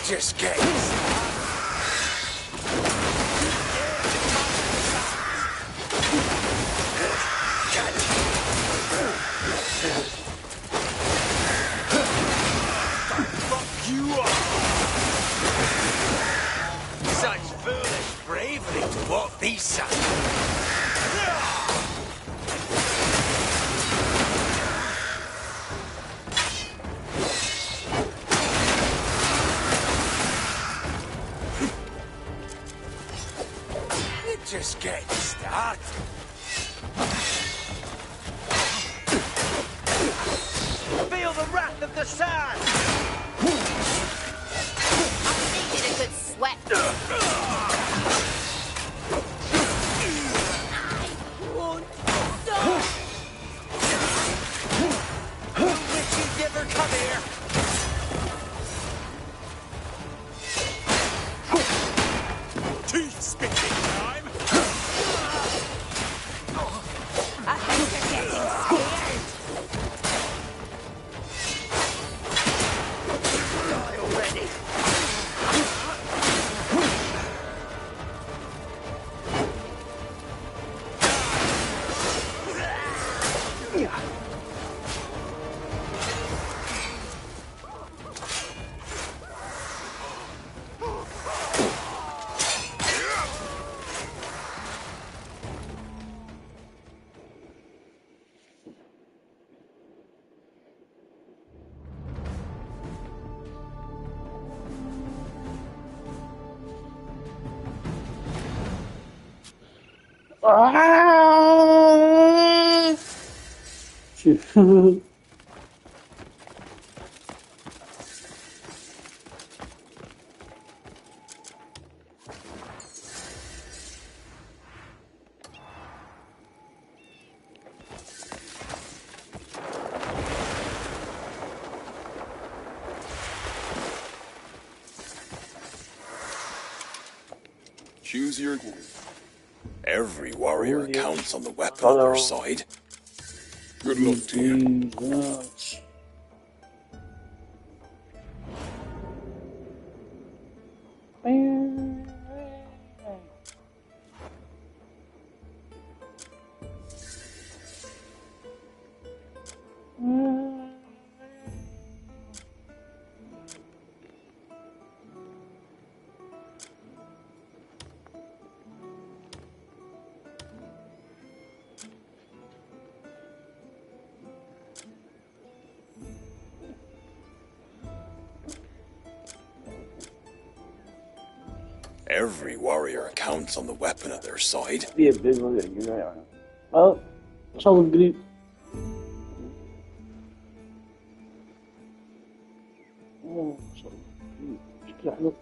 Just getting you up. Such foolish bravery to walk these sides. Just getting started. Feel the wrath of the sand. I needed a good sweat. I won't stop. Richie never come here. Teeth spitting time. I think you're getting scared. Die already. Choose your... Every warrior counts on the weapon on their side. Good luck to you. Every warrior counts on the weapon at their side. Be a big one, you're right. Well, so good. Oh, so good.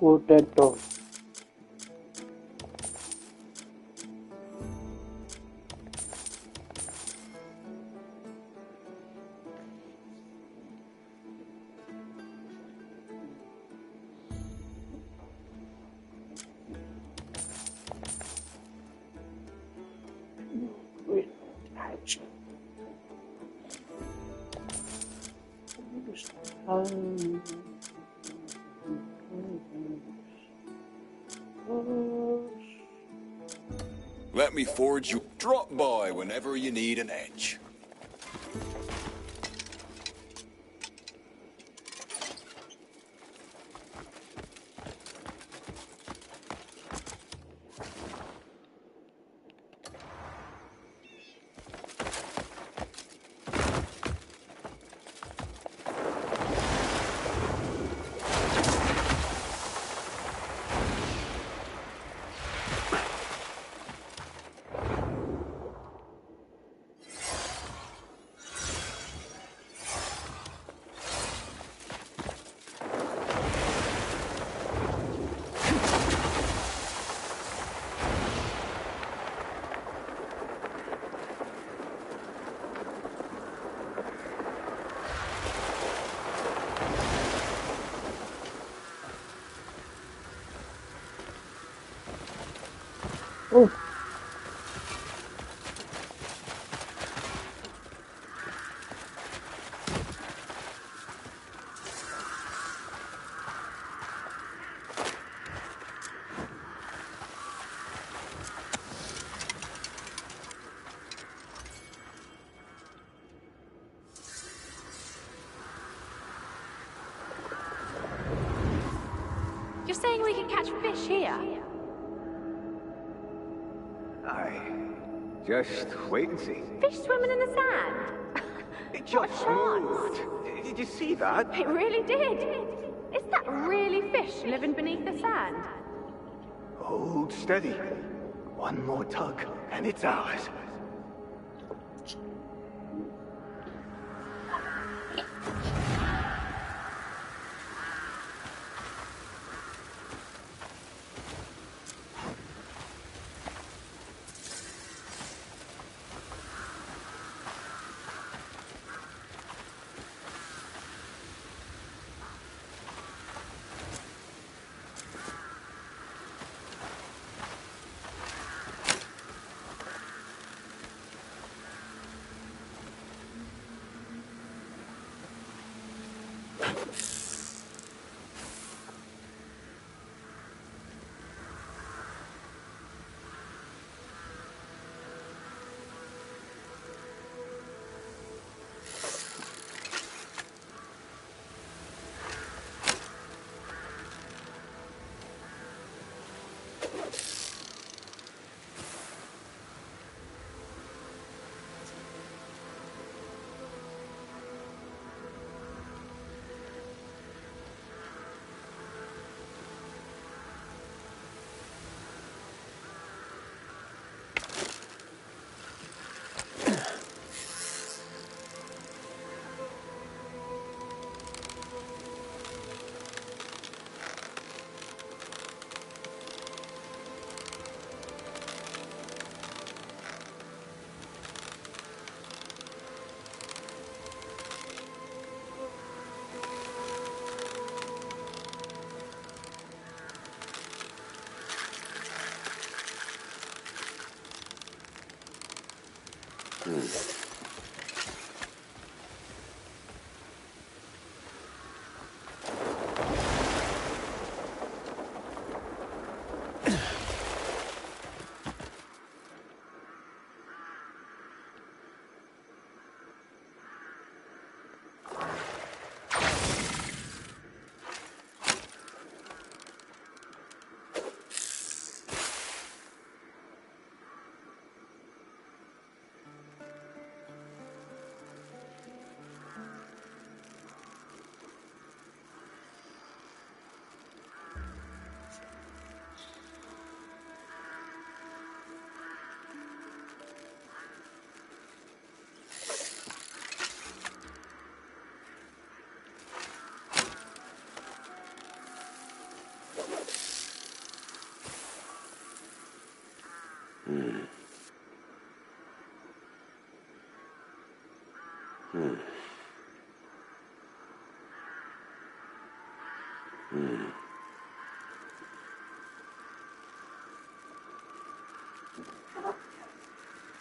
Potato. Let me forge you. Drop by whenever you need an edge. Oh, You're saying we can catch fish here? Aye. Just wait and see. Fish swimming in the sand? It What a just chance. moved. Did you see that? It really did. Is that really fish living beneath the sand? Hold steady. One more tug, and it's ours.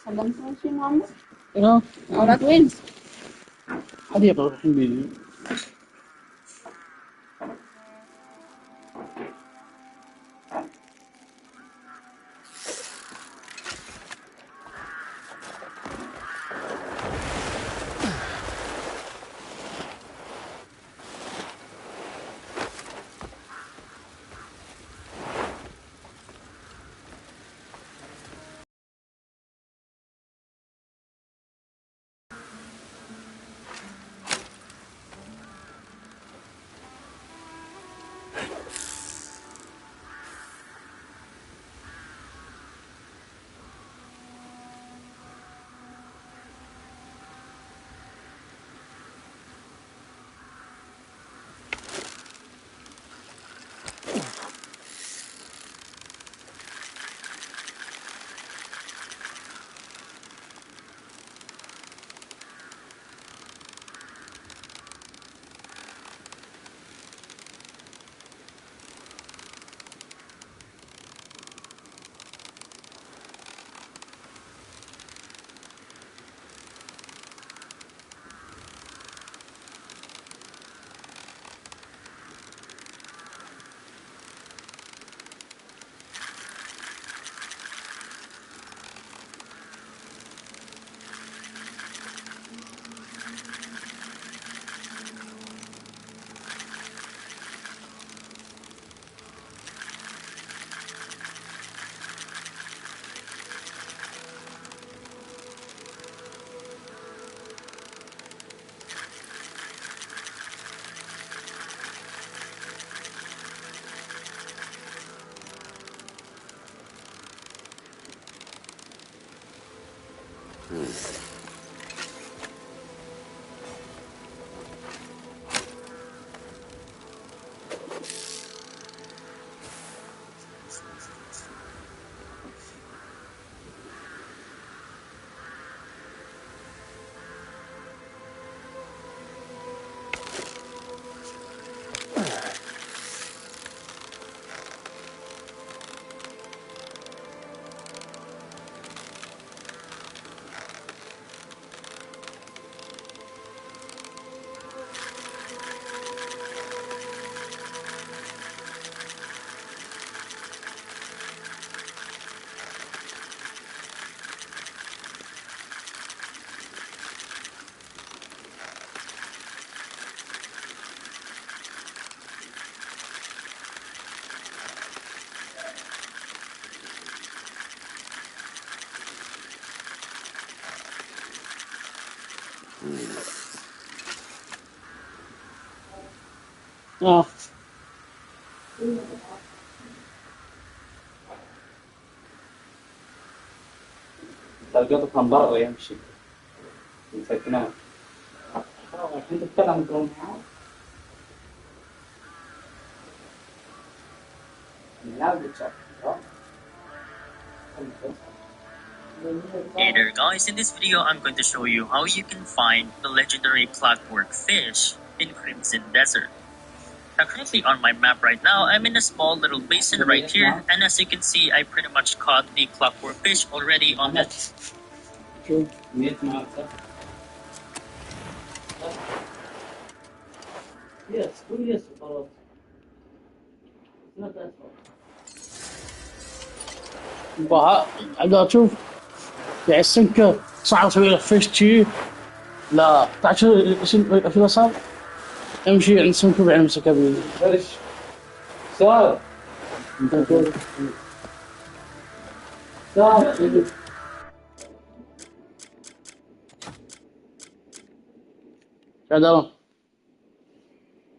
Salam sama si mama. Ano? Aura twins. Adi ako hindi. اه تلقيته كان برا يمشي مسكناه الحين تتكلم تقول Hey there guys, in this video I'm going to show you how you can find the legendary clockwork fish in Crimson Desert. Now currently on my map right now, I'm in a small little basin right here, and as you can see, I pretty much caught the clockwork fish already on the... شوف ميت معك يس قول يس خلاص بقى اقدر اشوف يعني السمكة صعب اسوي له فيش شي لا تعرف شو في صار امشي عند السمكة بعدين امسكها بيدي ايش صار صار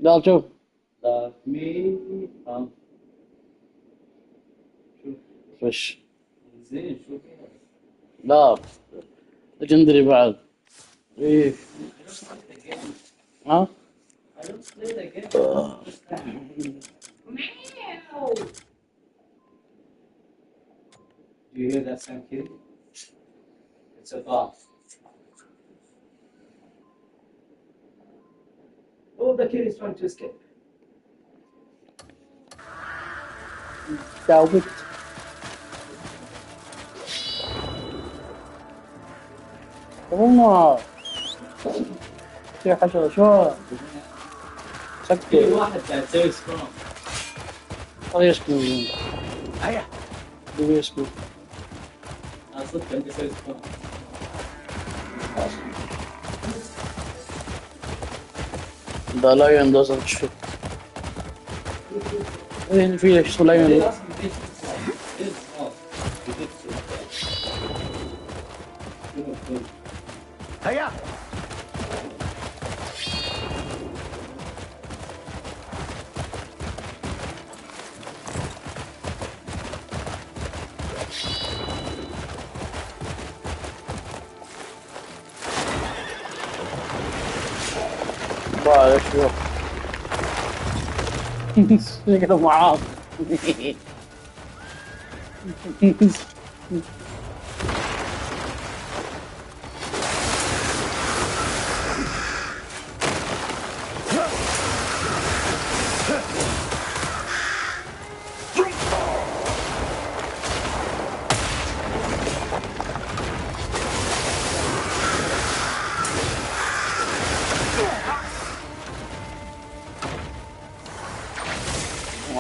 لا شوف لا مي فش زين شوف لا ليجندري بعد ايه ها Do you hear that sound, kitty? It's a dog. Oh, the kitty's trying to escape. Salvage. والله في حشرة شو سكت في واحد قاعد يسوي سبام هذا يسكت هيا هو يسكت أنا صدق قاعد يسوي سبام ده لاين doesn't shoot يعني في ليش لاين هيا بقى شو كده معاق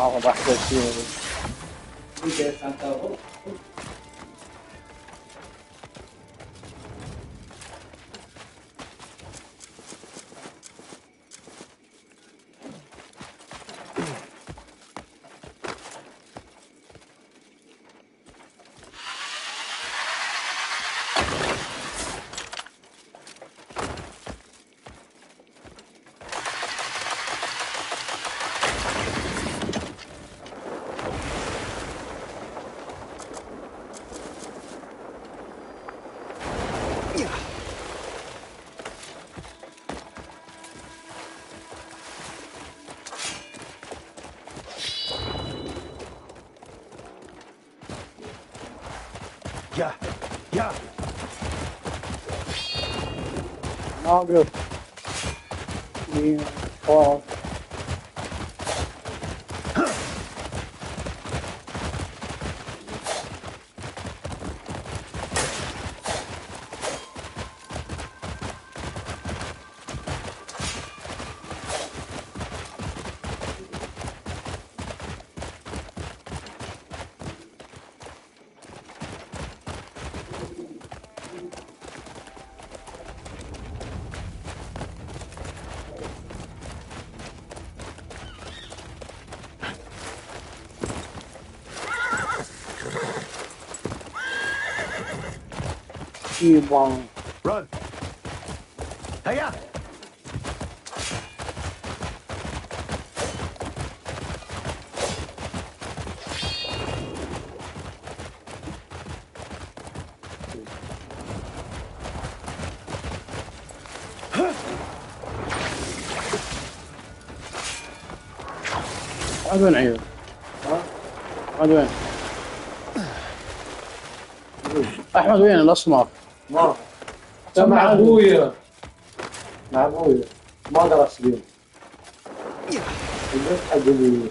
معاق بحث كثير Yeah, yeah. ناقص خلاص يبان Run. Hiya! عاد وين عيون؟ عاد وين؟ احمد وين الاسمر؟ ما مع ابويا مع ابويا ما اقدر اسوي البس حق ابويا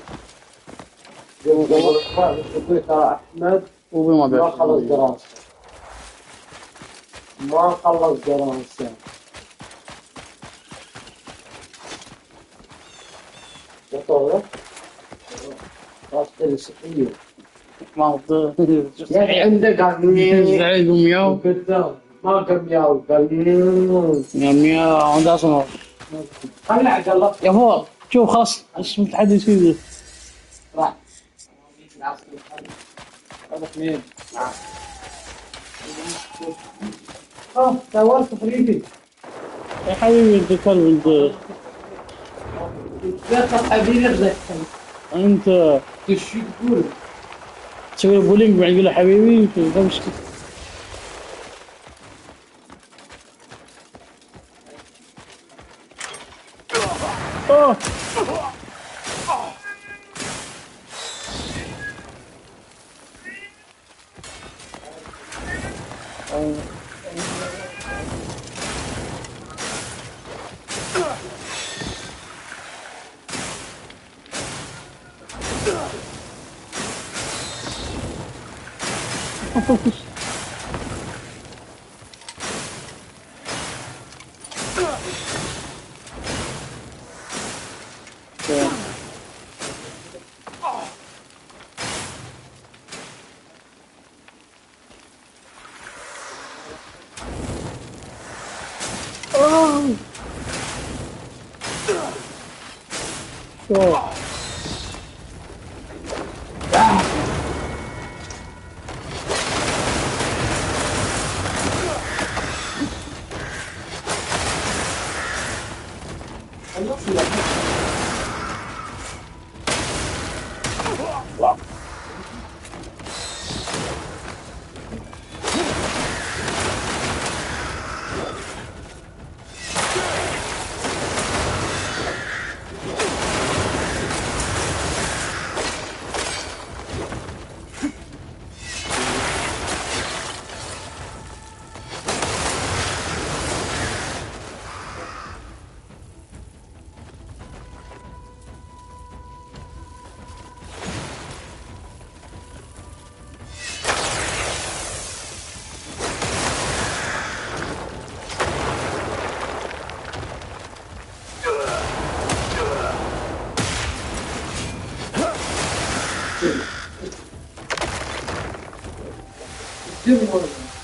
قبل اسبوع قلت ترى احمد ابوي ما ما بيعرف خلص دراسه ما خلص دراسه يا راسته صحيه ما يعني عندك زعيد ومياو قدام ما قام ياو قال يا مياو عند اسمر خلي عقله يا فوق شوف خلاص اسم التحدي يصير راح هذا اثنين دورت فريدي يا حبيبي انت كلب لا حبيبي غزك انت ايش تقول تسوي بولينج بعدين يقول له حبيبي في مشكلة اوه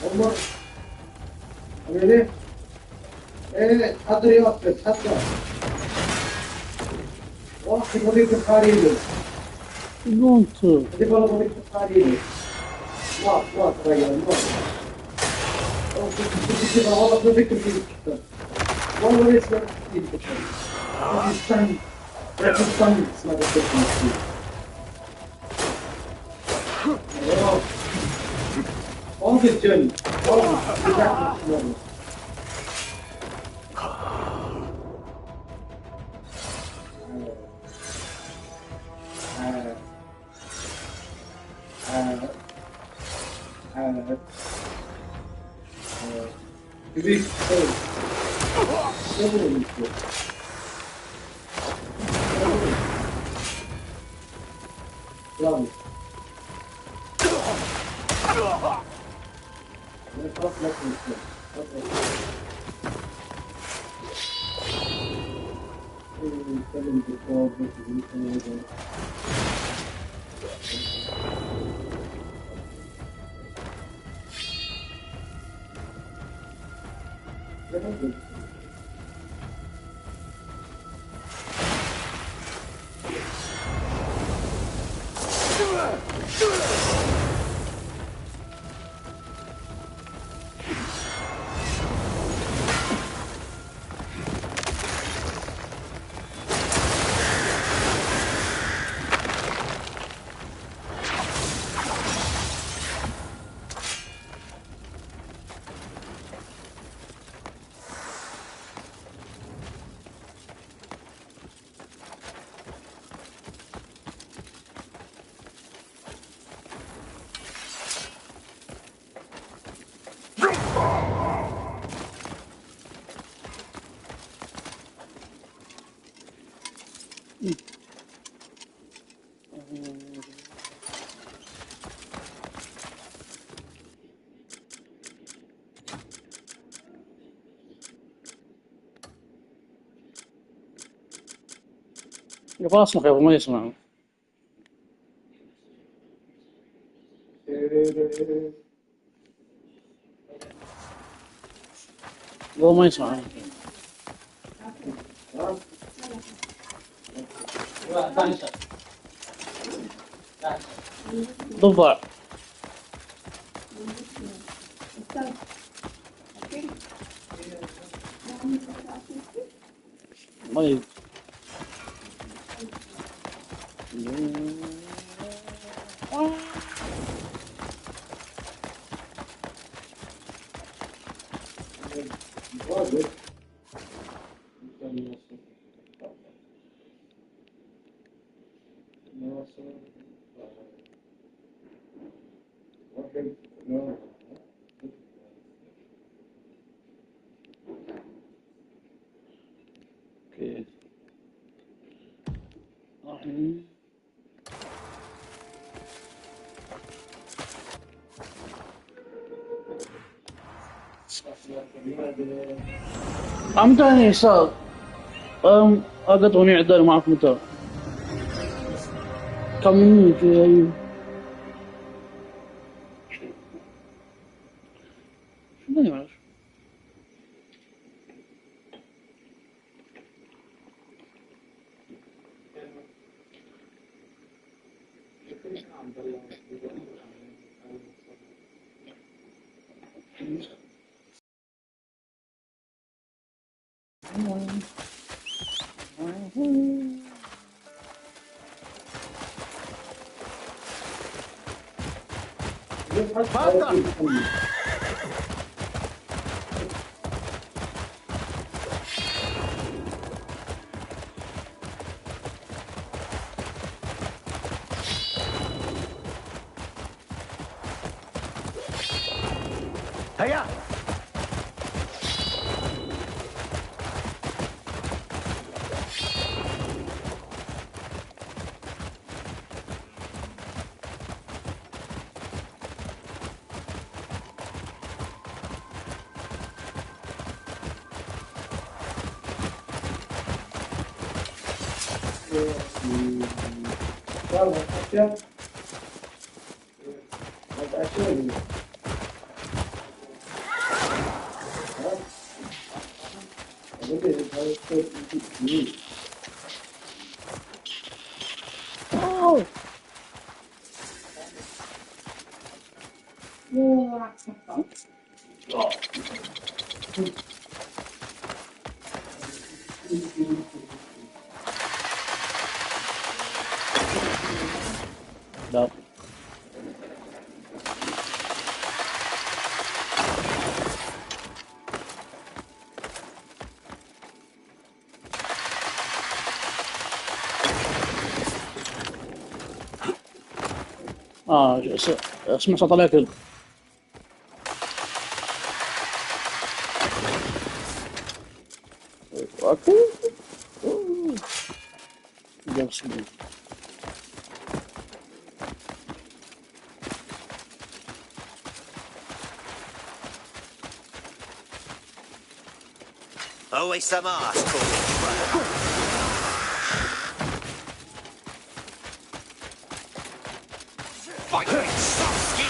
والله ليه؟ ايه حضر يوقف حضر واحد وظيفة الخارجي قلت هذه والله وظيفة الخارجي ما تغير ما والله وظيفة في الكتاب والله ليش ما في الكتاب استنى استنى اسمه الكتاب في الجنة والله خلاص مخيف ما يسمع. هو ما يسمع. ضفدع. طيب اوكي عم تاني يسار أقط أغنية عدالي ما أعرف متى كم مني في ما يعرف هيا لا اسمع صوت الاكل Aku. Jam 9. Always some arse calling. Fight me, soft skin!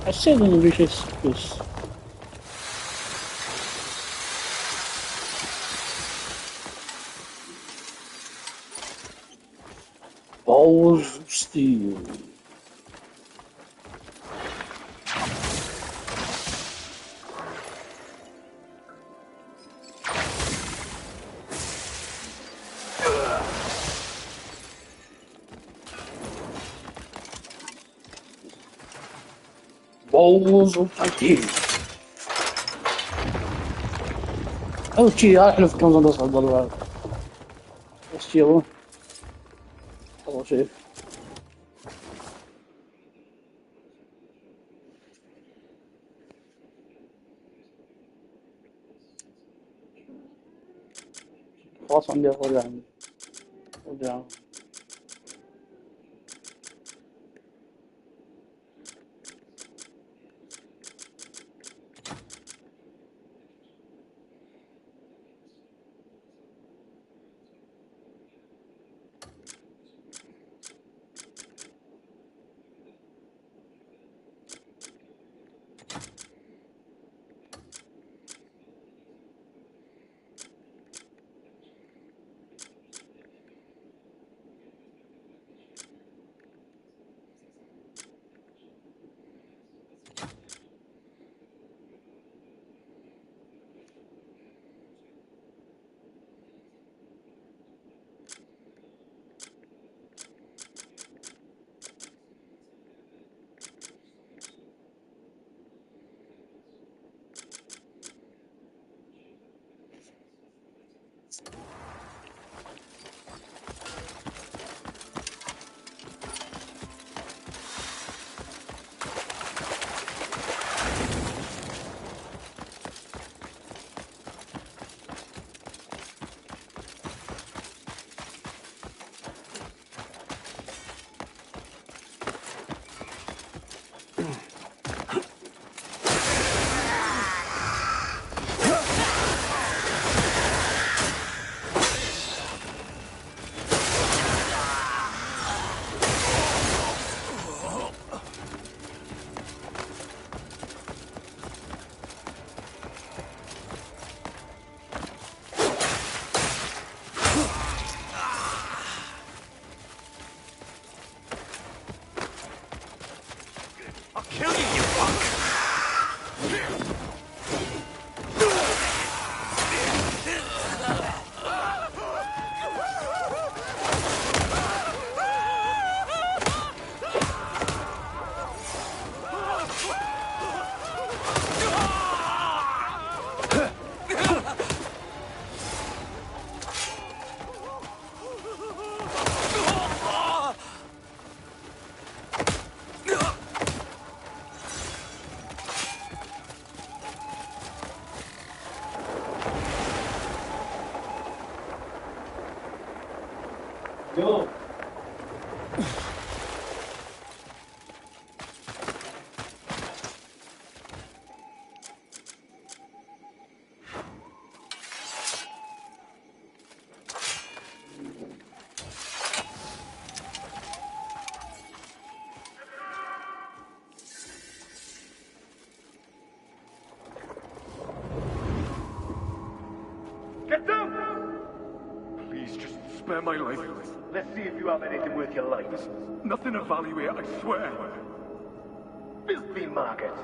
I said in the vicious this. Balls of steel. Balls of steel. Oh gee, I have comes on this one. Steel. Oh shit. خلاص عندي أخوة يعني. Yo. Get down! Please, just spare my life. Let's see if you have anything worth your lives. Nothing of value here, I swear. Filthy maggot.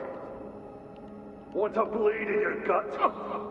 Want a blade in your gut?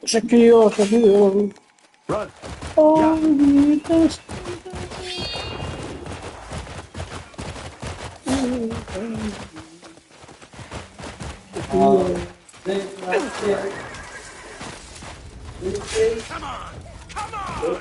Shakio, Shakio. Run! Oh, yes. Come on! Come on!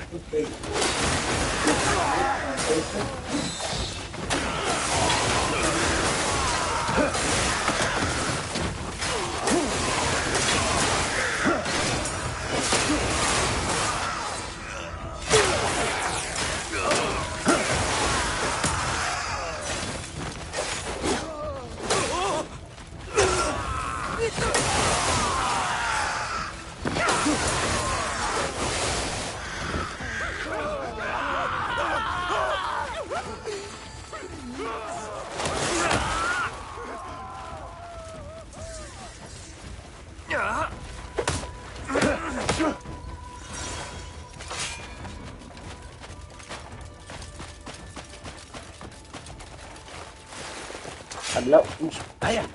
هلا مش هيا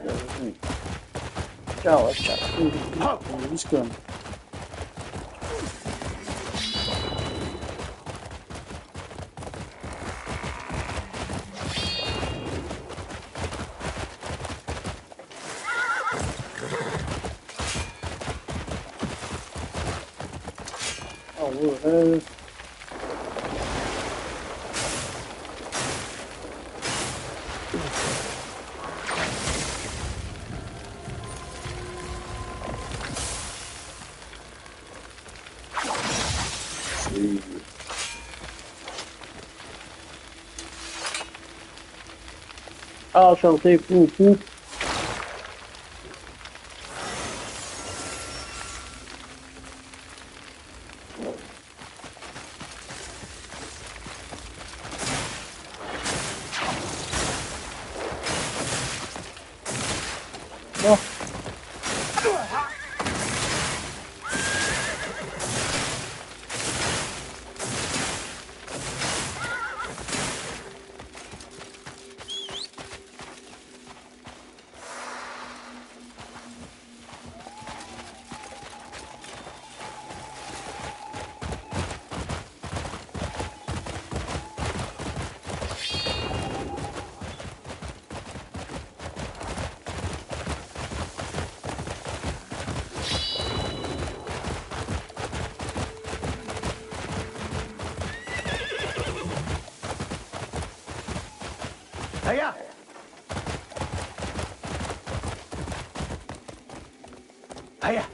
ciao ciao rischiamo oh Ah, saltei pro cu. Ó. Hiya! Hiya!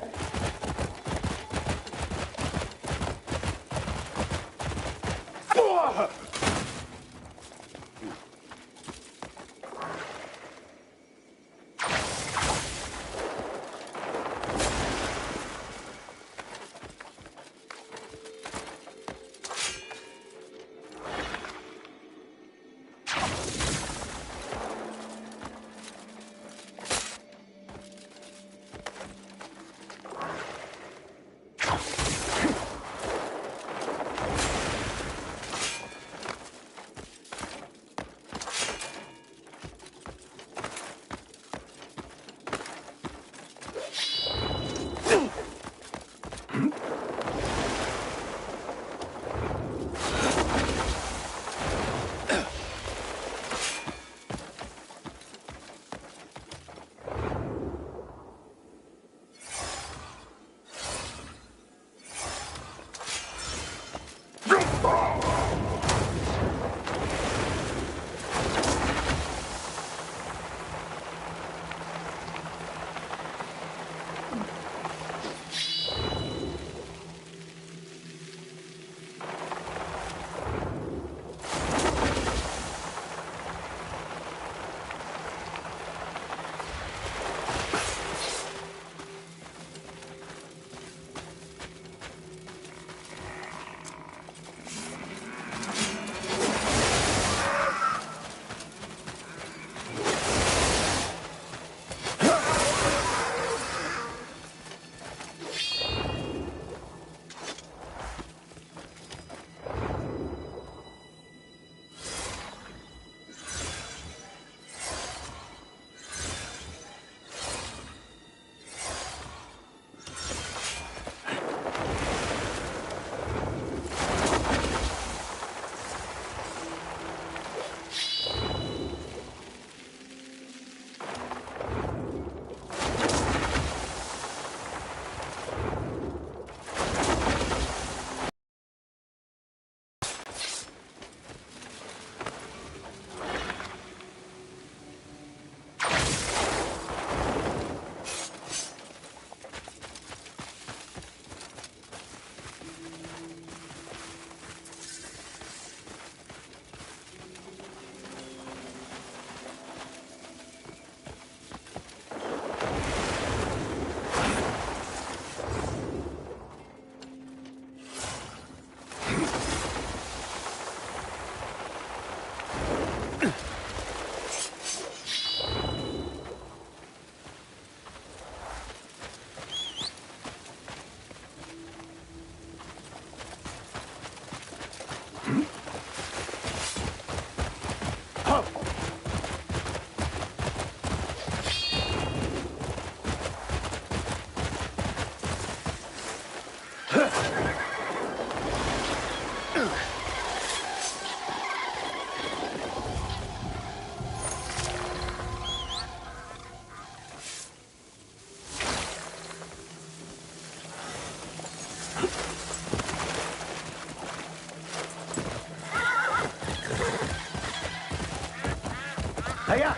Hiya!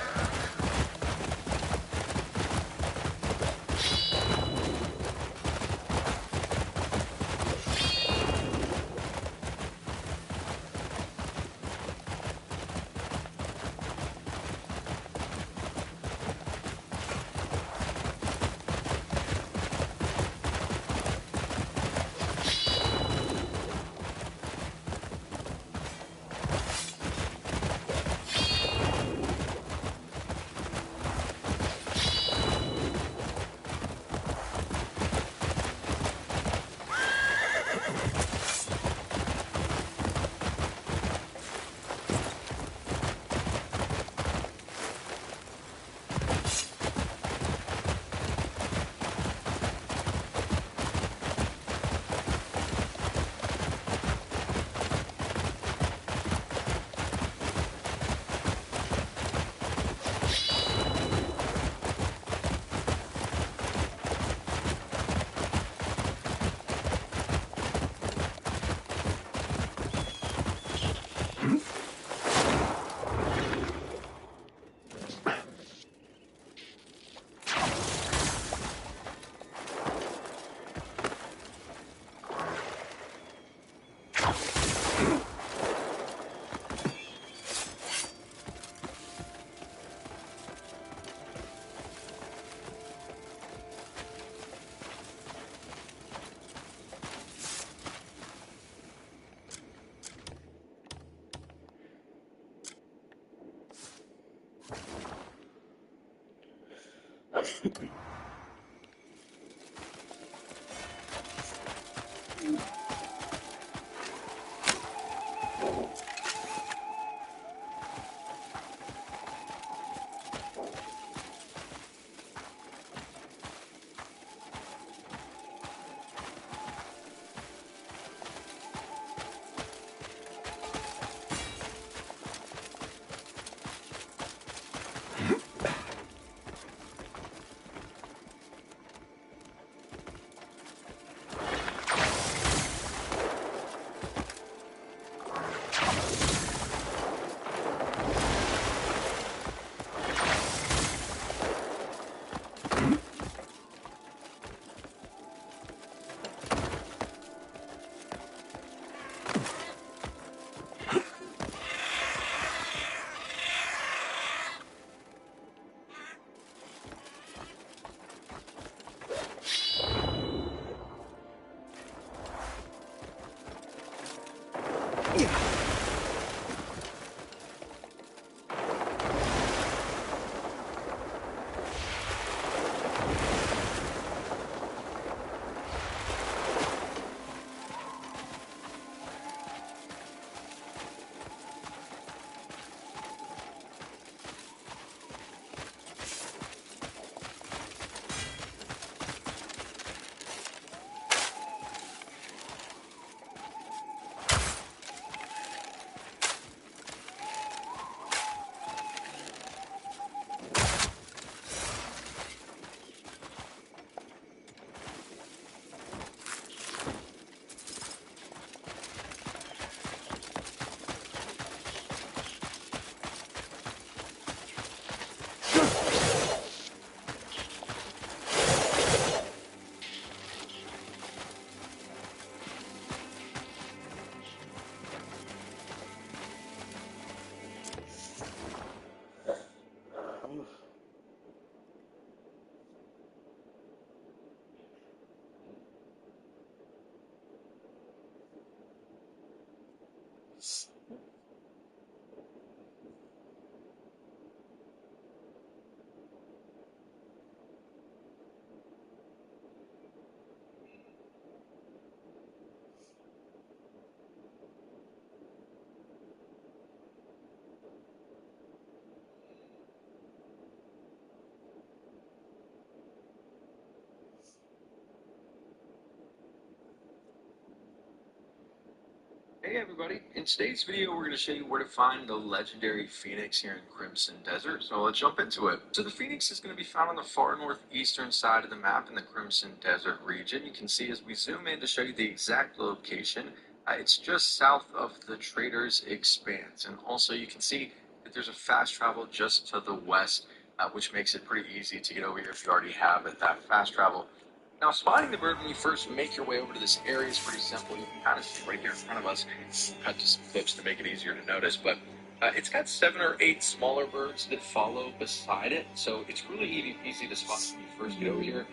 Hey everybody, in today's video we're going to show you where to find the legendary Phoenix here in Crimson Desert, so let's jump into it. So the Phoenix is going to be found on the far northeastern side of the map in the Crimson Desert region. You can see as we zoom in to show you the exact location, it's just south of the Trader's Expanse, and also you can see that there's a fast travel just to the west, which makes it pretty easy to get over here if you already have it, that fast travel. Now, spotting the bird when you first make your way over to this area is pretty simple. You can kind of see right here in front of us. We'll cut to some clips to make it easier to notice, but it's got 7 or 8 smaller birds that follow beside it, so it's really easy to spot when you first get over here.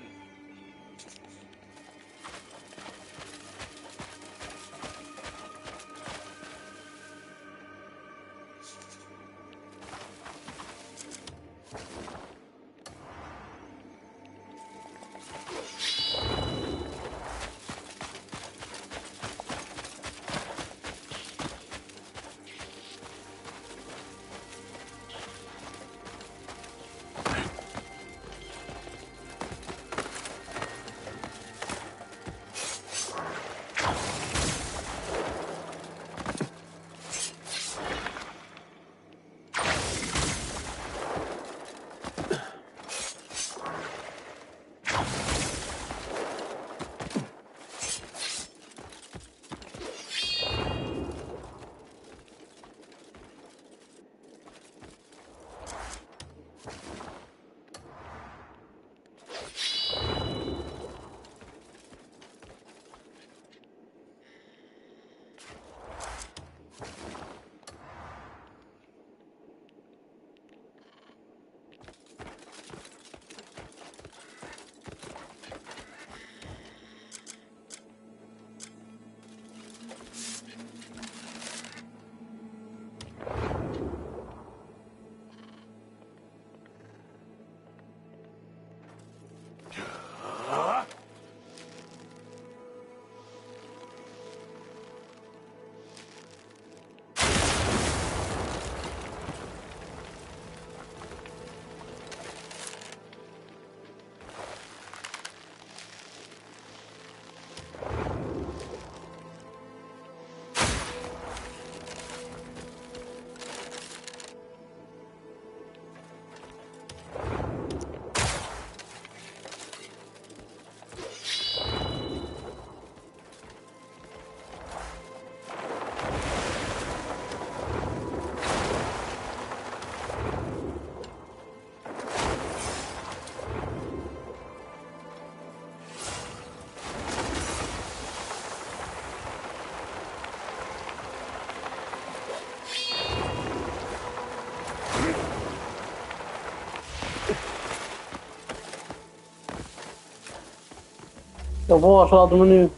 يابا شو هذا مني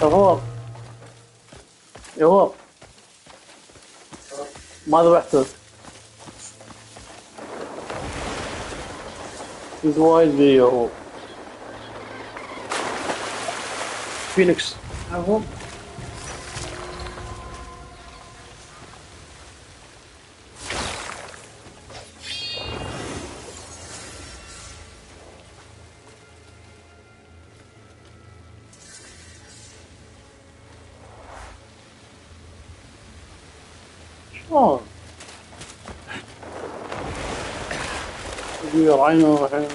يابا يابا ما ذبحته He's wide me يابا فينيكس اهو شلون يجي عينه الحين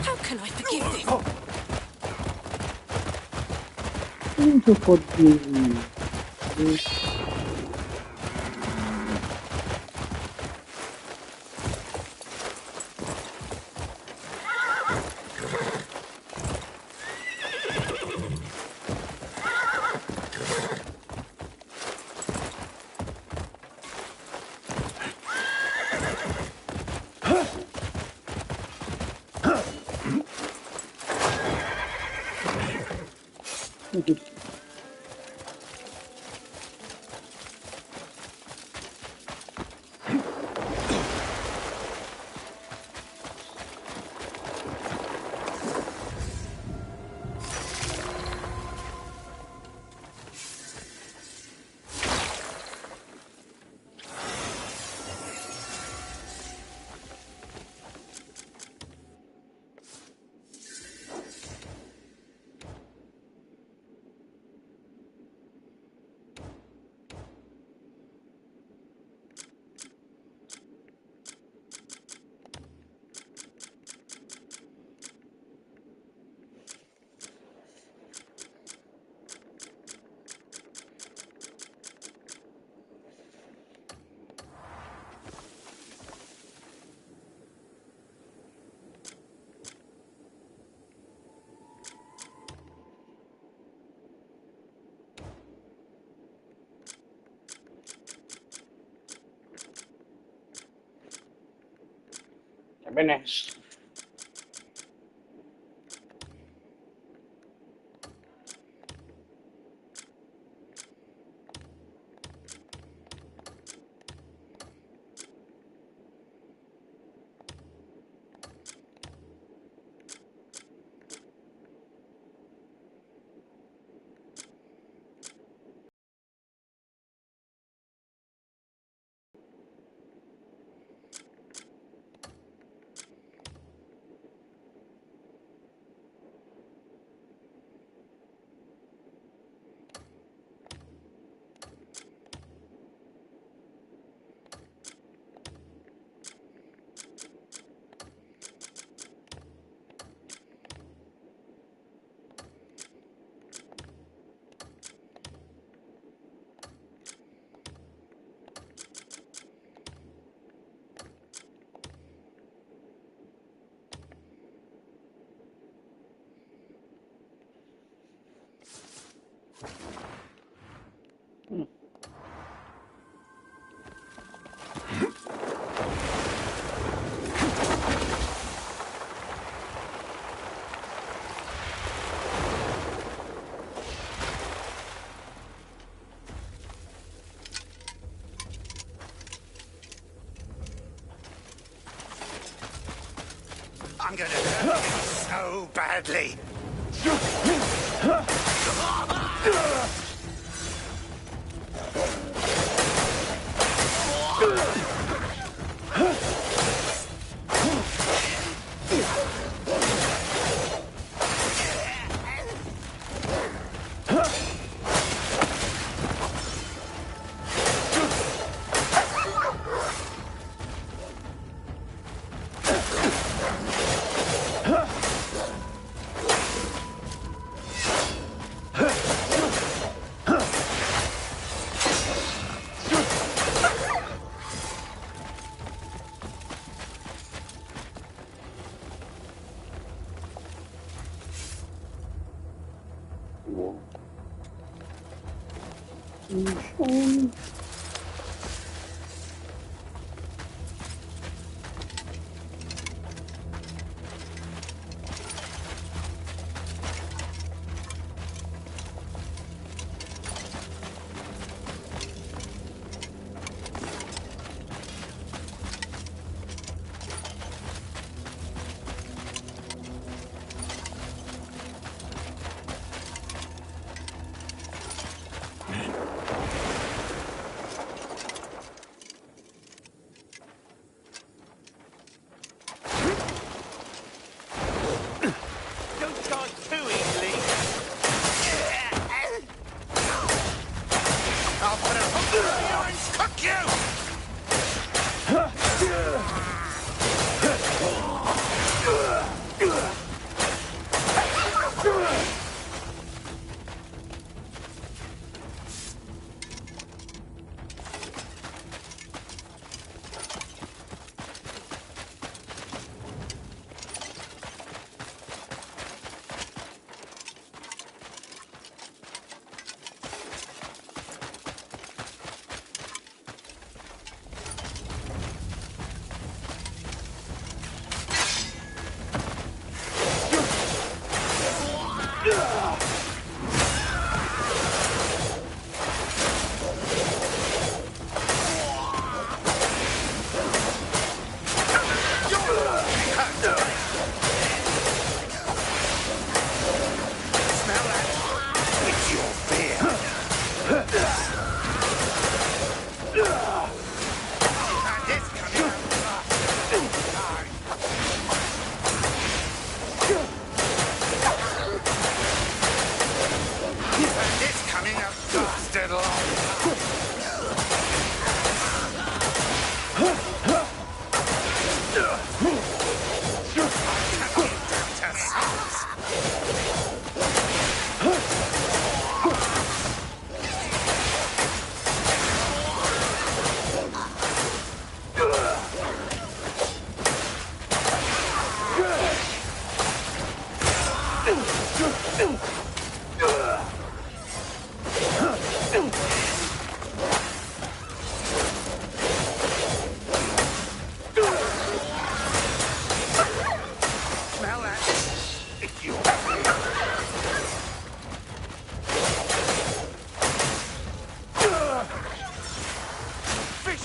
How can I forgive him? انت فضي Benes. I'm gonna hurt you so badly.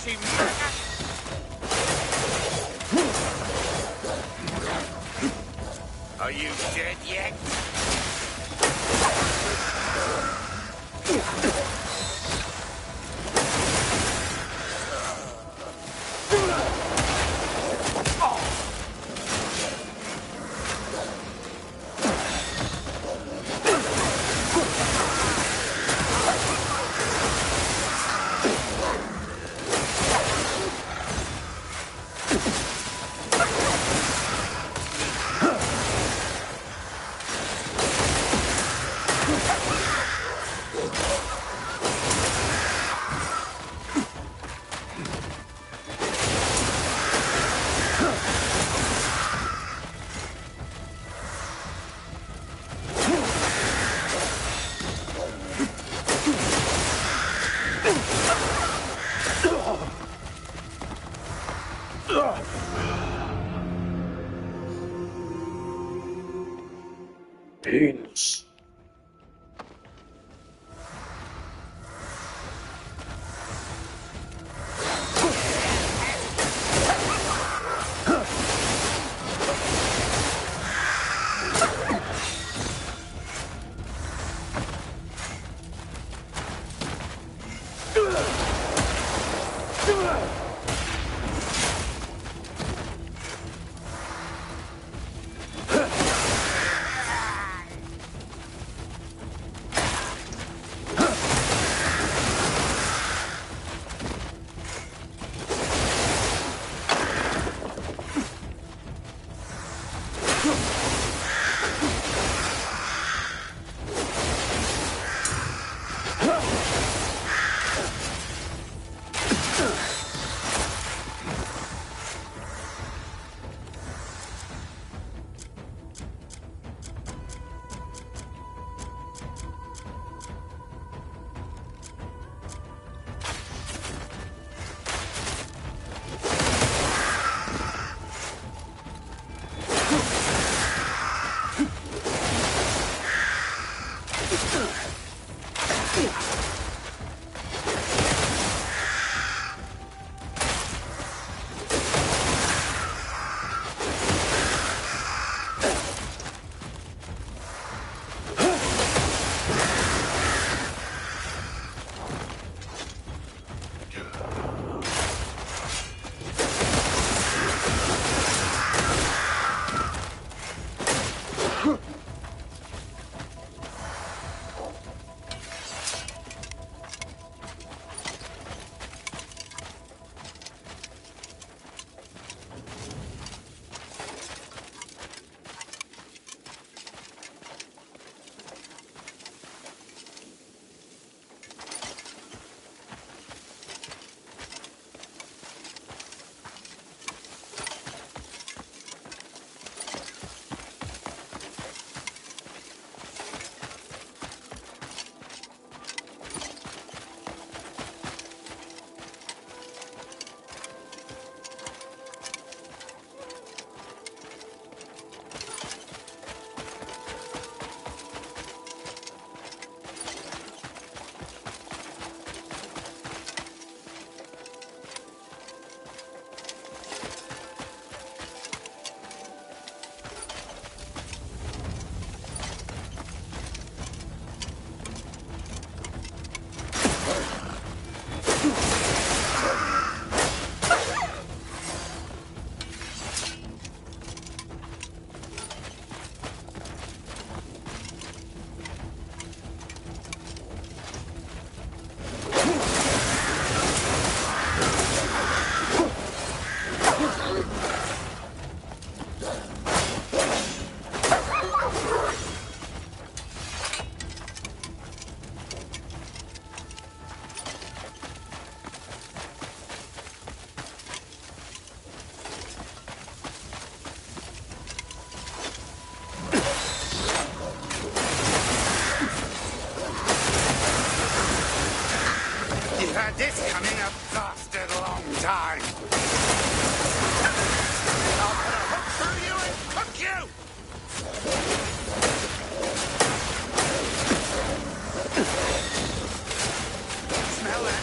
fleshy maggot! Are you dead yet? Penis. This coming a bastard long time. I'll put a hook through you and cook you! Smell that?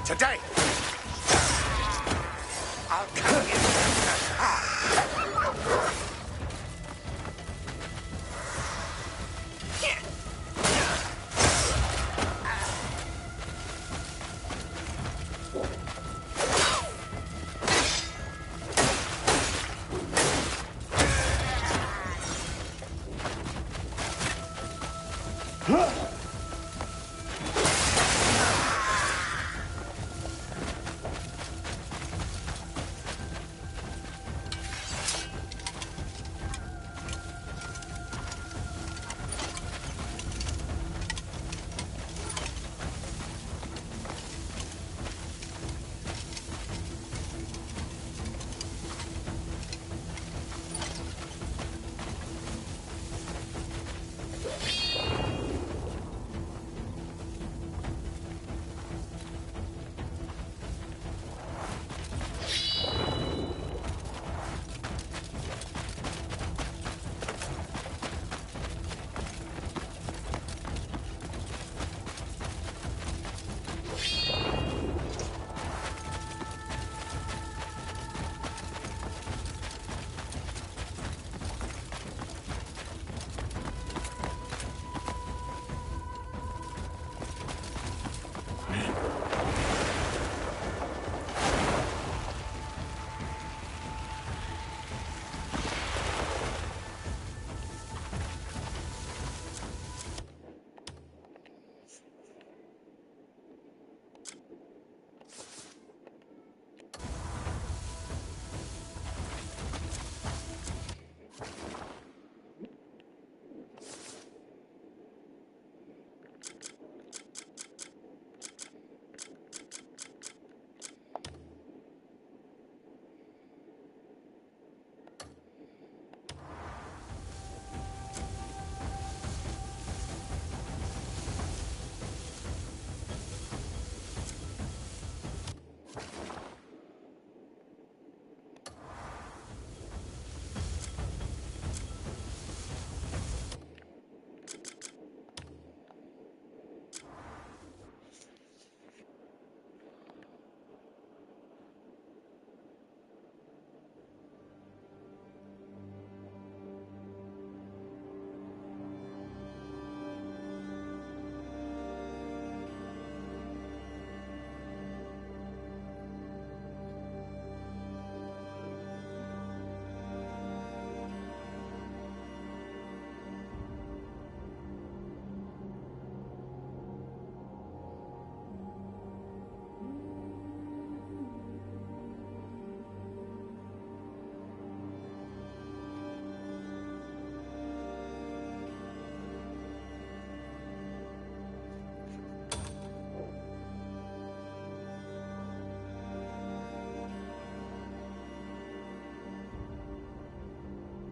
Today, I'll cover you.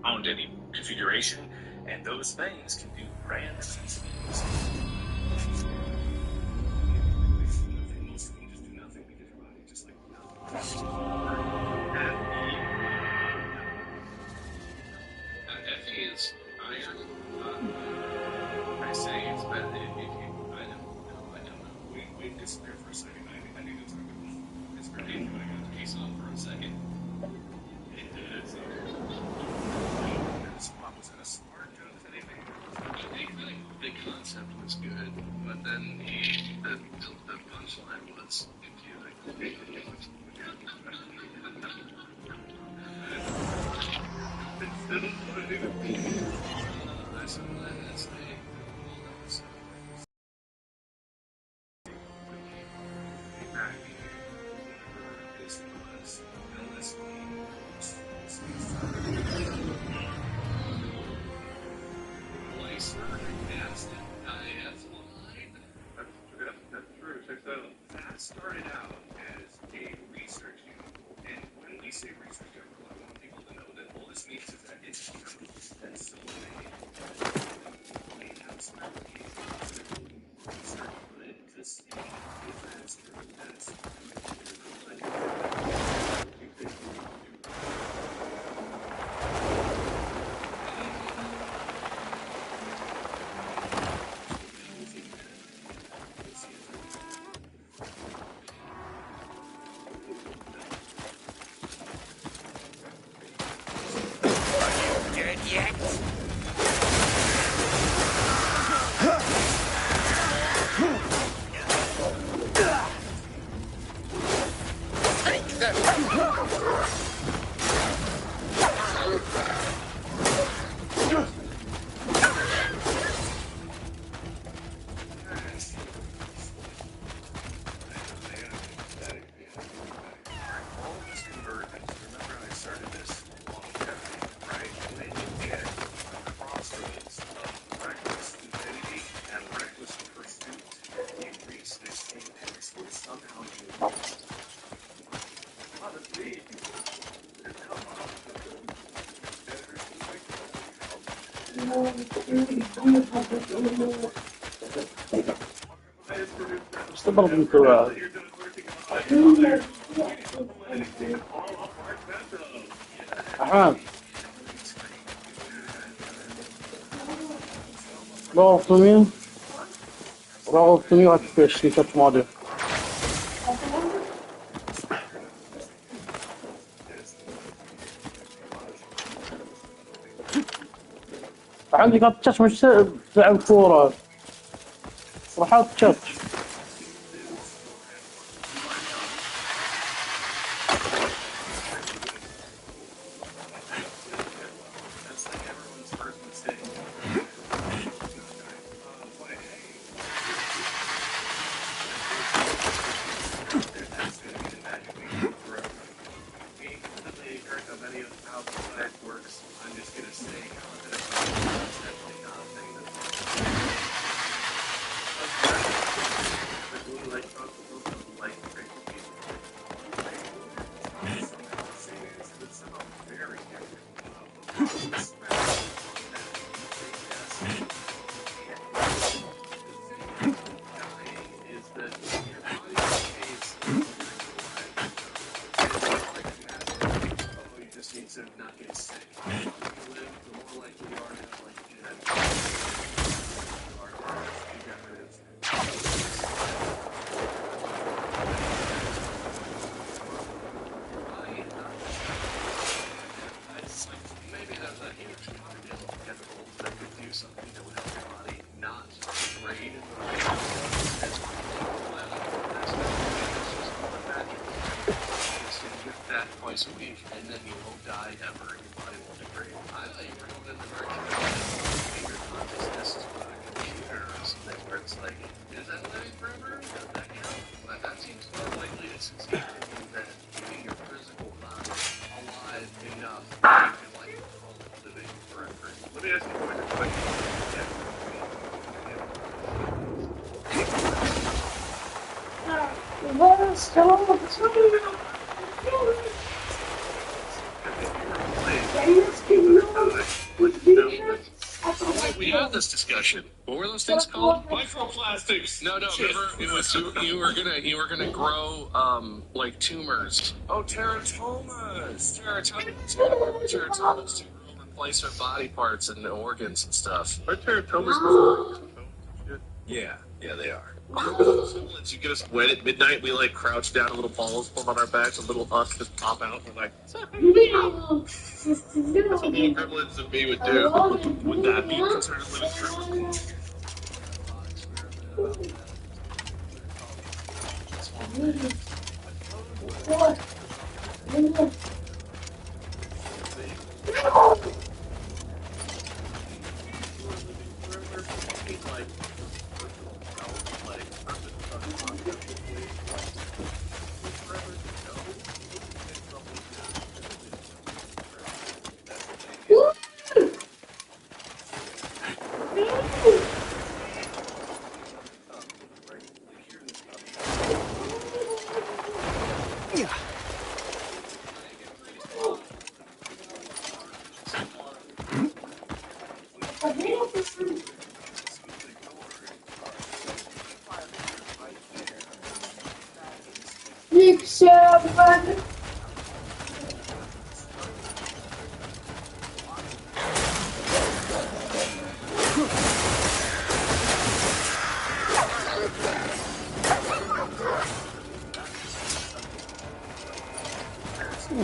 Found any configuration, and those things can do grand things. Most of them just do nothing because your body just like Fe is iron. I say it's better if you. I don't know. We disappear for a second. I need to talk about this. Disappear when I got the case on for a second. What was it, a smart joke that they made? The concept was good, but then the punchline was confusing. That started out as a استبرد من كواعد. أحمد رغب تومي وهتفش نكت ماضي. عندي قد تشش مش تلعب كورة راح تشش. Twice a week, and then you won't die ever, and your body won't degrade. I thought you were going in the direction of your consciousness is for the computer or something where it's like, is that living forever? Does that count? But that seems more likely to succeed than keeping your physical body alive enough that you can like living forever. Let me ask you a question. We had this discussion. What were those things called? Microplastics. No, remember it was you were gonna grow like tumors. Oh, teratomas. Teratomas to grow replacement body parts and organs and stuff. Are teratomas? Yeah, they are. You get us wet at midnight, we like crouch down, a little balls form on our backs, a little us just pop out, and we're like, that's what little gremlins of me would do. Would that be considered living gremlins?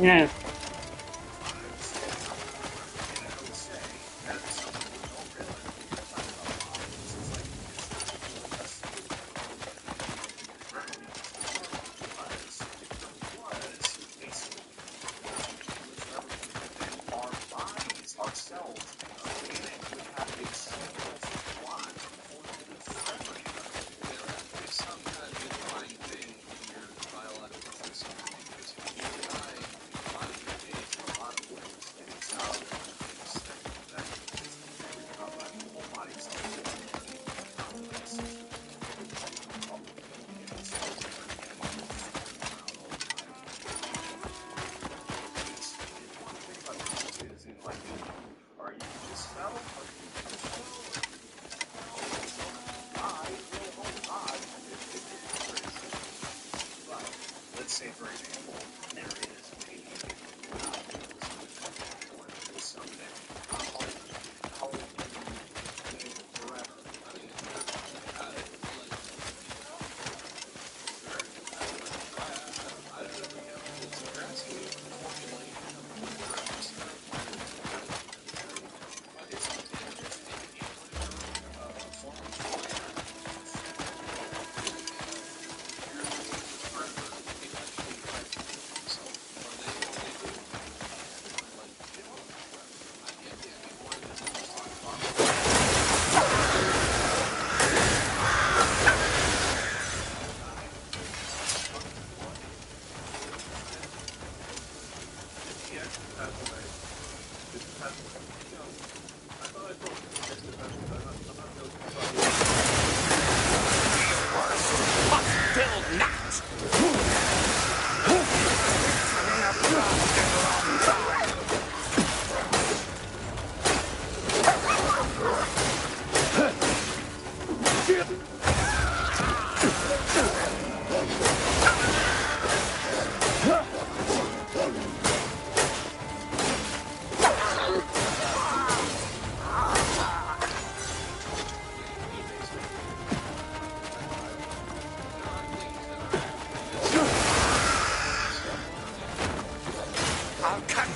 Yeah.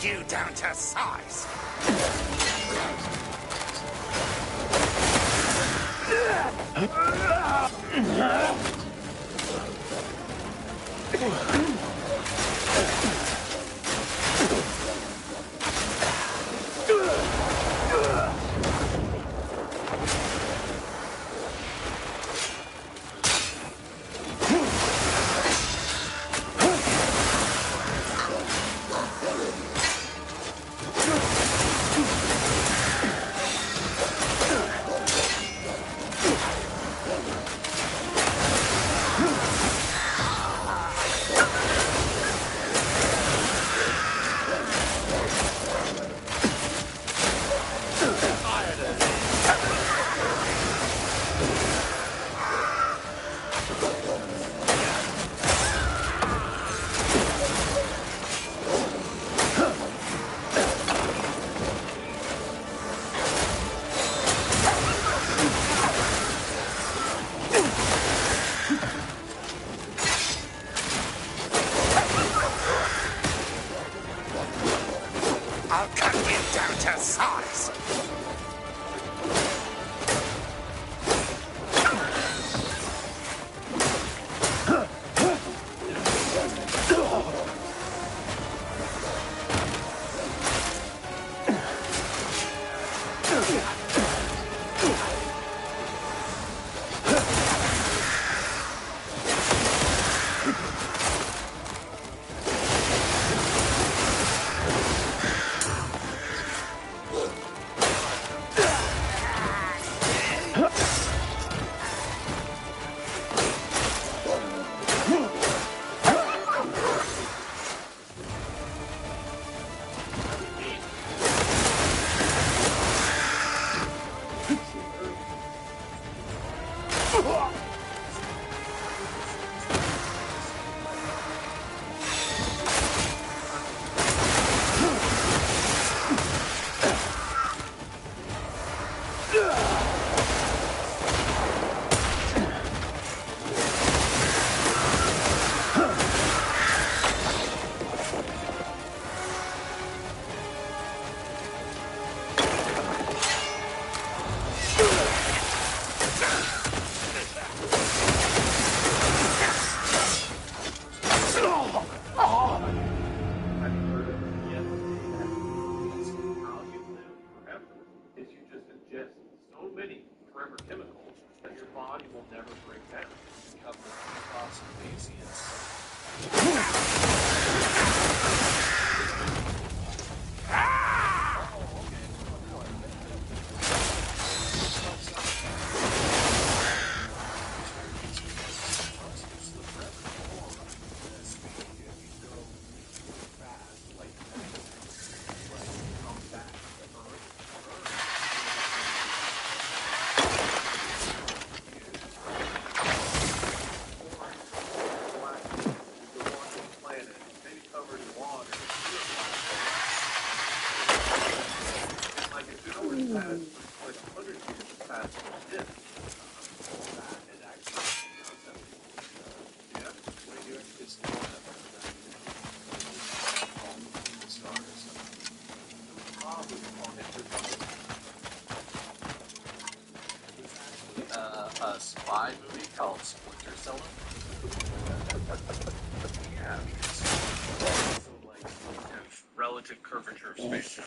you down to size. I'll cut you down to size. A spy movie called Splinter Cell. Yeah, because so like have relative curvature of space.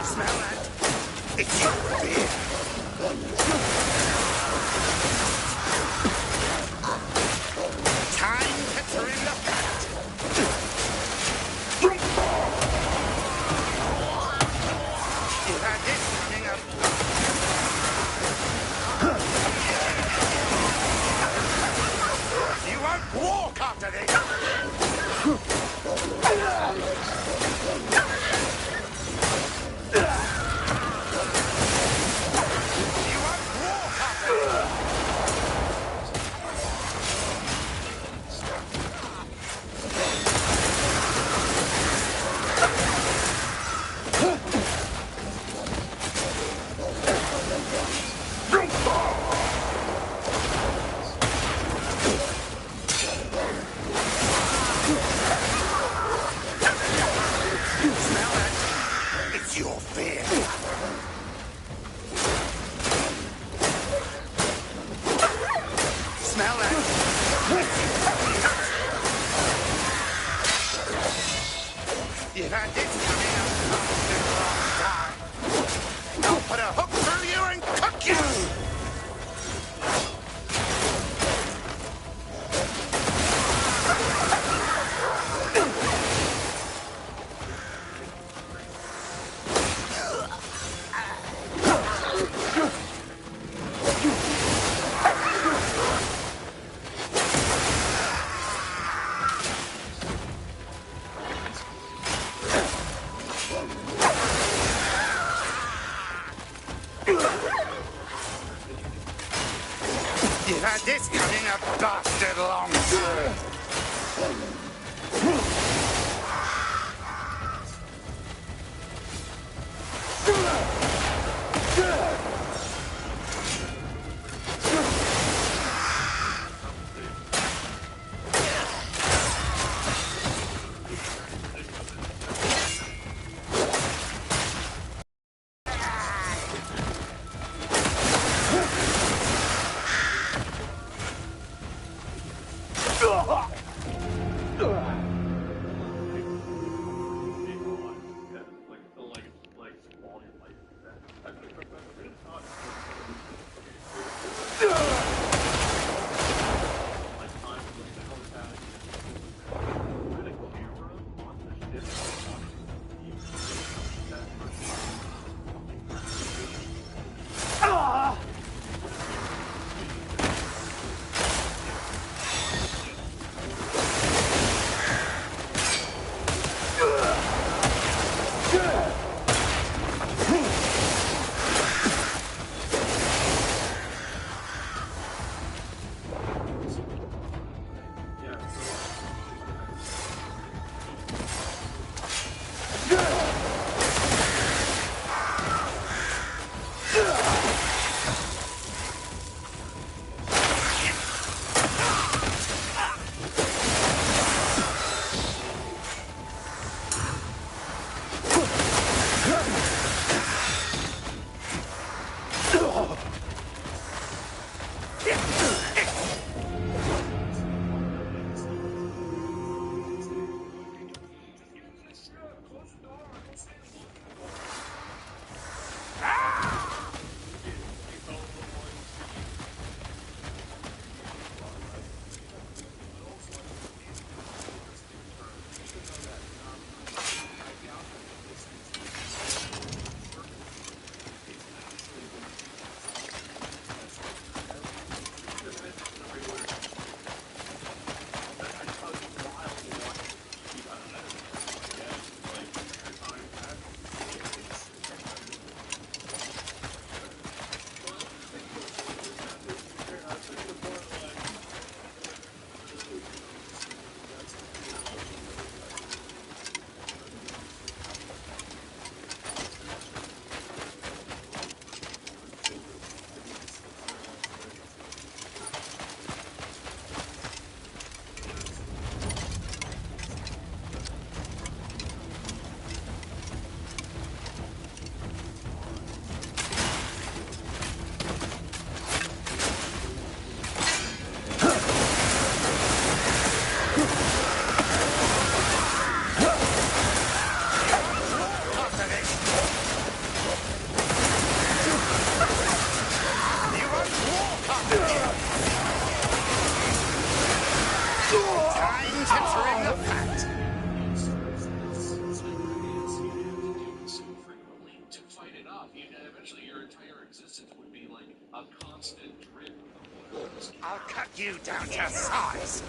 Smell that? It's your beer. Time to turn the bat. You had this coming up. You won't walk after this. put a hook through you and cook you! You've had this coming a bastard long time. I'll cut you down to size.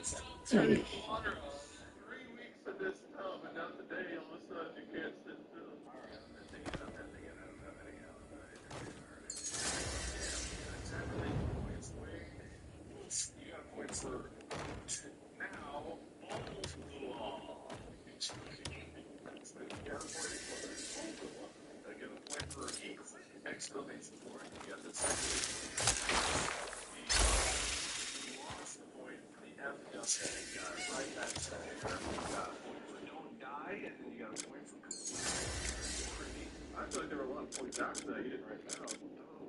Water 3 weeks in this tub, and now today all of a sudden you can't sit still. Alright, I'm ending it. Exactly. Points away. You got a point for now. Almost the law. You got a point for I get a point for exclamation point. You got the second. You lost the point for the F. Okay, got it. Right back to there. You got a point for don't die, and then you got a point for complete. I feel like there were a lot of points after that you didn't write down. A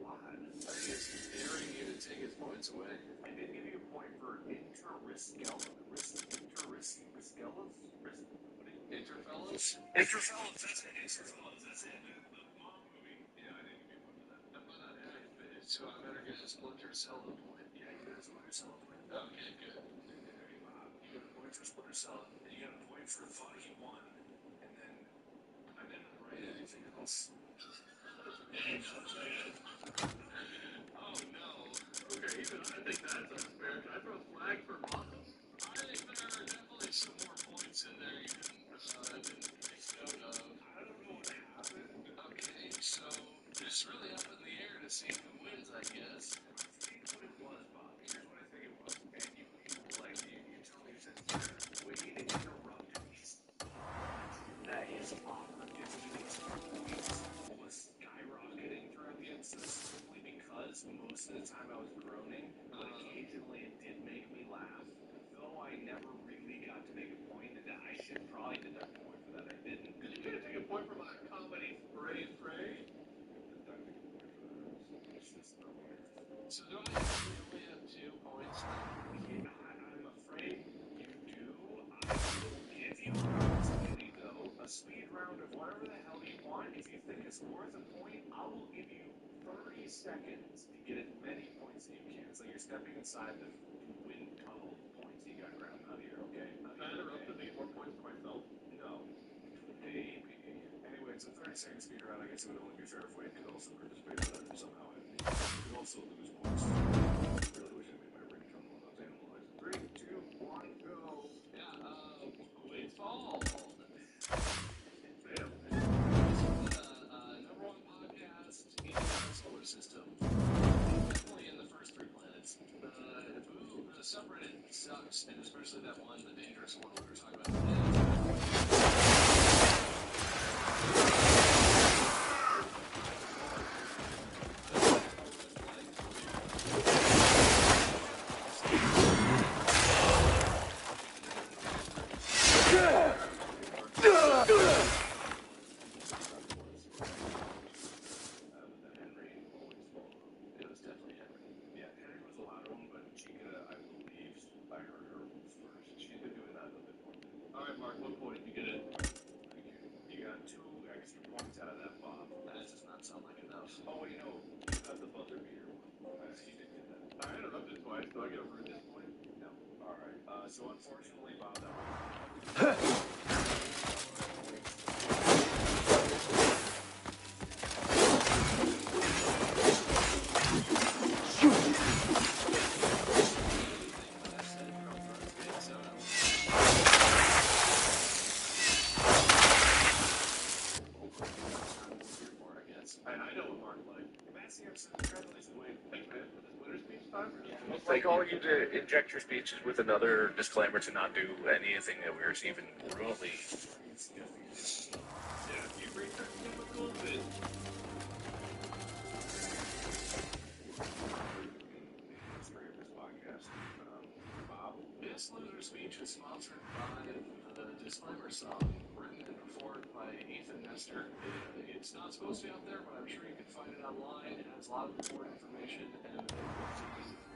lot. I think it's daring you to take his points away. I did give you a point for interriscellus. Interfellas? Interfellas, that's it. Interfellas, that's it. The mom movie. Yeah, I didn't give you one for that. So I better get a Splinter Cell point. Yeah, you got a Splinter Cell point. Okay, good. You got a point for Splinter Cell, and you got a point for thought he won, and then I didn't write anything else. Oh no. Okay, even I think that's unfair. Can I throw a flag for Motham? I think there are definitely some more points in there you didn't take note of. I don't know what happened. Okay, so it's really up in the air to see who wins, I guess. I think what it was, Bob. Here's what I think it was. And you tell me if it's the way they interrupted these. That is opportunities was skyrocketing throughout the episode simply because most of the time I was groaning, but occasionally it did make me laugh. Though I never really got to make a point, and I should probably deduct a point for that. I didn't. Because you gotta take a point for my comedy Fray. Deducting a point for that. It's just not weird. So do I only have 2 points? Yeah, I'm afraid you do. I will give you a speed round of whatever the hell you want. If you think it's worth a point, I will give you 30 seconds to get as many points as you can. It's like you're stepping inside the wind tunnel points you got grabbed out of here, okay? Can I interrupt to get more points for myself? No. Maybe. Anyway, it's a 30-second speed round. I guess it would only be fair if Wade could also participate in that somehow. You could also lose points. I really wish I made my ring come on those animal eyes. 3, 2, 1, go. Yeah, Wade's Fall. Number 1 podcast in the solar system. Definitely in the first 3 planets. The subreddit sucks, and especially that one, the dangerous one we were talking about today. So unfortunately, Bob, that Like, all you to inject your speeches with another disclaimer to not do anything that we're even remotely. This loser speech is sponsored by the Disclaimer song, written and performed by Ethan Nestor. It's not supposed to be out there, but I'm sure you can find it online. It has a lot of important information, and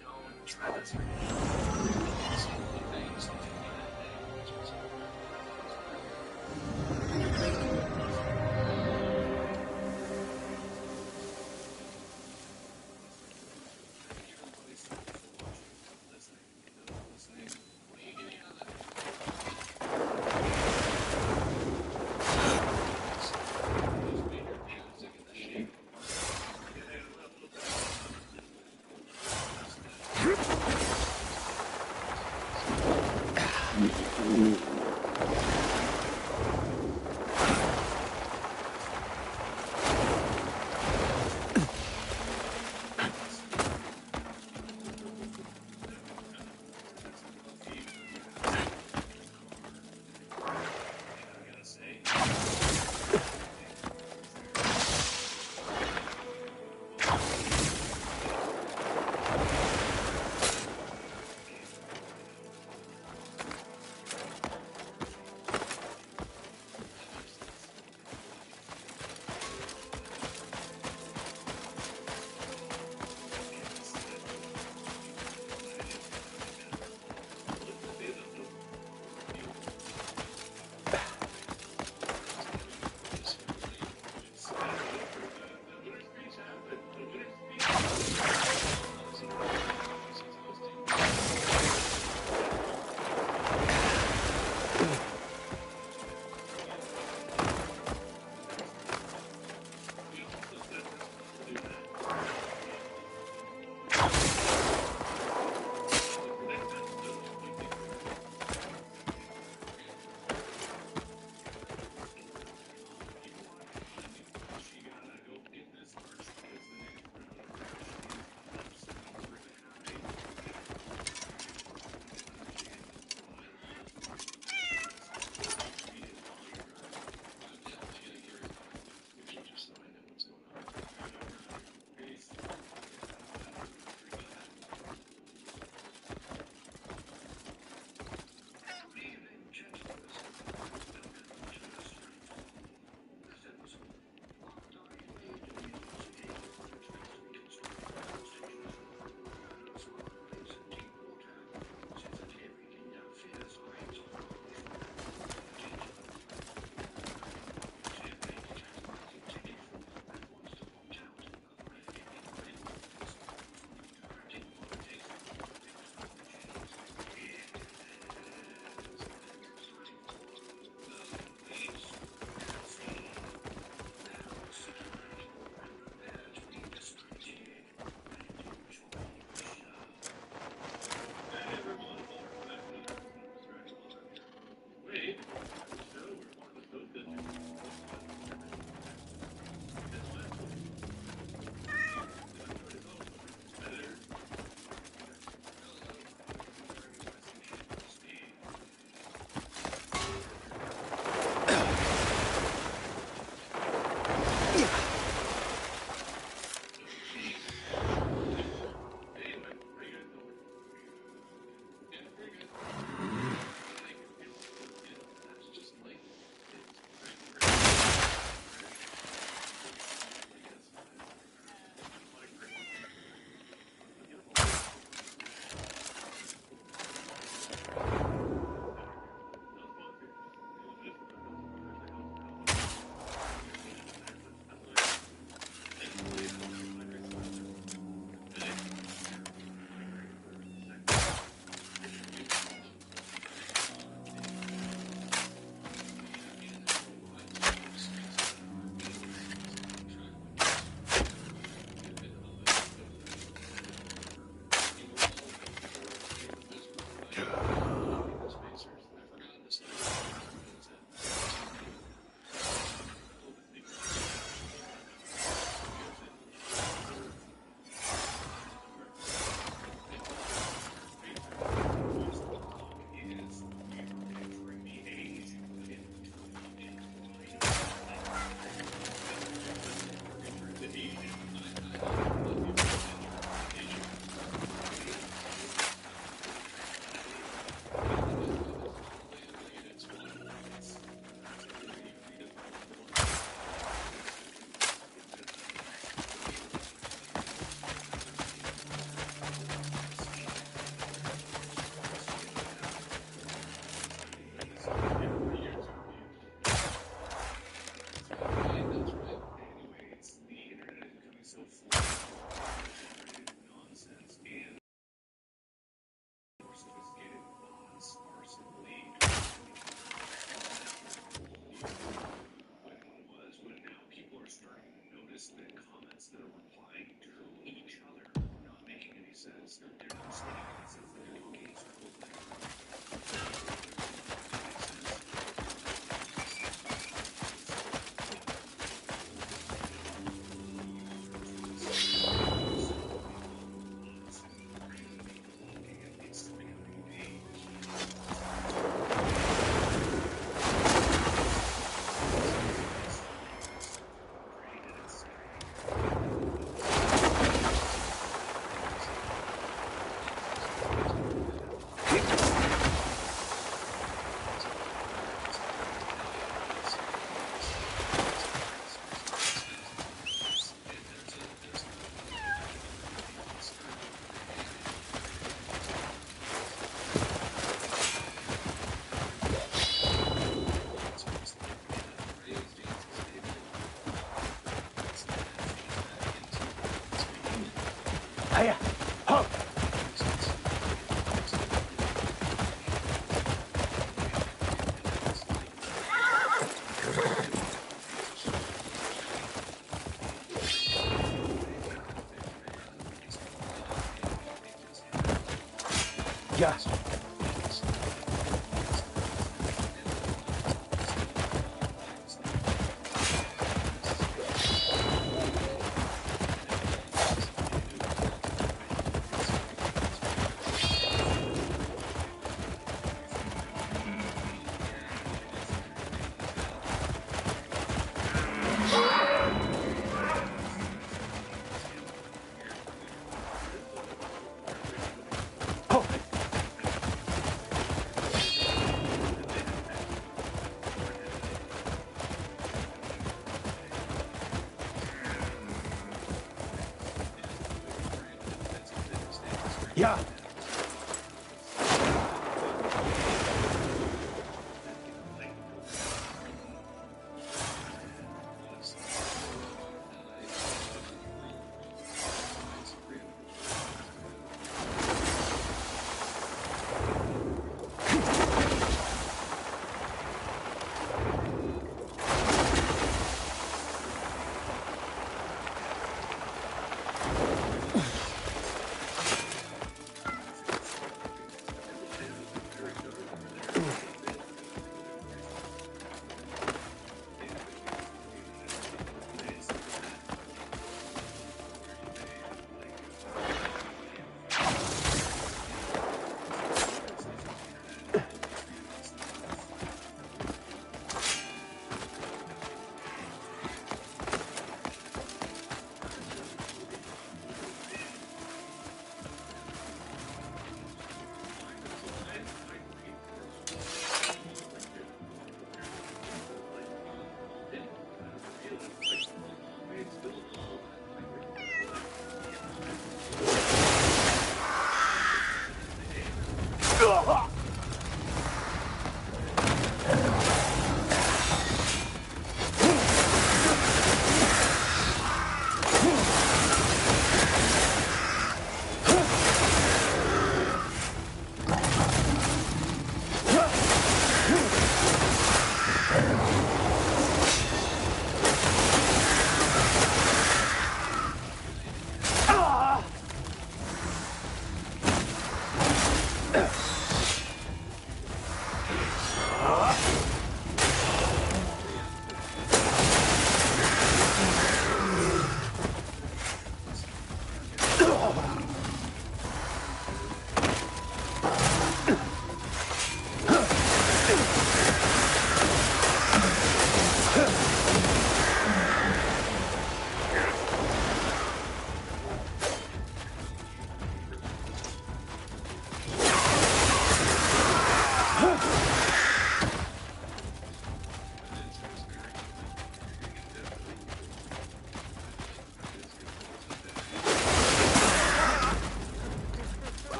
don't try this. Some of the things that you Hiya! Ho! Yeah. Yeah.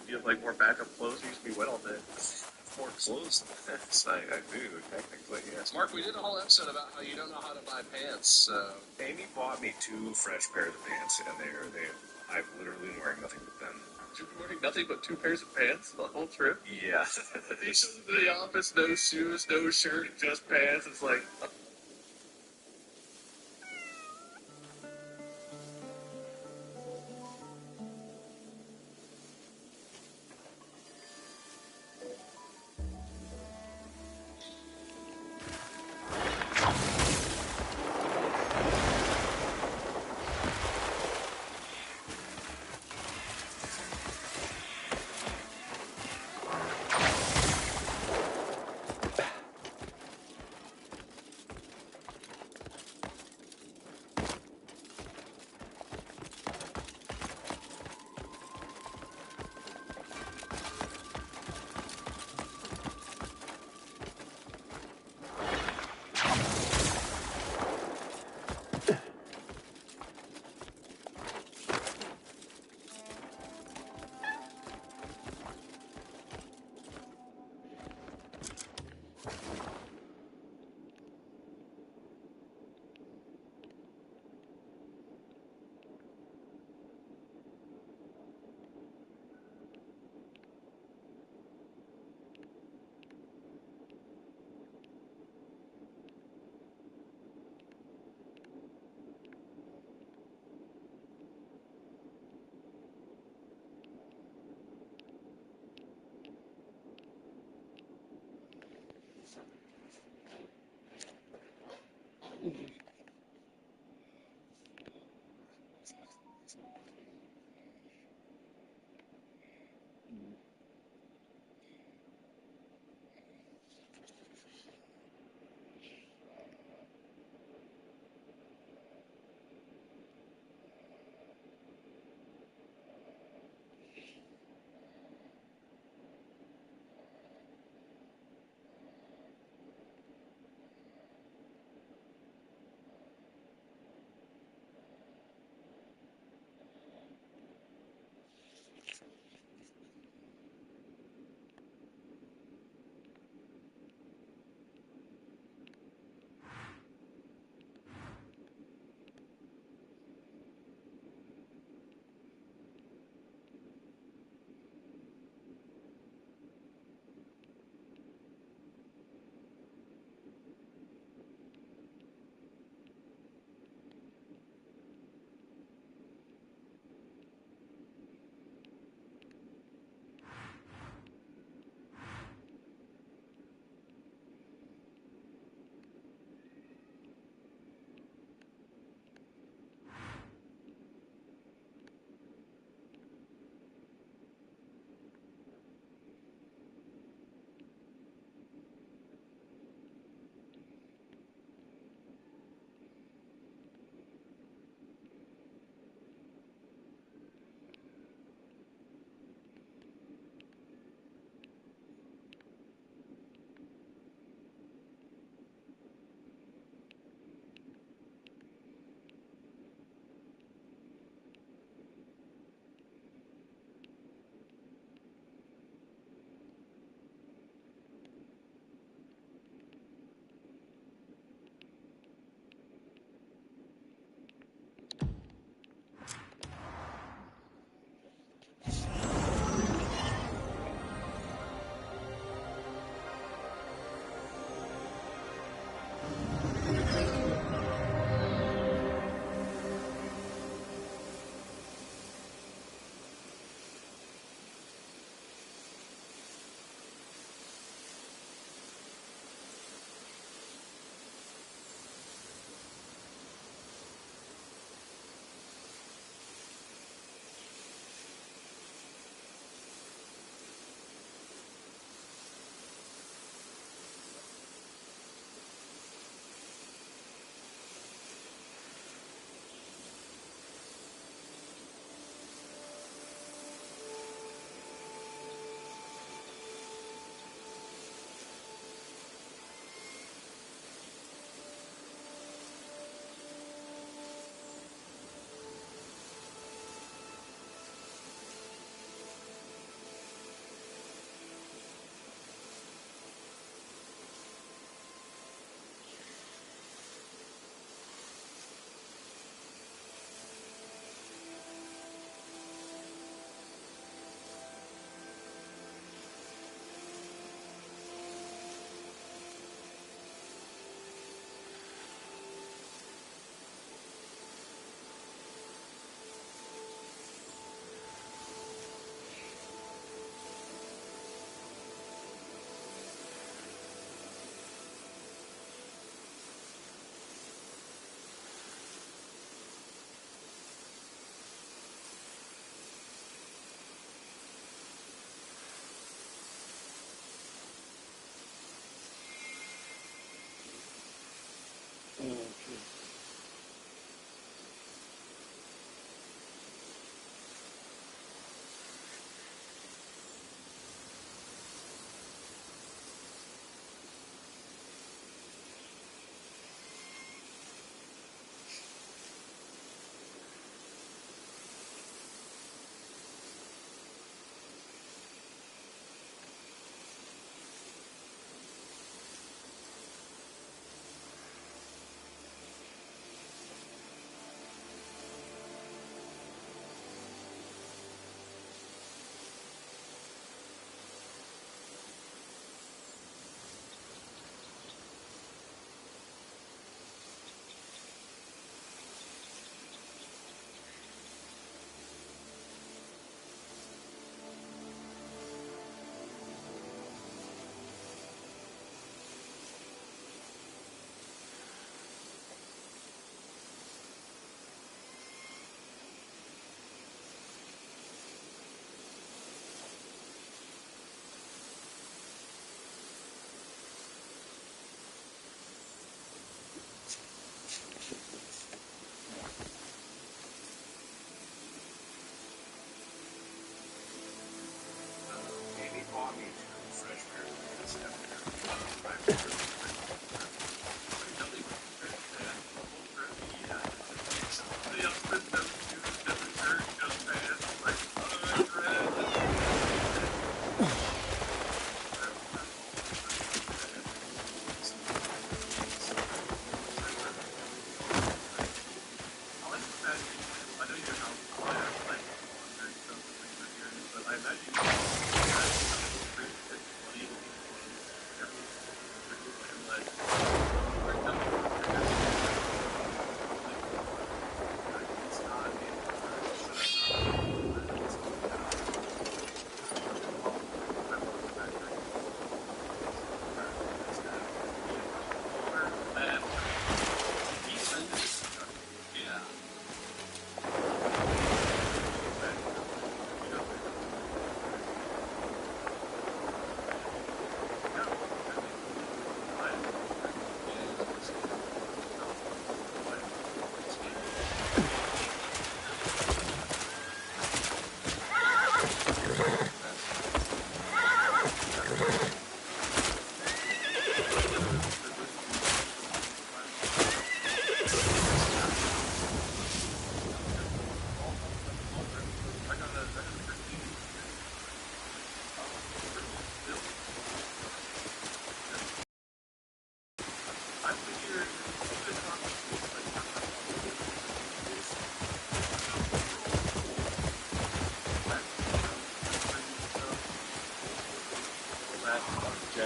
Do you have like more backup clothes? You used to be wet all day. clothes. Yes, I do, technically, yes. Mark, we did a whole episode about how you don't know how to buy pants. Amy bought me 2 fresh pairs of pants, and I've literally been wearing nothing but them. You've been wearing nothing but 2 pairs of pants the whole trip? Yeah. He shows up to the office, no shoes, no shirt, just pants. It's like...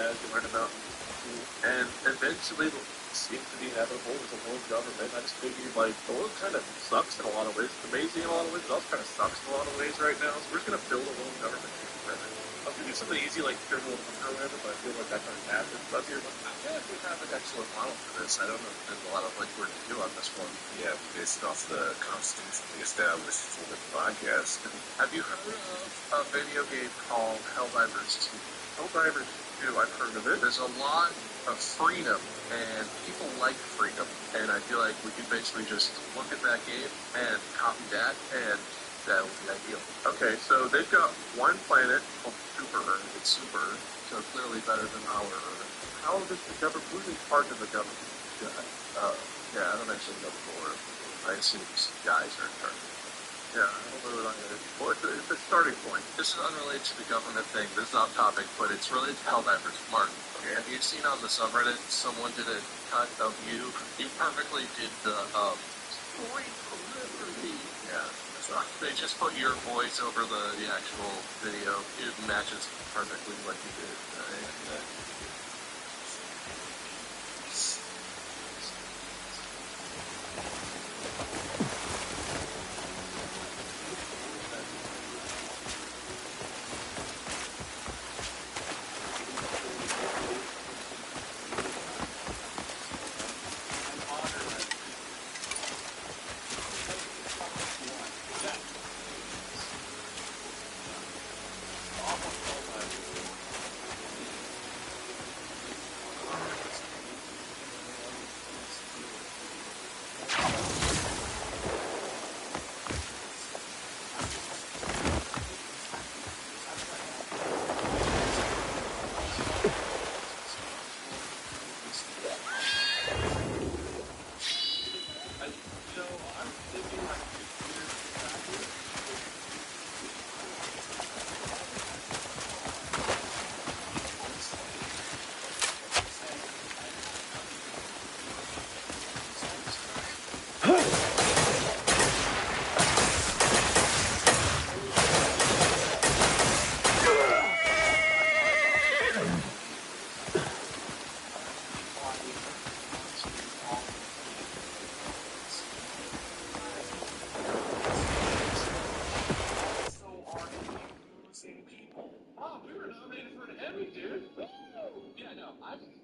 bad you learn about. And eventually it'll seem to be inevitable with the world government. I just figured, like, the world kind of sucks in a lot of ways. It's amazing in a lot of ways, but also kind of sucks in a lot of ways right now. So we're just going to build a world government. I was going to do something easy like Third World Hunger or whatever, but I feel like that kind of happens. But here, I feel like we have an excellent model for this. I don't know if there's a lot of like work to do on this one. Yeah, based off the constitution we established for the podcast. Have you heard of a video game called Helldivers 2? Helldivers 2, I've heard of it. There's a lot of freedom, and people like freedom. And I feel like we could basically just look at that game and copy that, and that would be ideal. Okay, so they've got one planet called Super Earth. It's Super Earth, so clearly better than our Earth. How does the government, who's in charge of the government? Yeah, I don't actually know before. I assume guys are in charge. Yeah, I don't know what I'm going to do. Well, it's a starting point. This is unrelated to the government thing. This is off topic, but it's related to Helldivers. Mark, okay, have you seen on the subreddit someone did a cut of you? You perfectly did the, Point of Liberty. Yeah. They just put your voice over the actual video. It matches perfectly like you did.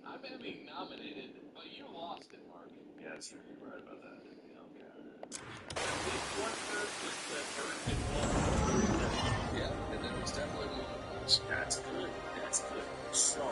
I'm Emmy nominated, but you lost it, Mark. Yeah, that's true. You're right about that. Yeah, and then it's definitely one of those. That's good. That's good. So, I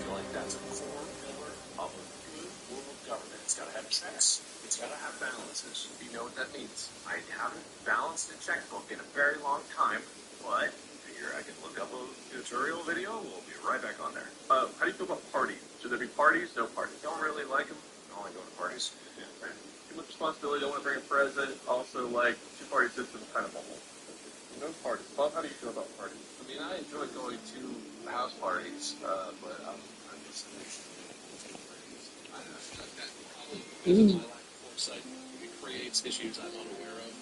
feel like that's a core pillar of a good world government. It's got to have checks. It's got to have balances. You know what that means? I haven't balanced a checkbook in a very long time, but figure I can look up a tutorial video. We'll be right back on there. How do you feel about parties? Should there be parties? No parties. Don't really like them. I don't like going to parties. Yeah. Too much responsibility. Don't want to bring a present. Also, like, two-party system kind of bubble. No parties. Bob, how do you feel about parties? I mean, I enjoy going to house parties, but I'm just I feel like that probably because of my lack of foresight, it creates issues I'm unaware of,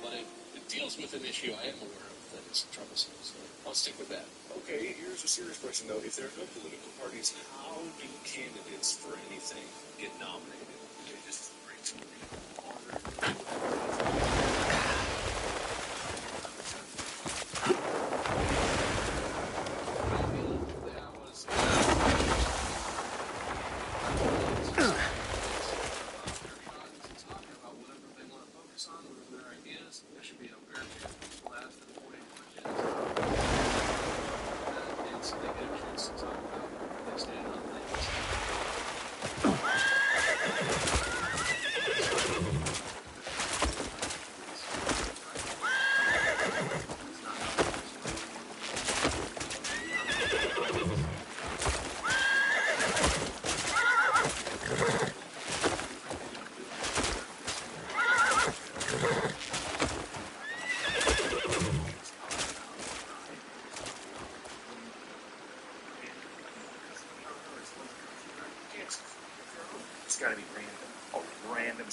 but it deals with an issue I am aware of that is troublesome, so I'll stick with that. Okay, here's a serious question though. If there are no political parties, how do candidates for anything get nominated? They just bring somebody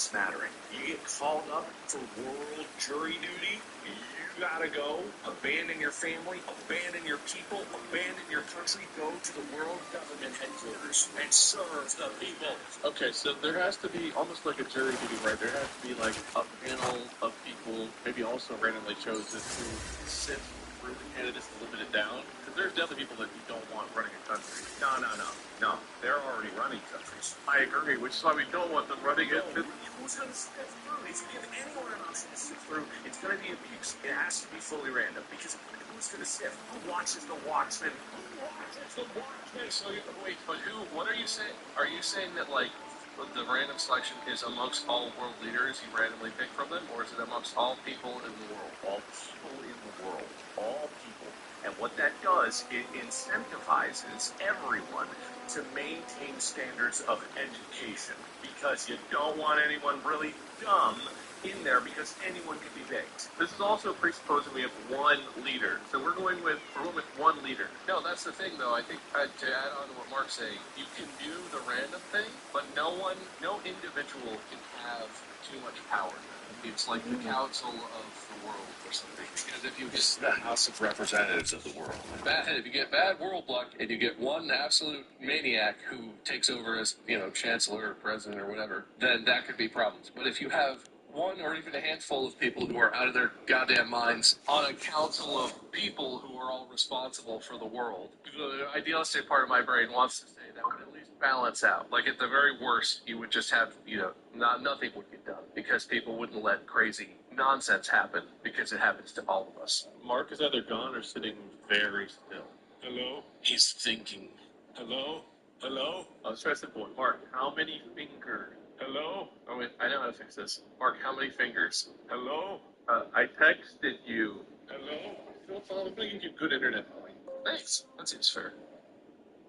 smattering. You get called up for world jury duty, you gotta go, abandon your family, abandon your people, abandon your country, go to the world government headquarters and serve the people. Okay, so there has to be almost like a jury duty, right? There has to be like a panel of people, maybe also randomly chosen, to sit through the candidates and limit it down. Because there's definitely people that you don't want running a country. No. They're already running countries. I agree, which is why we don't want them running it. Who's going to sift through? If you give anyone an option to sift through, it's going to be abuse. It has to be fully random. Because who's going to sift? Who watches the Watchmen? Who watches the Watchmen? So, wait, but who, what are you saying? Are you saying that, like, the random selection is amongst all world leaders, you randomly pick from them, or is it amongst all people in the world? All people in the world. All people. And what that does, it incentivizes everyone to maintain standards of education. Because you don't want anyone really dumb in there, because anyone can be baked. This is also presupposing we have one leader. So we're going with one leader. No, that's the thing, though. I think to add on to what Mark's saying, you can do the random thing, but no individual can have too much power. It's like the council of the world or something. Because if you It's the House of Representatives of the world. if you get bad world luck and you get one absolute maniac who takes over as, chancellor or president or whatever, then that could be problems. But if you have one or even a handful of people who are out of their goddamn minds on a council of people who are all responsible for the world, the idealistic part of my brain wants to say that would at least balance out. Like, at the very worst, you would just have, nothing would get done because people wouldn't let crazy nonsense happen because it happens to all of us. Mark is either gone or sitting very still. Hello? He's thinking. Hello? Hello? Let's try simple one. Mark, how many fingers? Hello? Oh, wait, I know how to fix this. Mark, how many fingers? Hello? I texted you. Hello? I'm going to give you good internet. Thanks. That seems fair.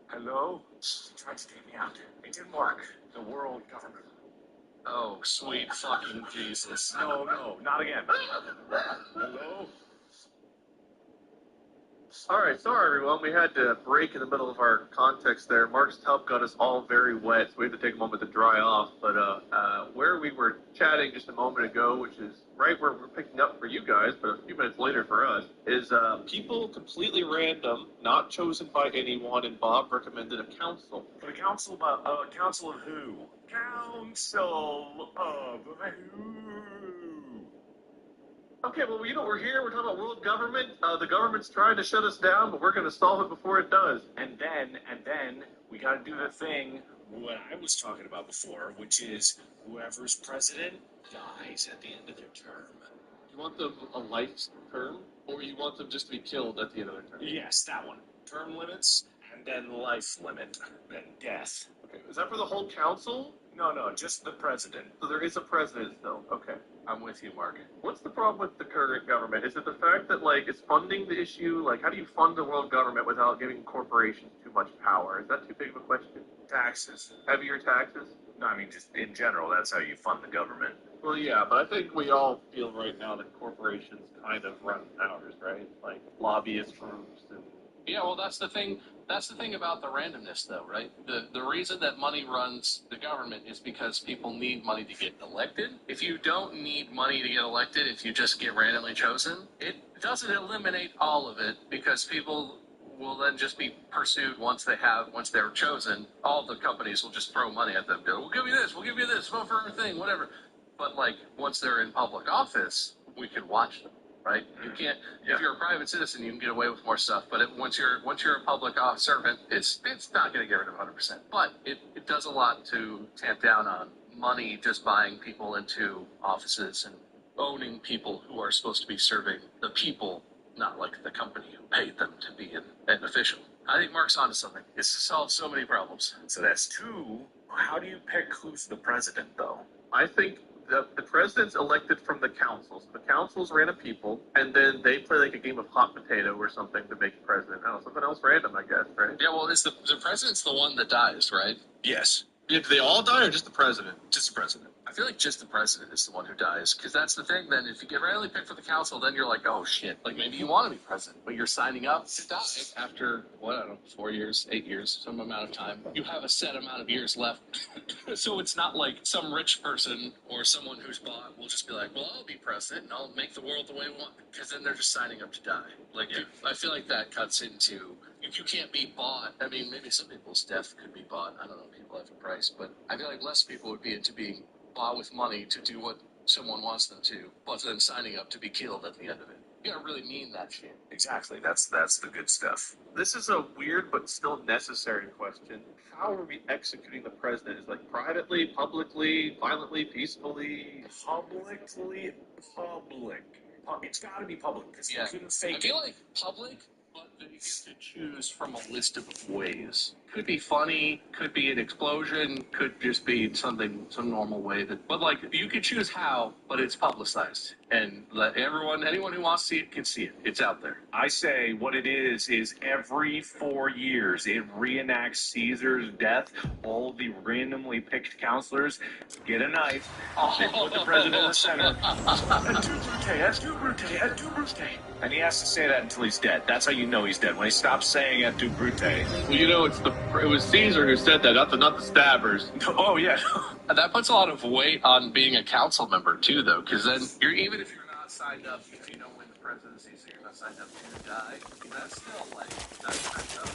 Hello? He tried to take me out. It didn't work. The world government. Oh, sweet fucking Jesus. No, not again. Hello? Alright, sorry everyone, we had to break in the middle of our context there. Mark's tub got us all very wet, so we had to take a moment to dry off. But where we were chatting just a moment ago, which is right where we're picking up for you guys, but a few minutes later for us, is people completely random, not chosen by anyone, and Bob recommended a council. But a council of who? Council of who? Okay, well, we're here, we're talking about world government. The government's trying to shut us down, but we're going to solve it before it does. And then, we gotta do the thing what I was talking about before, which is whoever's president dies at the end of their term. You want them a life term, or you want them just to be killed at the end of their term? Yes, that one. Term limits, and then life limit, and death. Okay, is that for the whole council? No, just the president. So there is a president still. Okay. I'm with you, Mark. What's the problem with the current government? Is it the fact that, is funding the issue? How do you fund the world government without giving corporations too much power? Is that too big of a question? Taxes. Heavier taxes? No, I mean, just in general, that's how you fund the government. Well, yeah, but I think we all feel right now that corporations kind of run ours, right? Like lobbyist groups and... Yeah, well, that's the thing. That's the thing about the randomness, though, right? The reason that money runs the government is because people need money to get elected. If you don't need money to get elected, if you just get randomly chosen, it doesn't eliminate all of it because people will then just be pursued once they're chosen. All the companies will just throw money at them. Go, we'll give you this, vote for our thing, whatever. But once they're in public office, we can watch them. Right? You can't. Yeah. If you're a private citizen, you can get away with more stuff. But once you're a public servant, it's not going to get rid of 100%. But it does a lot to tamp down on money just buying people into offices and owning people who are supposed to be serving the people, not the company who paid them to be an official. I think Mark's onto something. It's solved so many problems. So that's two. How do you pick who's the president, though? I think the president's elected from the councils. The councils random people, and then they play a game of hot potato or something to make president. I don't know, something else random, I guess, right? Yeah, well, the president's the one that dies, right? Yes. Yeah, do they all die or just the president? Just the president. I feel like just the president is the one who dies, because that's the thing. Then if you get randomly picked for the council, then you're like, oh shit, like maybe you want to be president, but you're signing up to die after what, I don't know, 4 years, 8 years, some amount of time. You have a set amount of years left, so it's not like some rich person or someone who's bought will just be like, well, I'll be president and I'll make the world the way we want, because then they're just signing up to die. Like, I feel like that cuts into. You can't be bought. I mean, maybe some people's death could be bought. I don't know. People have a price, but I feel like less people would be into being bought with money to do what someone wants them to, but then signing up to be killed at the end of it. You gotta really mean that shit. Exactly. That's the good stuff. This is a weird but still necessary question. How are we executing the president? Is it like privately, publicly, violently, peacefully? Publicly, public. It's got to be public because you couldn't fake I feel like public, but then you get to choose from a list of ways. Could be funny, could be an explosion, could just be something, some normal way that. But like, you could choose how, but it's publicized, and let anyone who wants to see it can see it. It's out there. I say what it is every 4 years it reenacts Caesar's death. All the randomly picked counselors get a knife. They put the president in the center. Et tu, Brute. And he has to say that until he's dead. That's how you know he's dead. When he stops saying et tu, Brute. Well, you know, it was Caesar who said that, not the stabbers. Oh, yeah. And that puts a lot of weight on being a council member, too, though, because then even if you're not signed up, if you don't win the presidency, so you're not signed up to die, that's still, like, that's signed up.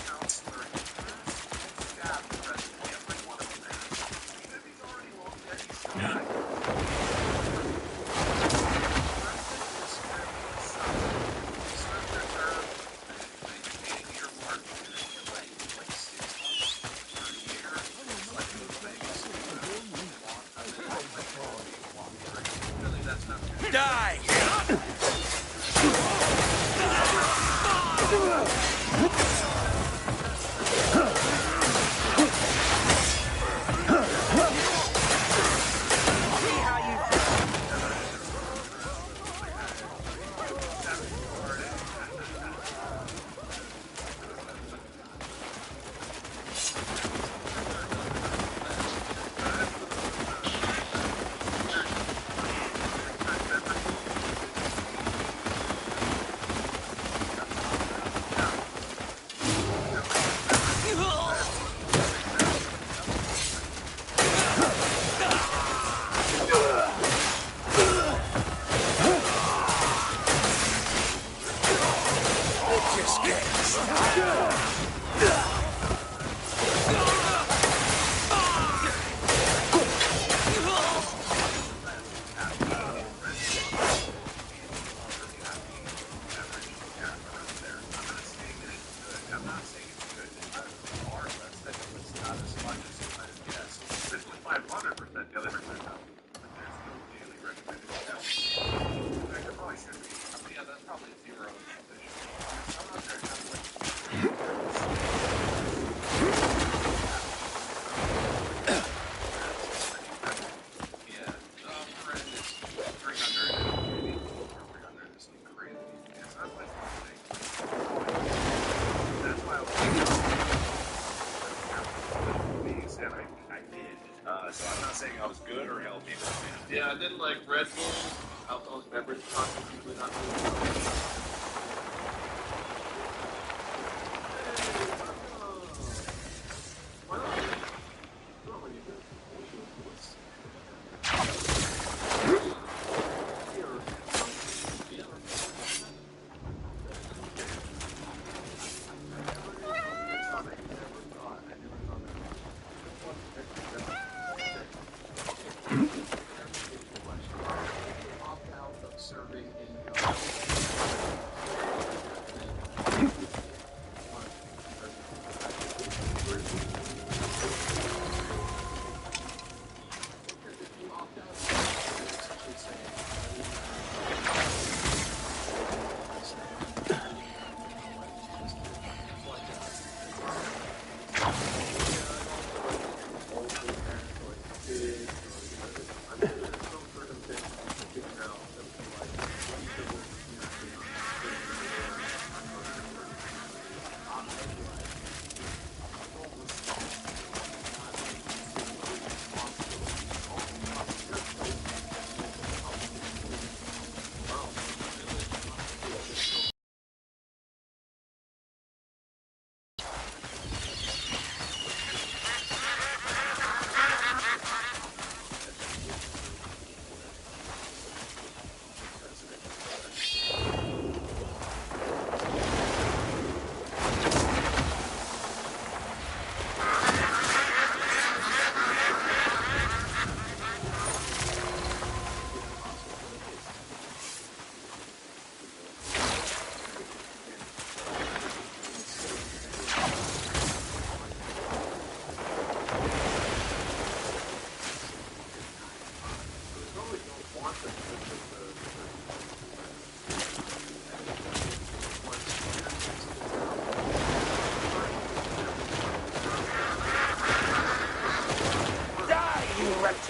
Counselor, stab the president, every one of them. Even if he's already long dead, he's still dying. Die! So I'm not saying I was good or healthy. Yeah, and then like Red Bull, alcoholic beverage, content usually not good. Serving in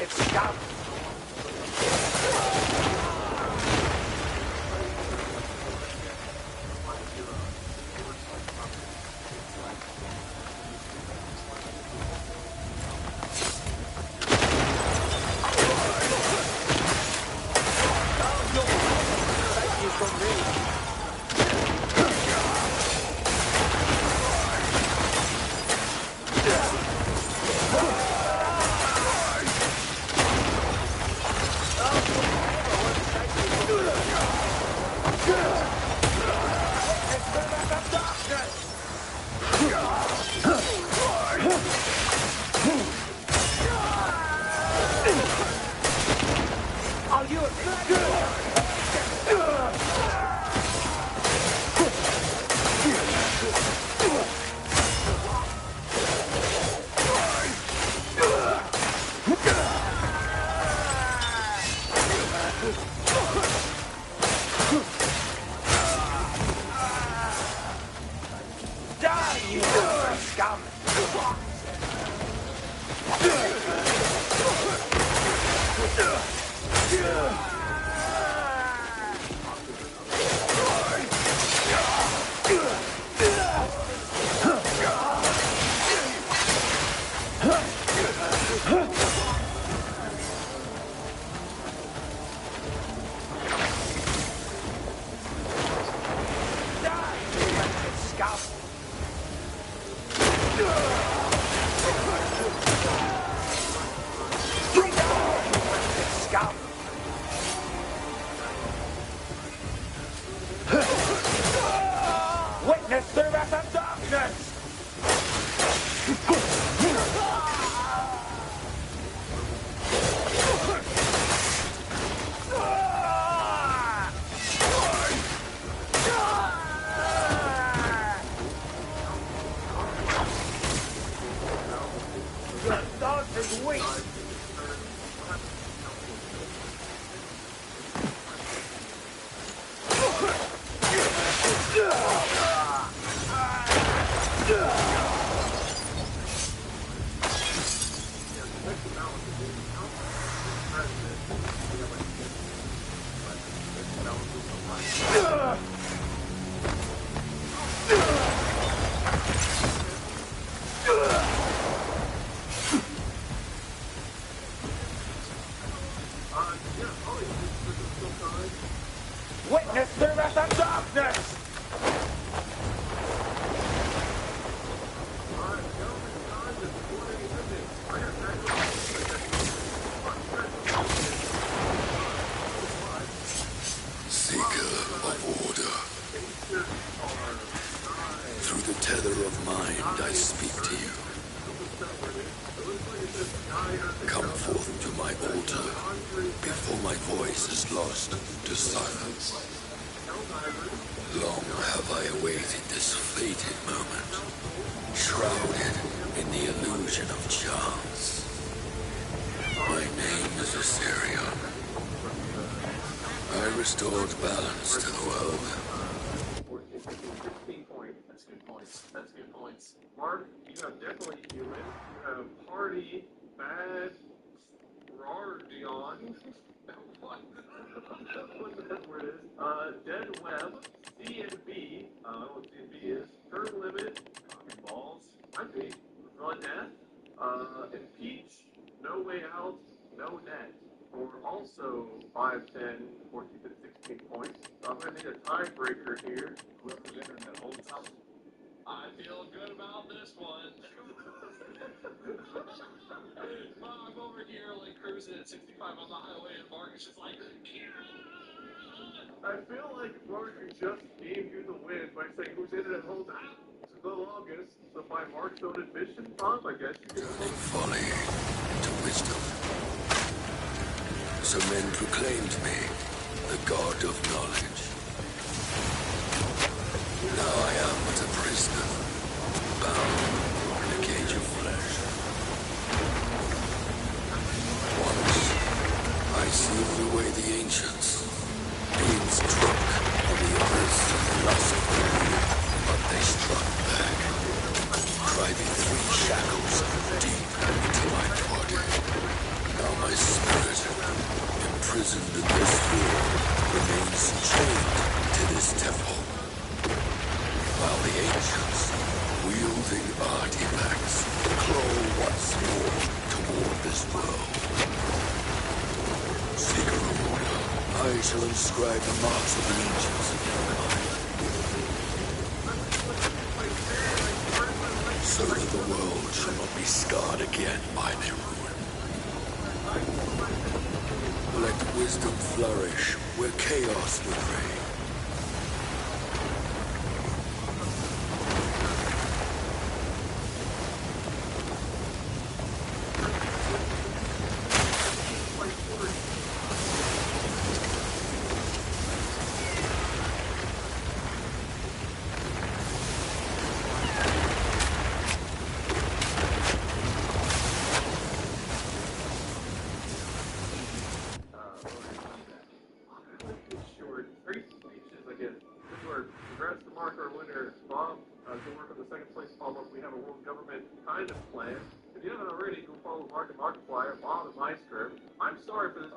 unwanted scum! Witness the wrath of darkness! The dog is weak! Witness the wrath of darkness! Seeker of order. Through the tether of mind I speak to you. Come forth to my altar before my voice is lost to silence. Long have I awaited this fated moment, shrouded in the illusion of chance. My name is Assyrion. I restored balance to the world. 16 points. That's good points. That's good points. Mark, you have definitely human. You have Party, Bad, Rardion. What that word is? Dead Web, C and B. I don't know what C and B is. Turn Limit, Coffee Balls, Hunty, Run Death, Impeach, No Way Out, No Net. For also 5, 10, 14, 16 points. I'm going to need a tiebreaker here. Whoever's entering that whole top. I feel good about this one. I'm over here like cruising at 65 on the highway and Mark is just like, I feel like Mark just gave you the win by saying who's in it at whole time. It's the longest, so by Mark's own admission, Bob, I guess you can say Folly to wisdom. So men proclaimed me the god of knowledge. Now I am but a prisoner, bound in a cage of flesh. Once I sealed away the ancients, being struck on the abyss of lust for me, but they struck back, driving 3 shackles deep into my body. Now my living artifacts claw once more toward this world. Seeker of order, I shall inscribe the marks of the ancients in your mind, so that the world shall not be scarred again by their ruin. Let wisdom flourish where chaos would reign. Congrats to Mark, our winner. Bob, good work on the second place follow-up. We have a world government kind of plan. If you haven't already, go follow Mark and Markiplier, Bob and Meister. I'm sorry for this.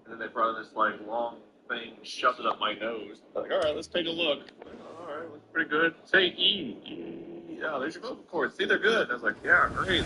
And then they brought in this like long thing, shoved it up my nose. Like, all right, let's take a look. Like, all right, looks pretty good. Say E. E. Yeah, there's your vocal cords. See, they're good. I was like, yeah, great.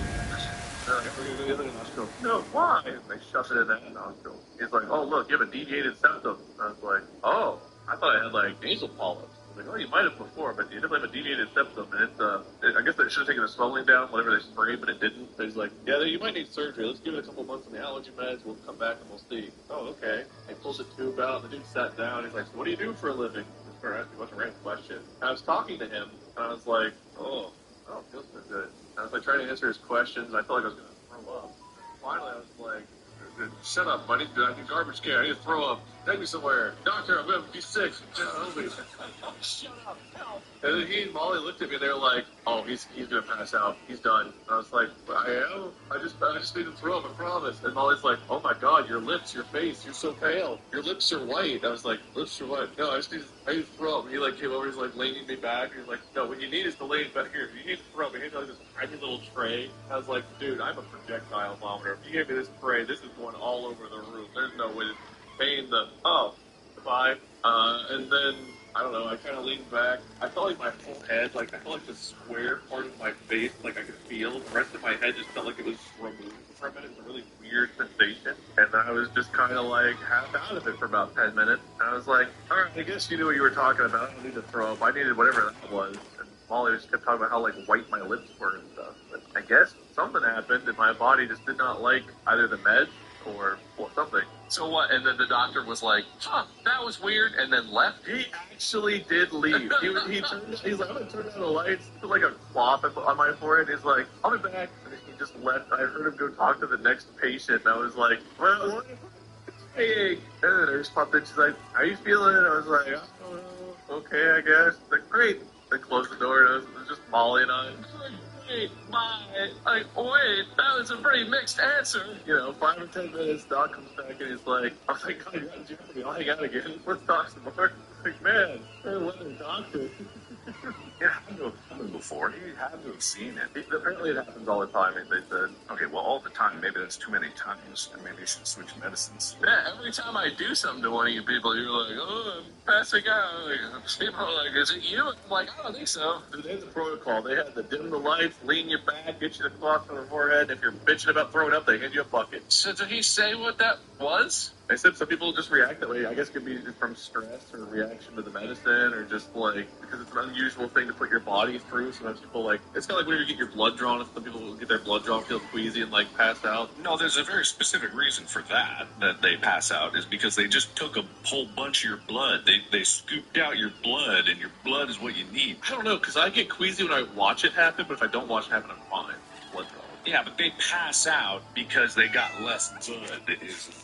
They're like, we're gonna go to the other nostril. No, why? And they shoved it in that nostril. He's like, oh look, you have a deviated septum. And I was like, oh, I thought I had like nasal polyps. I was like, oh, you might have before, but you definitely have a deviated septum, and it's I guess they should have taken the swelling down, whatever they sprayed, but it didn't. So he's like, yeah, you might need surgery. Let's give it a couple months on the allergy meds. We'll come back and we'll see. Oh, okay. He pulls the tube out, and the dude sat down. He's like, so what do you do for a living? He started asking a bunch of random questions. And I was talking to him, and I was like, oh, I don't feel so good. And I was like trying to answer his questions, and I felt like I was going to throw up. Finally, I was like, shut up, buddy. I need garbage can. I need to throw up. Take me somewhere. Doctor, I'm going to be sick. Help me. Shut up. Help. And then he and Molly looked at me and they were like, oh, he's going to pass out. He's done. And I was like, I am? I just need to throw up, I promise. And Molly's like, oh my God, your lips, your face, you're so pale. Your lips are white. I was like, lips are white. No, I need to throw up. And he like came over, he's like leaning me back. He's like, no, what you need is to lean back here. You need to throw up. He had like this tiny little tray. I was like, dude, I'm a projectile vomiter. If you gave me this tray, this is going all over the room. There's no way to pain the, oh, goodbye. And then, I don't know, I kind of leaned back. I felt like my whole head, like, I felt like the square part of my face, like I could feel. The rest of my head just felt like it was removed for a minute. It's a really weird sensation. And I was just kind of like half out of it for about 10 minutes. And I was like, all right, I guess you knew what you were talking about. I don't need to throw up. I needed whatever that was. And Molly just kept talking about how, like, white my lips were and stuff. But I guess something happened and my body just did not like either the meds or something. So what? And then the doctor was like, huh, that was weird, and then left? He actually did leave. He's like, I'm going to turn down the lights, put like a cloth on my forehead. He's like, I'll be back. And he just left. I heard him go talk to the next patient, and I was like, well, what? Hey. And then the nurse popped in. She's like, how you feeling? I was like, I don't know. Okay, I guess. Like, great. They closed the door, and it was just Molly and I. Wait, bye. Like, wait, that was a pretty mixed answer. You know, 5 or 10 minutes, Doc comes back and he's like, oh my God, you're on Jeopardy. I'll hang out again. Let's talk some more. Like, man, they're a living doctor. Yeah, had to have happened before. He had to have seen it. Apparently it happens all the time, they said. Okay, well, all the time. Maybe that's too many times. And maybe you should switch medicines. Yeah, every time I do something to one of you people, you're like, oh, I'm passing out. People are like, is it you? I'm like, I don't think so. They had the protocol. They had to dim the lights, lean you back, get you the cloth on the forehead. If you're bitching about throwing up, they hand you a bucket. So did he say what that was? I said some people just react that way. I guess it could be from stress or reaction to the medicine or just like, because it's an unusual thing to put your body through. Sometimes people like, it's kind of like when you get your blood drawn. Some people will get their blood drawn, feel queasy and like pass out. No, there's a very specific reason for that they pass out is because they just took a whole bunch of your blood. They scooped out your blood and your blood is what you need. I don't know, because I get queasy when I watch it happen, but if I don't watch it happen, I'm fine. Blood draw. Yeah, but they pass out because they got less blood.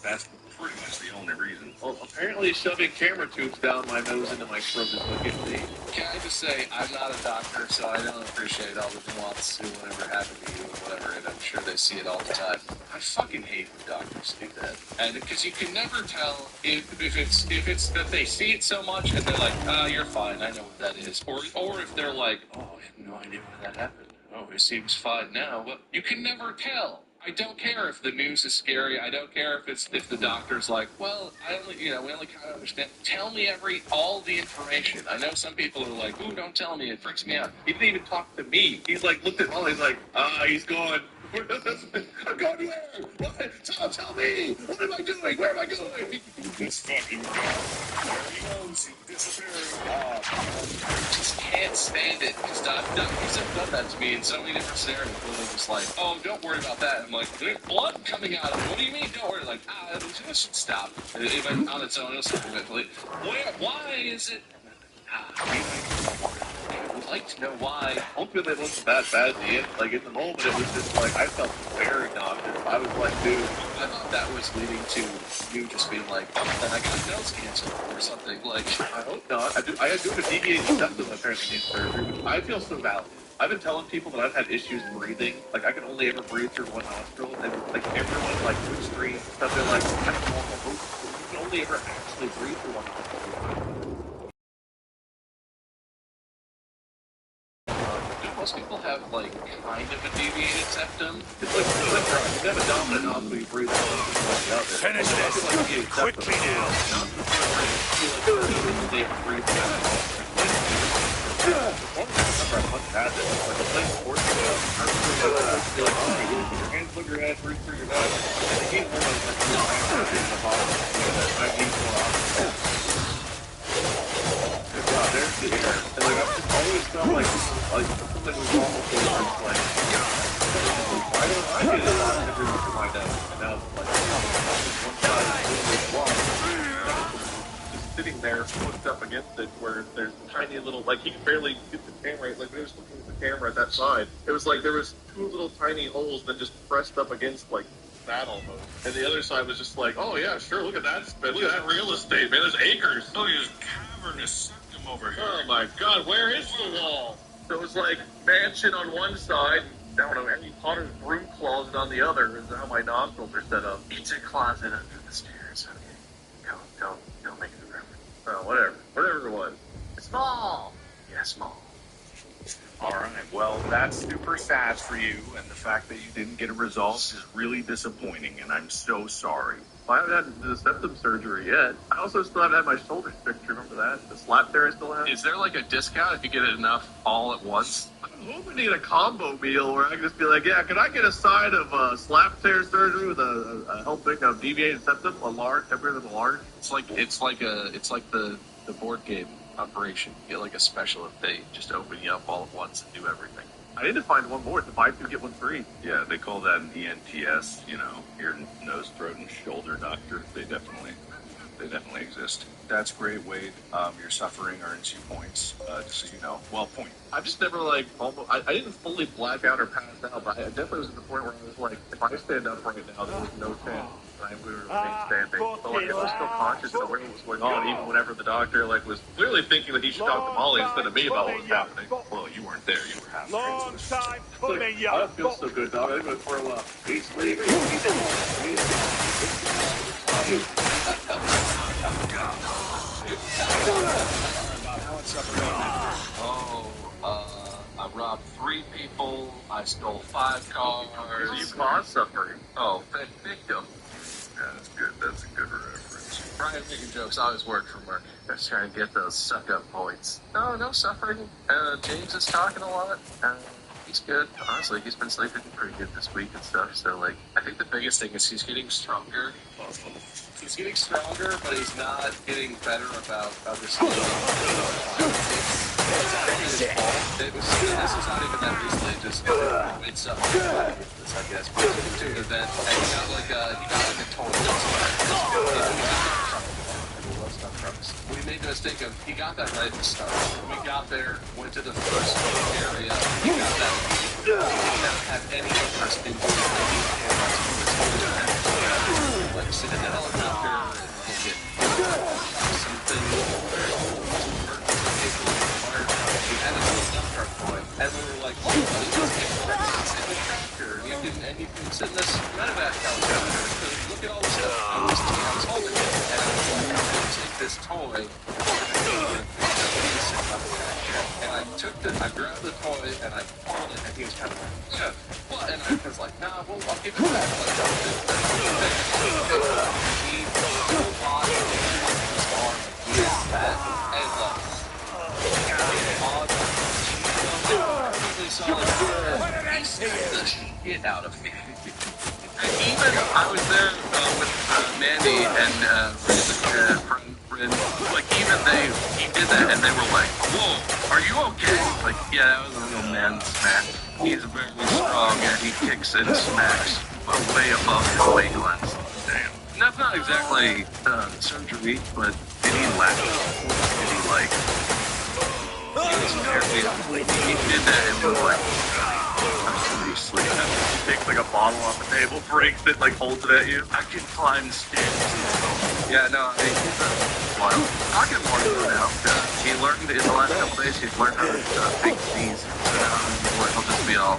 That's pretty much the only reason. Well, apparently shoving camera tubes down my nose into my throat is what gets me. Can I just say, I'm not a doctor, so I don't appreciate all the nuance to whatever happened to you or whatever, and I'm sure they see it all the time. I fucking hate when doctors do that. And because you can never tell if it's that they see it so much and they're like, you're fine, I know what that is. Or if they're like, oh, I had no idea when that happened. Oh, he seems fine now. Well, you can never tell. I don't care if the news is scary. I don't care if the doctor's like, well, we only kind of understand. Tell me all the information. I know some people are like, ooh, don't tell me. It freaks me out. He didn't even talk to me. He's like, looked at Molly. He's like, he's gone. I'm going where? What? Tell me. What am I doing? Where am I going? This fucking guy. There he goes. He's disappearing. I just can't stand it. Because doctors have done that to me in so many different scenarios where they're just like, oh, don't worry about that. I'm like, there's blood coming out of it. What do you mean? Don't worry. Like, this should stop. Even on its own, it'll stop eventually. Why is it? I would like to know why. Hopefully it wasn't that bad in the end. Like, in the moment, it was just like, I felt very nauseous. I was like, dude. I thought that was leading to you just being like, oh, then I got nose cancer or something. Like, I hope not. I had to do a deviated septum apparently in surgery, which I feel so valid. I've been telling people that I've had issues breathing. Like, I can only ever breathe through one nostril. And, like, everyone, like, which stream stuff, they're like, that's normal. You can only ever actually breathe through one nostril. Most people have, like, kind of a deviated septum. It's like, you have a dominant nostril, you breathe out the other. Finish this! Quickly now! They breathe out. I must have this. Like, a plain sports you're like, oh, your hands look your head, breathe through your nose. And the game was like, in the bottom. I need more good God, there's the air. And like, I've just always felt like something was wrong with the arms. Like, I did a lot of every look at my nose. And now it's like, one side is really wrong. Just sitting there, pushed up against it, where there's tiny little, like, you can barely get the camera, like, when I was looking at the camera at that side, it was like there was two little tiny holes that just pressed up against, like, that almost. And the other side was just like, oh yeah, sure, look at that look at that real estate, man, there's acres. Look at this cavernous septum over here. Oh my god, where is the wall? So it was like mansion on one side, I don't know, Harry Potter's broom closet on the other is how my nostrils are set up. It's a closet under the stairs, okay? Don't make it reference. Oh, whatever it was. Small! Yeah, small. Alright, well, that's super sad for you, and the fact that you didn't get a result is really disappointing, and I'm so sorry. I haven't had the septum surgery yet. I also still haven't had my shoulders fixed, remember that? The slap there I still have? Is there like a discount if you get it enough all at once? I'm hoping to get a combo meal where I can just be like, yeah, can I get a side of slap tear surgery with a helping of deviated septum, a large, temporary than a large? It's like the board game operation. You get like a special if they just open you up all at once and do everything. I need to find one more. It's a buy two, get one free. Yeah, they call that an ENTS, ear, nose, throat, and shoulder doctor. They definitely exist. That's great, Wade. Your suffering earns you points, just so you know. Well, point. I've just never, like, almost, I didn't fully black out or pass out, but I definitely was at the point where I was like, if I stand up right now, there was no chance we were standing. So, like, I was still conscious of what was going on, even whenever the doctor, like, was clearly thinking that he should talk to Molly instead of me about what was happening. Well, you weren't there. You were half Long time coming, I don't feel so good, dog. I'm going to throw up. He's leaving. I robbed 3 people. I stole 5 cars. You caused suffering. Oh, victim. Yeah, that's good. That's a good reference. Brian making jokes always work for Mark. Just trying to get those suck-up points. No suffering. James is talking a lot. He's good. Honestly, he's been sleeping pretty good this week and stuff. So, like, I think the biggest thing is he's getting stronger. He's getting stronger, but he's not getting better about understanding. This is not even that recently. Just it's up. I guess. But he took him to an event, and he got like a toy. We made the mistake of, he got that right at the start. We got there, went to the first area, he got that. He did not have any interest in doing anything. Like, sit in the helicopter and look at something. We had a little dump truck boy, and we were like, oh, buddy, just get in the tractor. And you can sit in this medevac helicopter, because look at all the stuff I was holding it. And I was like, I'm going to take this toy, and I grabbed the toy, and I pulled it, and he was kind of like, yeah, what? And I was like, nah, well, I'll give it back. He pulled on his arm, he is fat, and the shit out of me. Even I was there with Mandy and friend. Like even he did that, and they were like, "Whoa, are you okay?" Like, yeah, that was a real man smack. He's very strong, and he kicks and smacks way above his weight class. Damn. And that's not exactly surgery, but did he laugh? Did he like? He did that and was like, sleep. He takes like a bottle off the table, breaks it, like holds it at you. I can climb stairs. Yeah, no, he's wild. I'll get more into it now. He learned in the last couple days, he's learned how to take these. He'll just be all.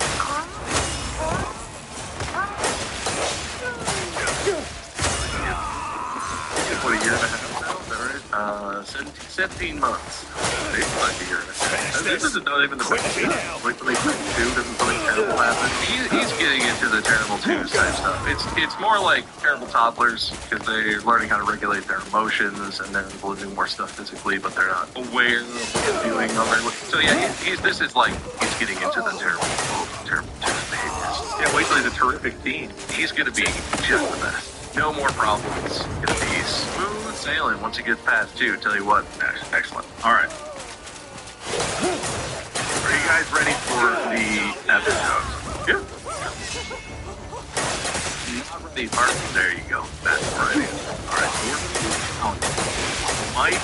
What, a year and a half now? 17 months. Maybe like a year and a half. This isn't not even the best. Like when they play 2, doesn't something terrible happen? He's getting into the terrible 2s type stuff. It's more like terrible toddlers, because they're learning how to regulate their emotions, and they're able to do more stuff physically, but they're not aware of what they're doing already. So yeah, this is like, he's getting into the terrible 2s behaviors. Yeah, wait till he's a terrific teen. He's gonna be just the best. No more problems. Gonna be smooth sailing once he gets past 2. Tell you what, excellent. All right. Are you guys ready for the episode? Yeah. Not ready. Martin, there you go. That's ready. All right. So we're going to be Might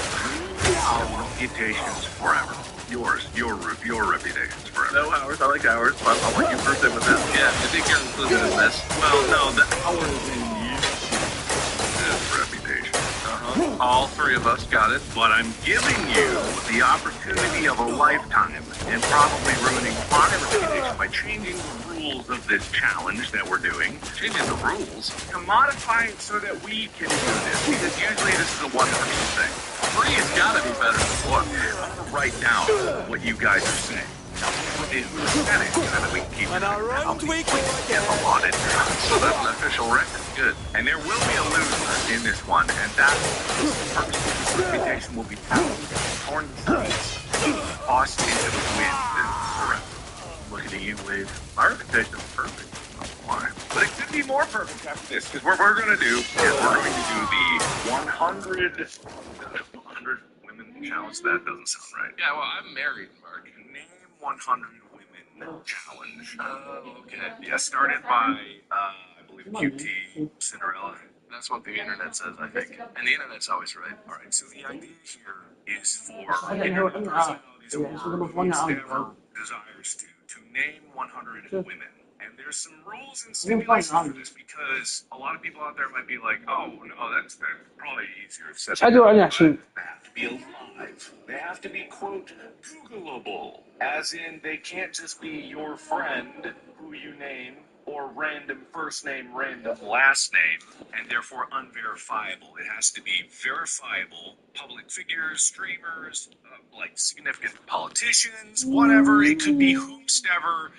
our reputations forever. Yours. Your reputation's forever. No, ours. I like ours. I'll let you prove it with this. Yeah, I think you're included in this. Well, no, the ours in you is reputation. All three of us got it. But I'm giving you the opportunity of a lifetime and probably ruining my reputation by changing the rules of this challenge that we're doing. Changing the rules. To modify it so that we can do this. Because usually this is a one-person thing. Three has got to be better than one. I'm going to write down what you guys are saying. Who's said it so that we can keep it how many points get allotted. So that's an official record. Good. And there will be a loser in this one, and that person's reputation will be torn to shreds. Austin wins forever. Looking at you, Wade. My reputation is perfect. Why? But it could be more perfect after this, because what we're going to do is we're going to do the 100 women challenge. That doesn't sound right. Yeah, well, I'm married, Mark. Name 100 women challenge. Oh, okay. Yeah, started by, I believe, QT, Cinderella. That's what the internet says, I think. And the internet's always right. All right, so the idea here is for internet personalities or whoever desires to name 100 women. And there's some rules and stipulations for this because a lot of people out there might be like, oh, no, that's probably easier said than done. They have to be alive. They have to be, quote, Googleable. As in, they can't just be your friend who you name or random first name, random last name, and therefore unverifiable. It has to be verifiable public figures, streamers, like significant politicians, whatever. It could be whomever,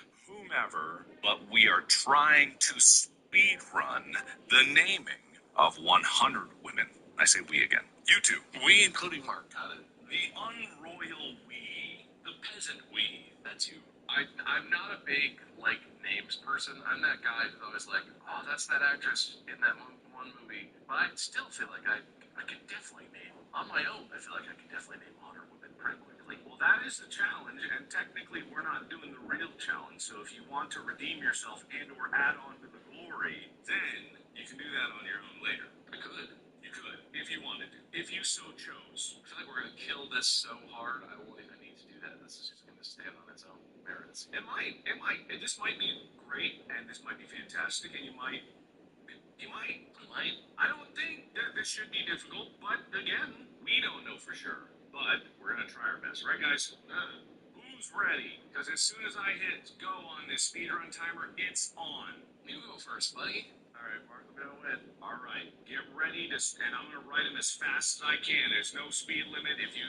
but we are trying to speed run the naming of 100 women. I say we again. You two. We, including Mark, got it. The unroyal we. The peasant we. That's you. I'm not a big, like, names person. I'm that guy who's always like, oh, that's that actress in that one movie. But I still feel like I could definitely name, on my own, I feel like I could definitely name 100 women pretty quickly. Well, that is the challenge, and technically we're not doing the real challenge, so if you want to redeem yourself and or add on to the glory, then you can do that on your own later. I could. You could, if you wanted to, if you so chose. I feel like we're going to kill this so hard, I won't even need to do that. This is just going to stand on its own merits. It might. This might be great, and this might be fantastic, and you might. I don't think that this should be difficult, but again, we don't know for sure. But we're going to try our best, right, guys? Who's ready? Because as soon as I hit go on this speedrun timer, it's on. You go first, buddy. All right, Mark, let me know when. All right, get ready to, and I'm going to write them as fast as I can. There's no speed limit. If you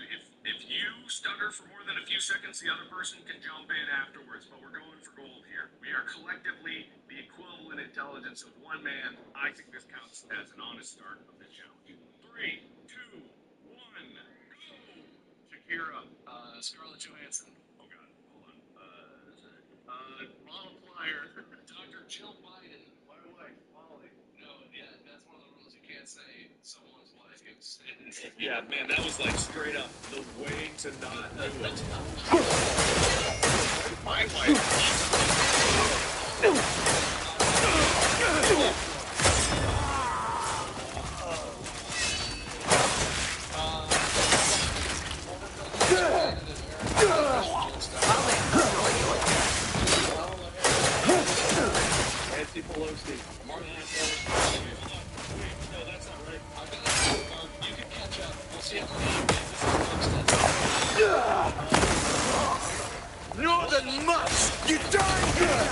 stutter for more than a few seconds, the other person can jump in afterwards. But we're going for gold here. We are collectively the equivalent intelligence of one man. I think this counts as an honest start of the challenge. 3, 2, 1, go! Shakira. Scarlett Johansson. Oh God, hold on. Ronald Flyer. Dr. Jill Biden. My wife, Molly. No, yeah, that's one of the rules. You can't say someone's wife. Yeah, man, that was like straight up the way to not do it. My wife. Nancy Pelosi. No, that's not right. You can catch up. We'll see how many Northern Musk, you darn good!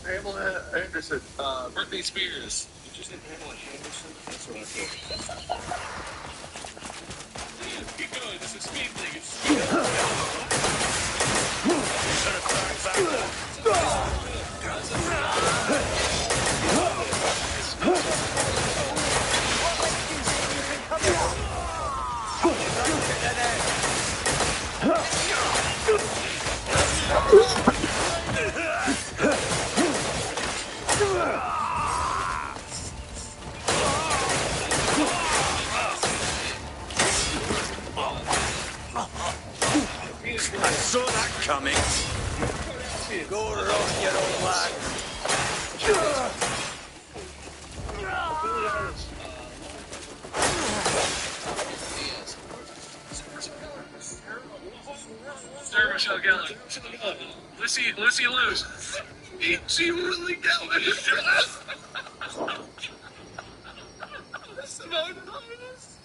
Pamela Anderson. Britney Spears. Did you say Pamela Henderson? That's what I thought. Keep going. This is a speed thing. It's saw that coming. Go rot, you old lad. Sarah Michelle Gellar. Lucy Luz. She really Gellar. Simone Biles.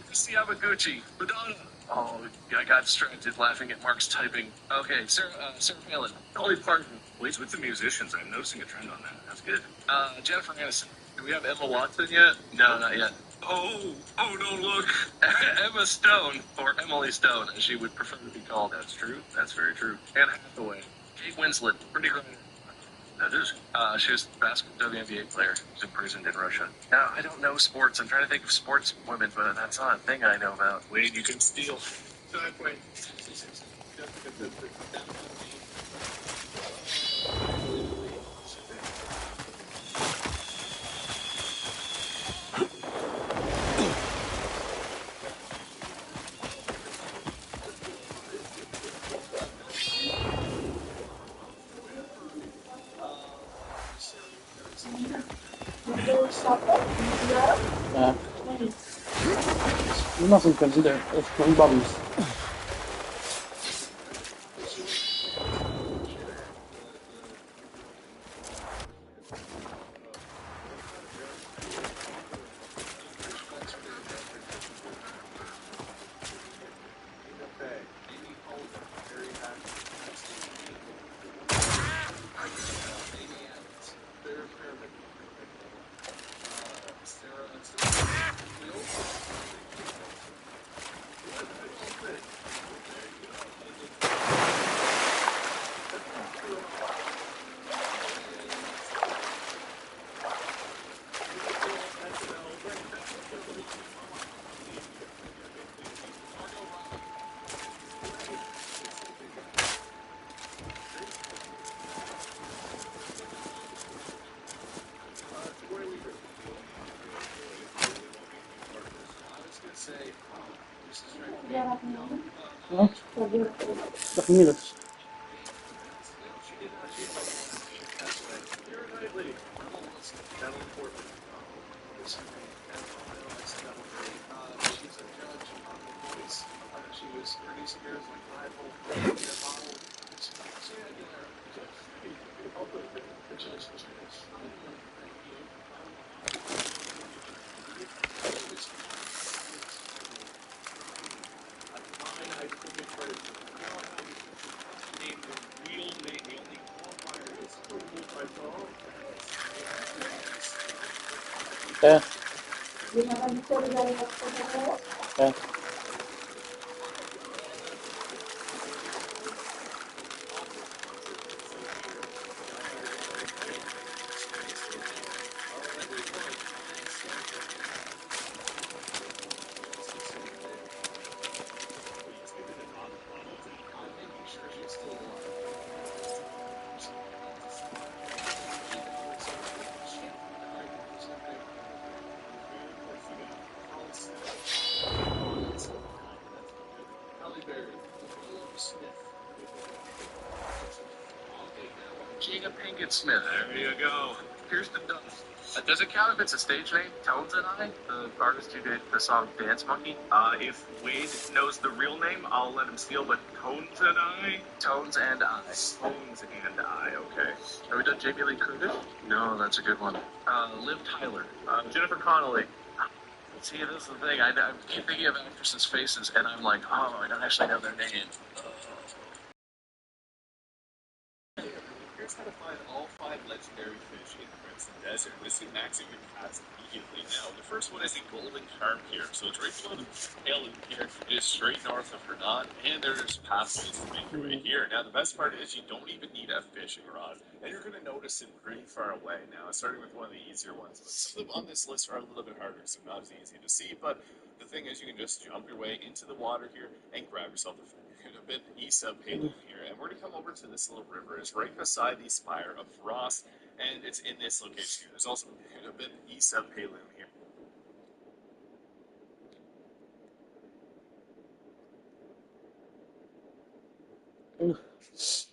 Christy Yamaguchi. Madonna. Oh, I got distracted laughing at Mark's typing. Okay, Sarah Palin. Dolly Parton. Please with the musicians. I'm noticing a trend on that. That's good. Jennifer Aniston. Do we have Emma Watson yet? No, not yet. Oh, don't look. Emma Stone, or Emily Stone, as she would prefer to be called. That's true. That's very true. Anne Hathaway. Kate Winslet. Brittany Griner. That is. She was a basketball WNBA player. She's imprisoned in Russia. Now, I don't know sports. I'm trying to think of sports women, but that's not a thing I know about. Wade, you can steal. Wait. You mustn't consider it from bubbles. No? Dag minutes. Yeah. Yeah. Jada Pinkett Smith. There you go. Kirsten Dunst. Does it count if it's a stage name? Tones and I, the artist who did the song Dance Monkey. If Wade knows the real name, I'll let him steal, but Tones and I? Tones and I. Tones and I, okay. Have we done Jamie Lee Curtis? No, that's a good one. Liv Tyler. Jennifer Connelly. See, this is the thing. I keep thinking of actresses' faces, and I'm like, oh, I don't actually know their name. Here's how to find all 5 legendary fish in Crimson Desert. This is maxing your paths immediately now. The first one is the golden carp here. So it's right below the tail loop here. It is straight north of Hernan, and there's passes to make your way here. Now, the best part is you don't even need a fishing rod, and you're going to notice it pretty far away. Now, starting with one of the easier ones, but some of them on this list are a little bit harder, so not as easy to see, but the thing is you can just jump your way into the water here and grab yourself a bit east of Palin here, and we're going to come over to this little river. It's right beside the Spire of Frost, and it's in this location here. There's also a bit east of Palin here. This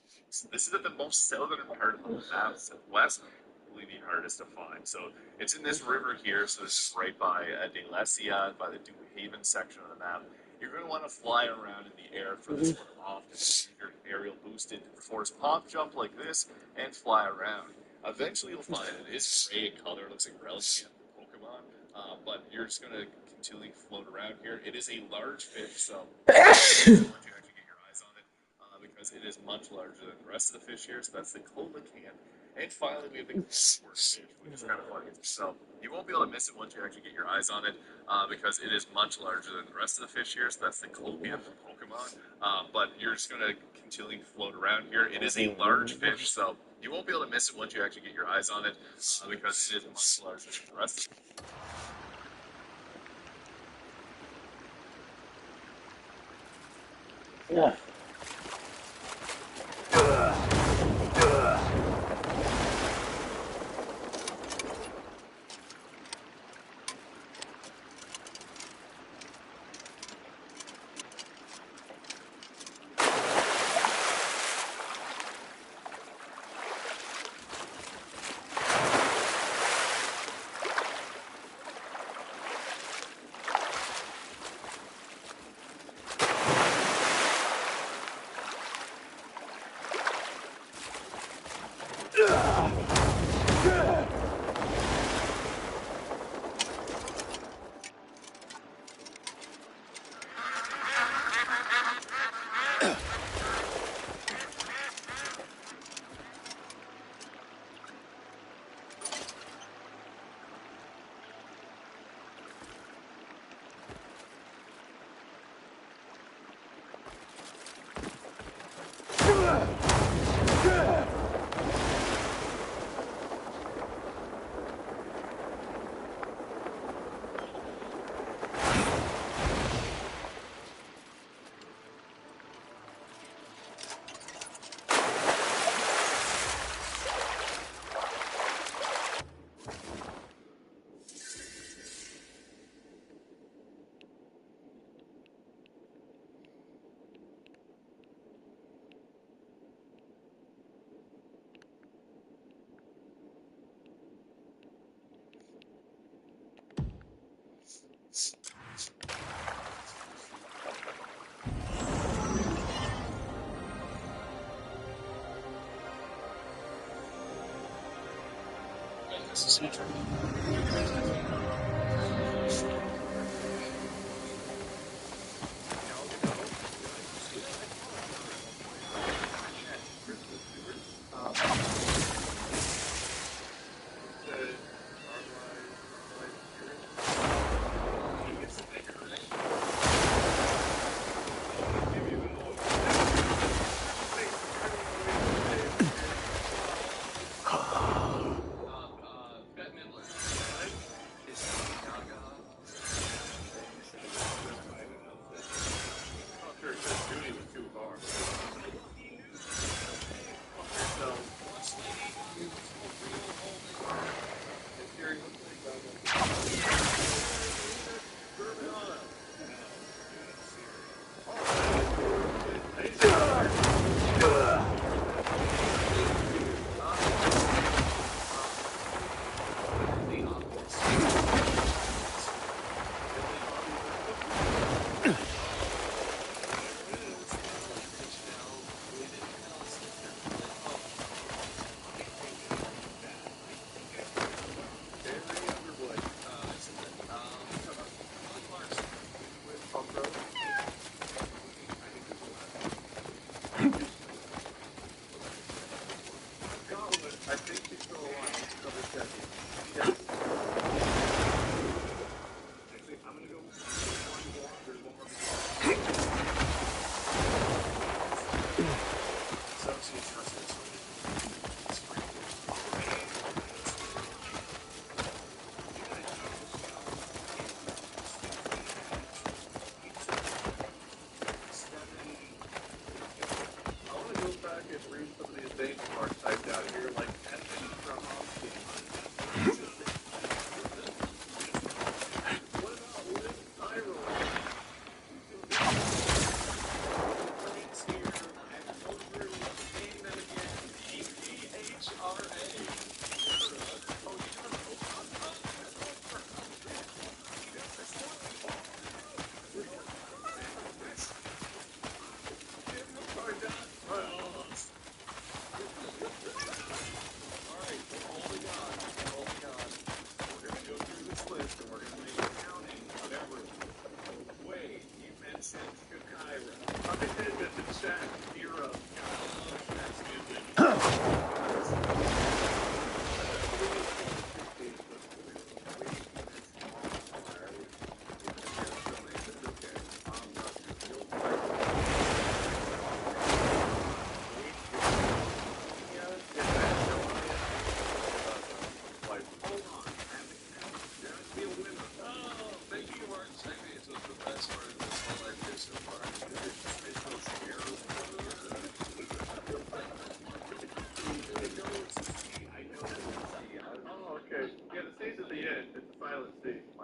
is at the most southern part of the map. Southwest, probably the hardest to find. So it's in this river here. So this is right by Delesia, by the Dew Haven section of the map. You're going to want to fly around in the air for this one off to use your aerial boosted force pop jump like this and fly around. Eventually you'll find it is gray in color. It looks like Relicanth Pokemon. But you're just going to continually float around here. It is a large fish, so once you actually get your eyes on it, because it is much larger than the rest of the fish here. So that's the Coelacanth. And finally, we have the Clockwork fish, which is kind of funny. So you won't be able to miss it once you actually get your eyes on it, because it is much larger than the rest of the fish here. So that's the Coelacanth Pokemon. But you're just going to continually float around here. It is a large fish, so you won't be able to miss it once you actually get your eyes on it, because it is much larger than the rest of it. Yeah.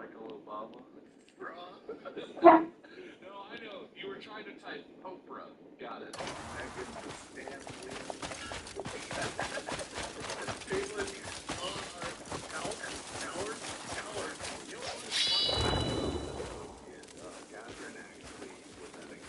like a little bubble. No, I know. You were trying to type Oprah. Got it. Megan Stanley. Caitlin Howard. You know what was fun? Catherine actually was having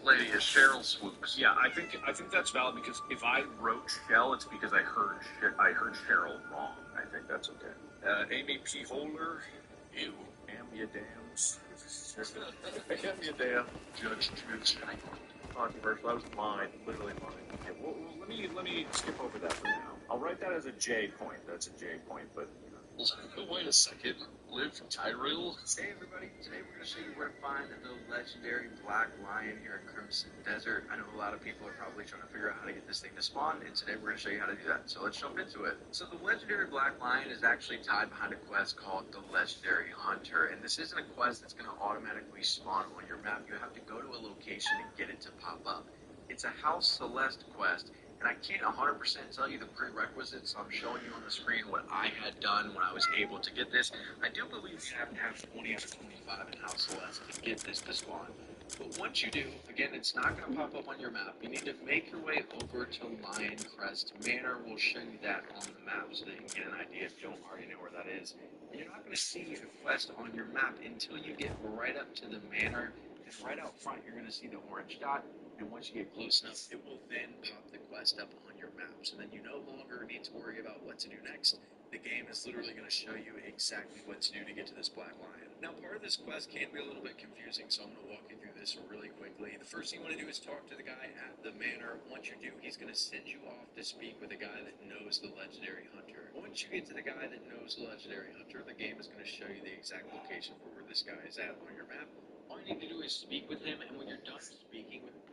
lady is Cheryl Swoops. Yeah, I think that's valid because if I wrote Shell, it's because I heard Cheryl wrong. I think that's okay. Amy P. Holder, ew, Ambia Dams. Ambia Dam, Judge Jude. Controversial. That was mine, literally mine. Okay, well, let me skip over that for now. I'll write that as a J point. That's a J point, but. Wait a second. Liv Tyrell? Hey everybody, today we're going to show you where to find the legendary Black Lion here in Crimson Desert. I know a lot of people are probably trying to figure out how to get this thing to spawn, and today we're going to show you how to do that. So let's jump into it. So the legendary Black Lion is actually tied behind a quest called the Legendary Hunter, and this isn't a quest that's going to automatically spawn on your map. You have to go to a location and get it to pop up. It's a House Celeste quest, and I can't 100% tell you the prerequisites, so I'm showing you on the screen what I had done when I was able to get this. I do believe you have to have 20 out of 25 in House Celeste to get this to spawn. But once you do, again, it's not going to pop up on your map. You need to make your way over to Lion Crest Manor. We'll show you that on the map so that you can get an idea if you don't already know where that is. And you're not going to see a quest on your map until you get right up to the manor. And right out front, you're going to see the orange dot. And once you get close enough, it will then pop the quest up on your map. So then you no longer need to worry about what to do next. The game is literally going to show you exactly what to do to get to this Black Lion. Now, part of this quest can be a little bit confusing, so I'm going to walk you through this really quickly. The first thing you want to do is talk to the guy at the manor. Once you do, he's going to send you off to speak with a guy that knows the Legendary Hunter. Once you get to the guy that knows the Legendary Hunter, the game is going to show you the exact location for where this guy is at on your map. All you need to do is speak with him, and when you're done speaking with him,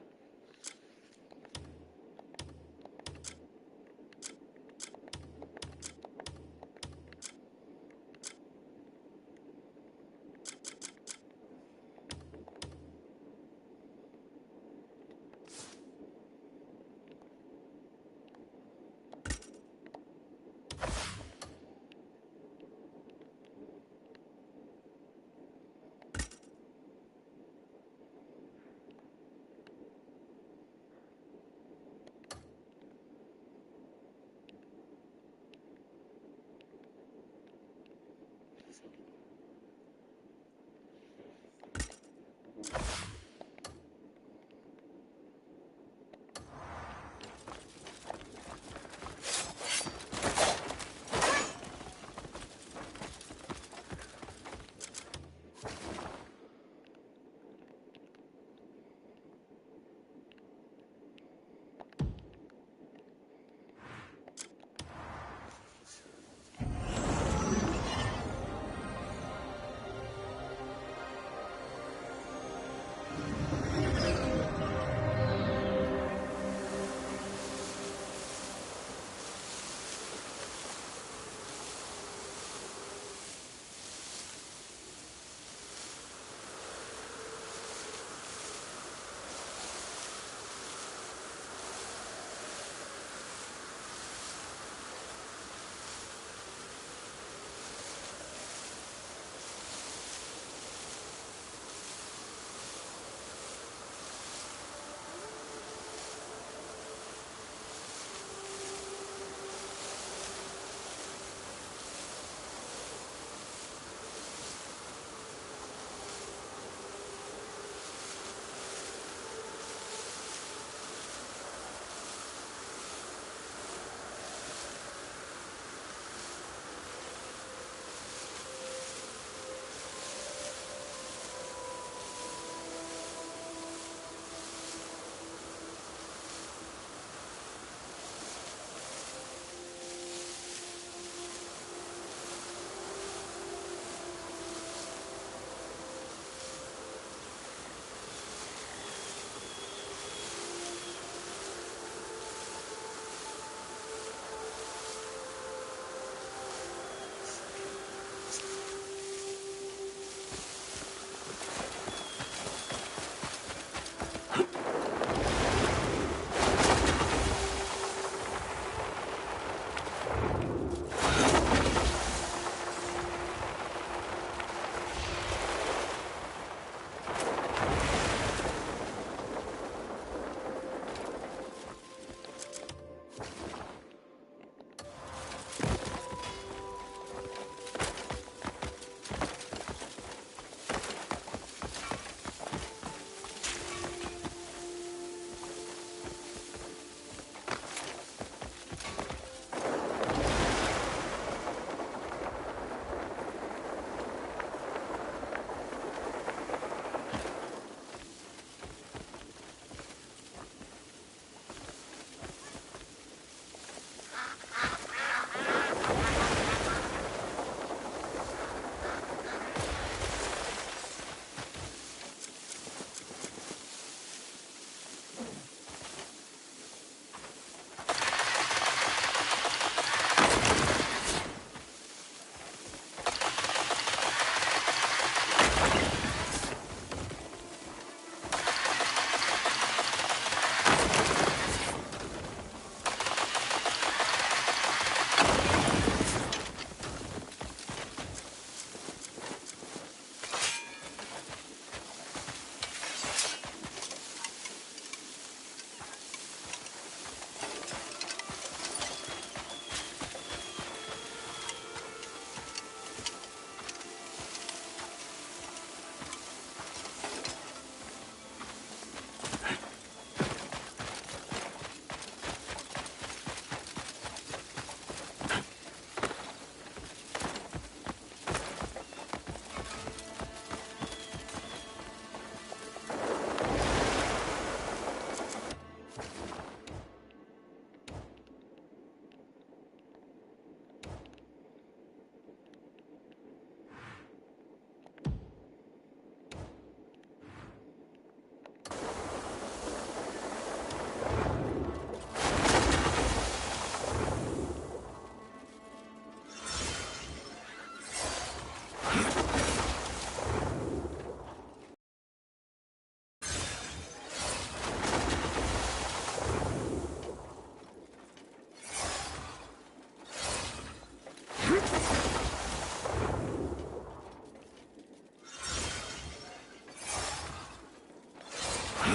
So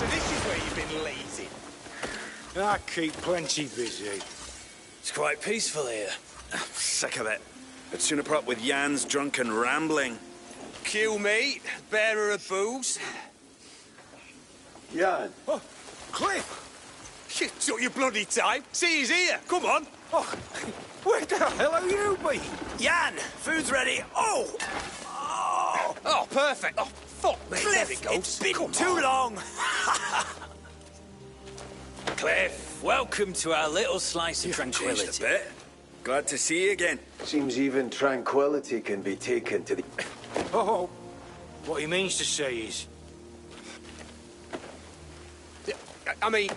this is where you've been lazing? I keep plenty busy. It's quite peaceful here. I'm sick of it. I'd sooner put up with Jan's drunken rambling. Kill me, bearer of booze. Jan. Oh, Cliff! You took your bloody time. See, he's here. Come on. Oh, where the hell have you been? Jan, food's ready. Oh! Oh, perfect. Oh, fuck me. Cliff, there it goes. it's been Come too on. long. Cliff, welcome to our little slice of Changed tranquility. a bit. Glad to see you again. Seems even tranquility can be taken to the... Oh, what he means to say is... I mean...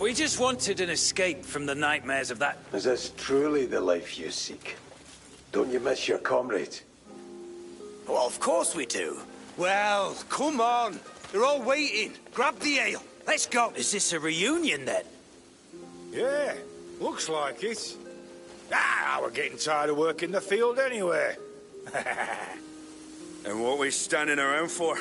We just wanted an escape from the nightmares of that... Is this truly the life you seek? Don't you miss your comrade? Well, of course we do. Well, come on. They're all waiting. Grab the ale. Let's go. Is this a reunion, then? Yeah, looks like it. Ah, we're getting tired of working the field anyway. And what we standing around for?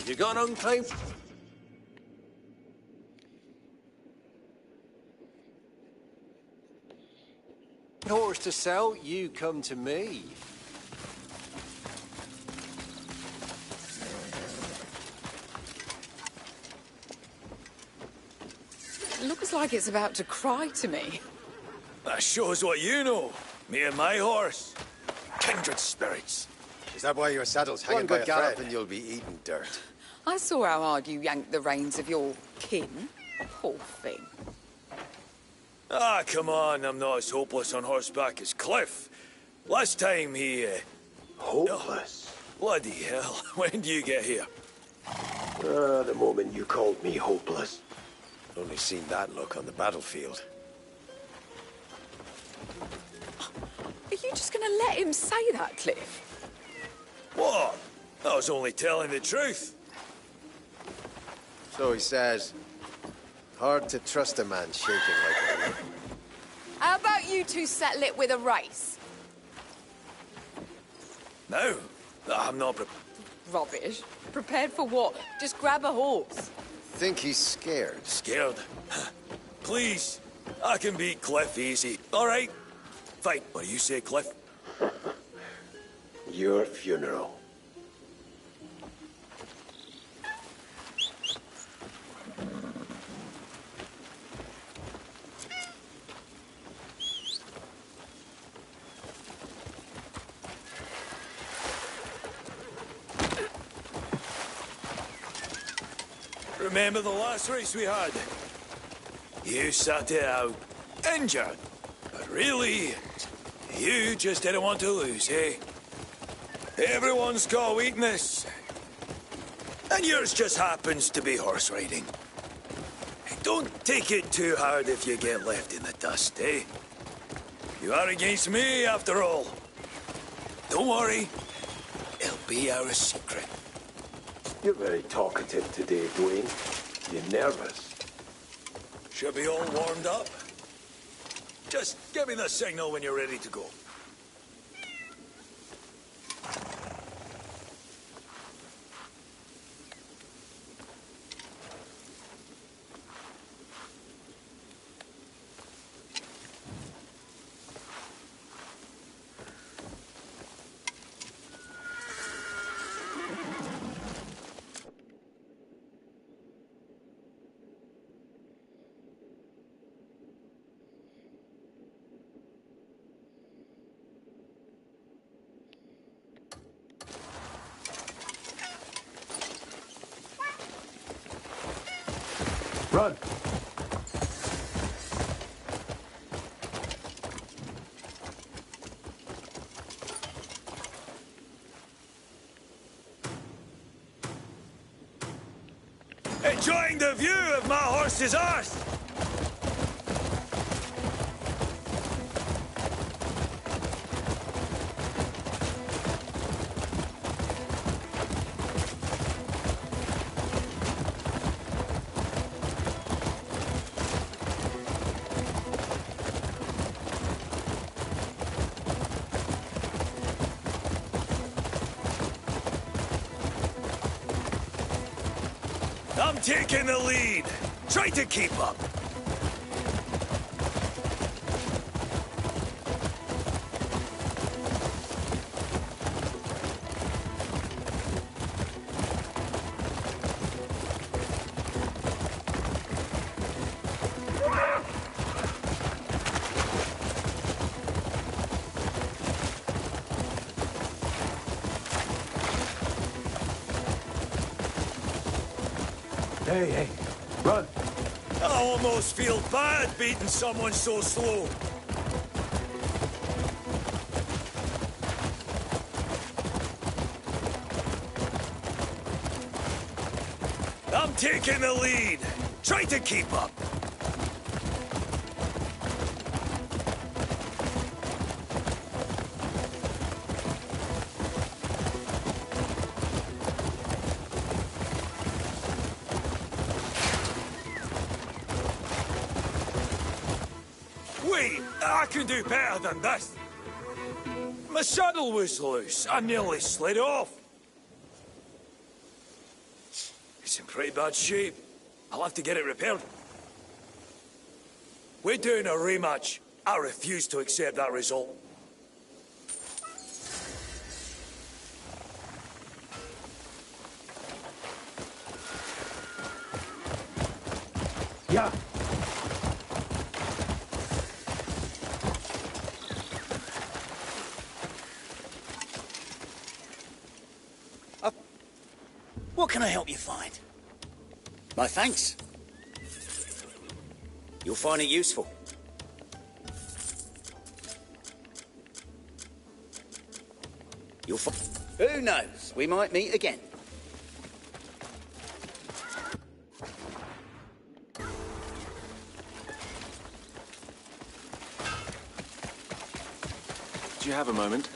You got an unclaimed? Horse to sell, you come to me. It looks like it's about to cry to me. That shows what you know. Me and my horse. Kindred spirits. Is that why your saddle's hanging by a thread? And you'll be eating dirt. I saw how hard you yanked the reins of your kin. Poor thing. Ah, come on. I'm not as hopeless on horseback as Cliff. Last time he... Hopeless? Bloody hell. When do you get here? The moment you called me hopeless. Only seen that look on the battlefield. Are you just going to let him say that, Cliff? What? I was only telling the truth. So he says. Hard to trust a man shaking like a leaf. How about you two settle it with a race? No, I'm not Rubbish. Prepared for what? Just grab a horse. Think he's scared? Scared? Please, I can beat Cliff easy. All right? Fine. What do you say, Cliff? Your funeral. Remember the last race we had? You sat it out, injured. But really, you just didn't want to lose, eh? Everyone's got a weakness. And yours just happens to be horse riding. Don't take it too hard if you get left in the dust, eh? You are against me, after all. Don't worry. It'll be our secret. You're very talkative today, Dwayne. You're nervous. Should be all warmed up. Just give me the signal when you're ready to go. Run! Enjoying the view of my horse's arse! I'm taking the lead. Try to keep up. Hey, run! I almost feel bad beating someone so slow. I'm taking the lead. Try to keep up. Wait, I can do better than this. My saddle was loose. I nearly slid off. It's in pretty bad shape. I'll have to get it repaired. We're doing a rematch. I refuse to accept that result. Yeah. What can I help you find? My thanks. You'll find it useful. Who knows? We might meet again. Do you have a moment?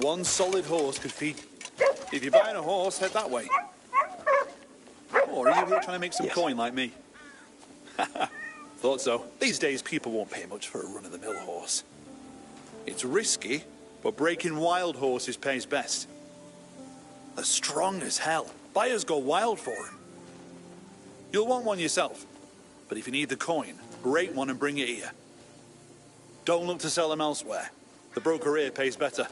One solid horse could feed. If you're buying a horse, head that way. Or are you here trying to make some coin like me? Thought so. These days, people won't pay much for a run-of-the-mill horse. It's risky, but breaking wild horses pays best. They're strong as hell. Buyers go wild for them. You'll want one yourself. But if you need the coin, rate one and bring it here. Don't look to sell them elsewhere. The broker here pays better.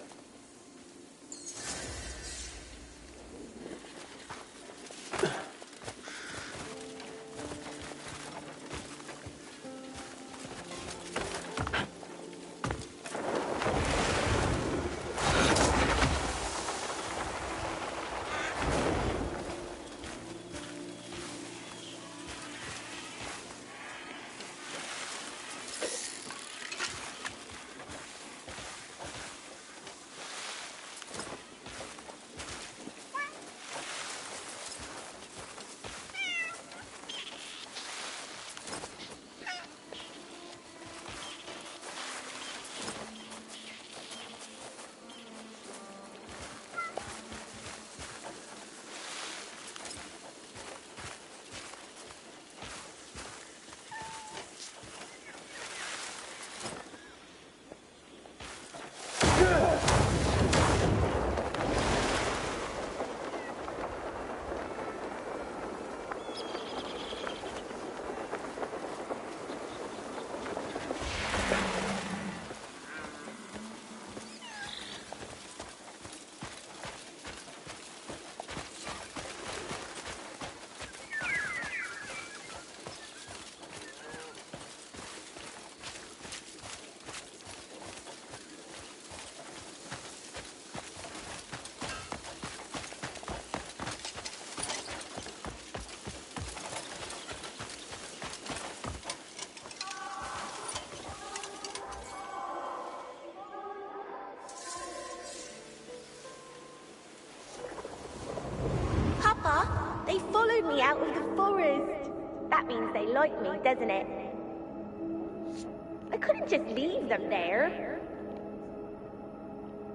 That means they like me, doesn't it? I couldn't just leave them there.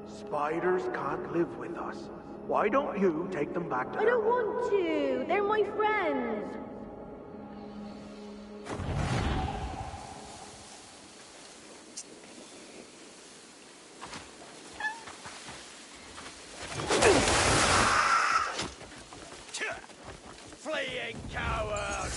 Spiders can't live with us. Why don't you take them back to I don't want to. They're my friends. Fleeing coward!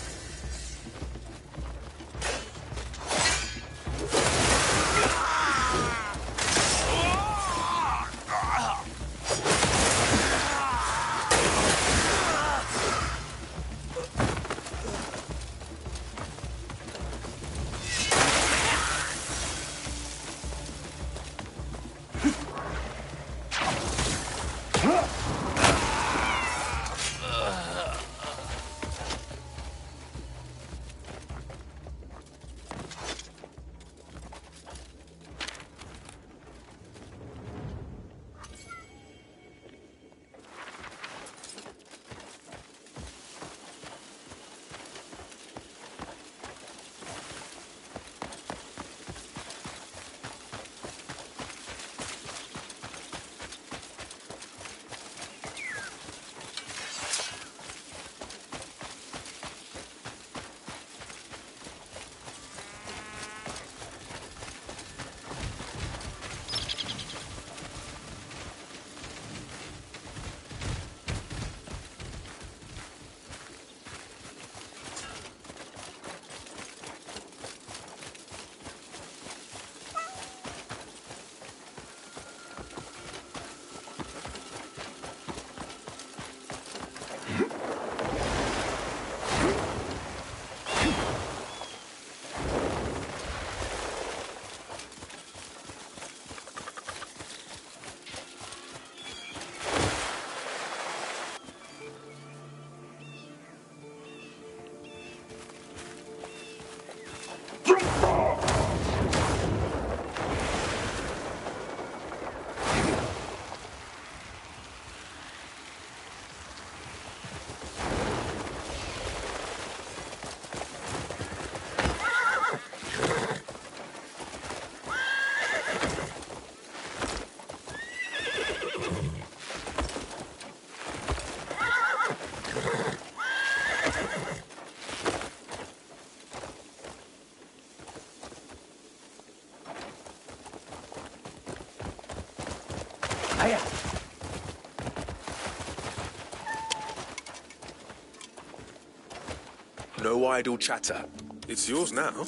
No idle chatter. It's yours now.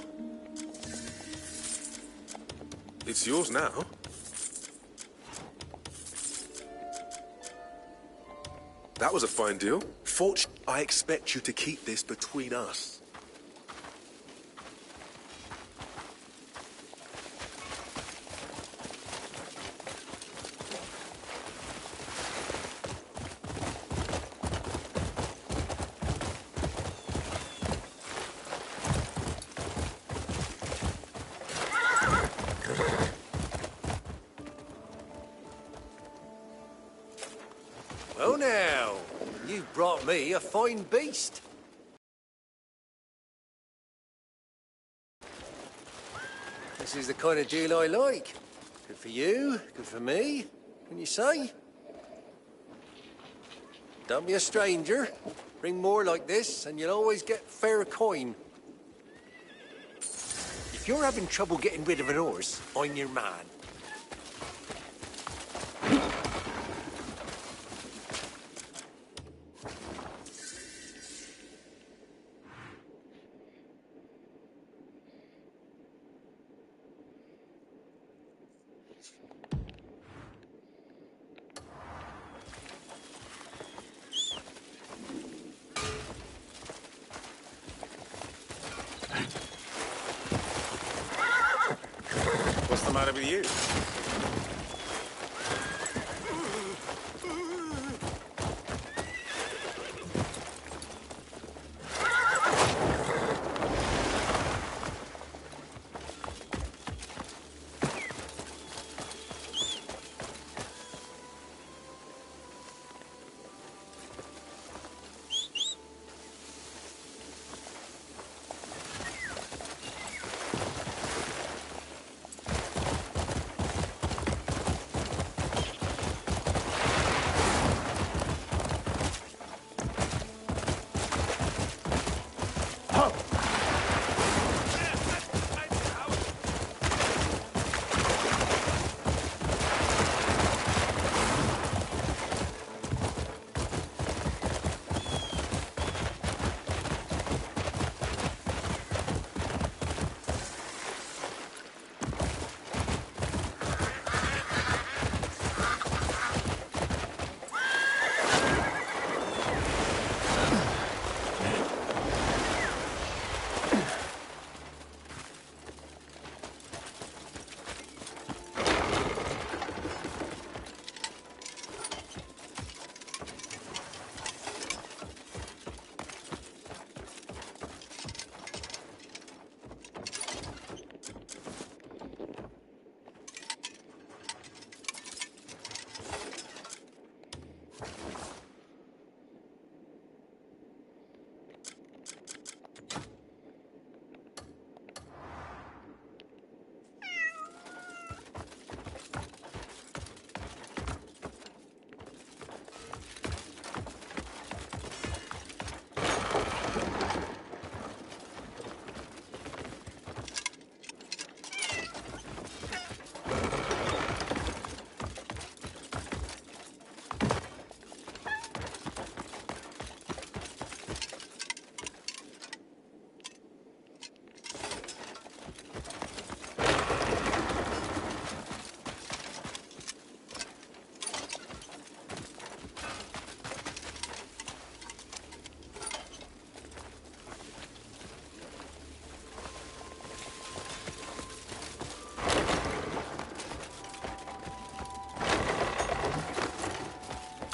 It's yours now. That was a fine deal. Fortunately, I expect you to keep this between us. Well now, you've brought me a fine beast. This is the kind of deal I like. Good for you, good for me, can you say? Don't be a stranger. Bring more like this and you'll always get fair coin. If you're having trouble getting rid of an horse, I'm your man. What's the matter with you?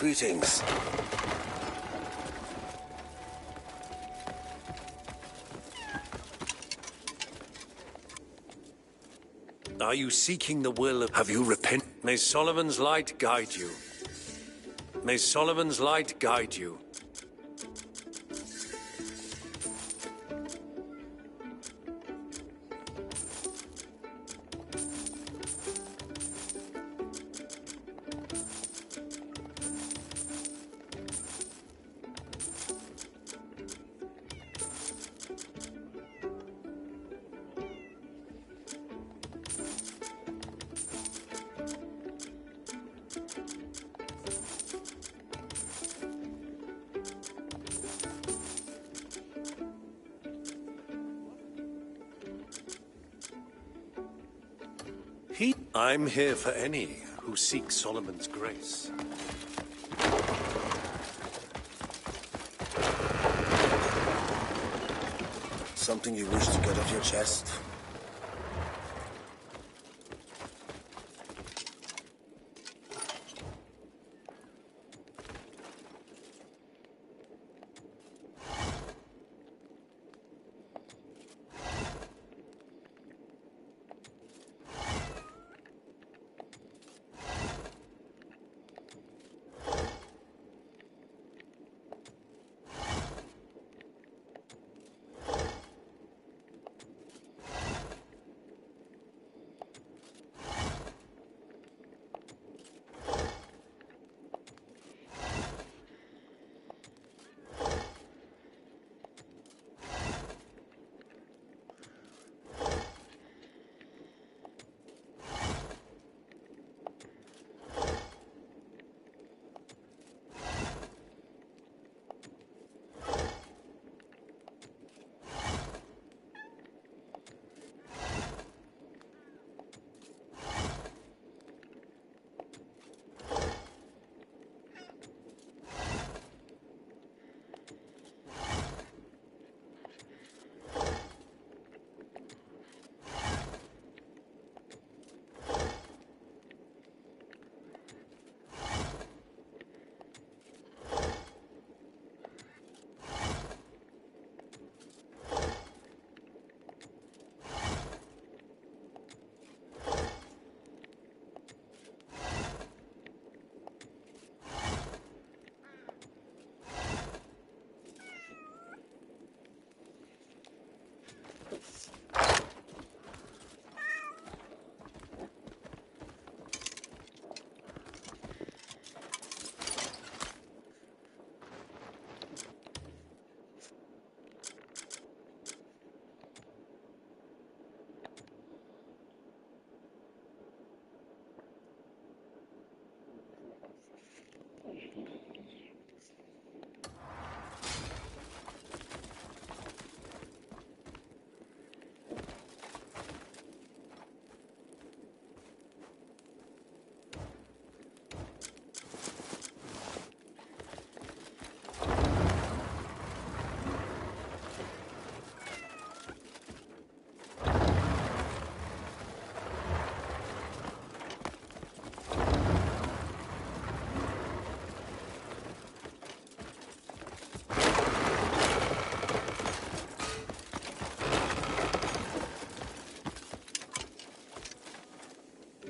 Greetings. Are you seeking the will of... Have you repent? May Solomon's light guide you. May Solomon's light guide you. I'm here for any who seek Solomon's grace. Something you wish to get off your chest?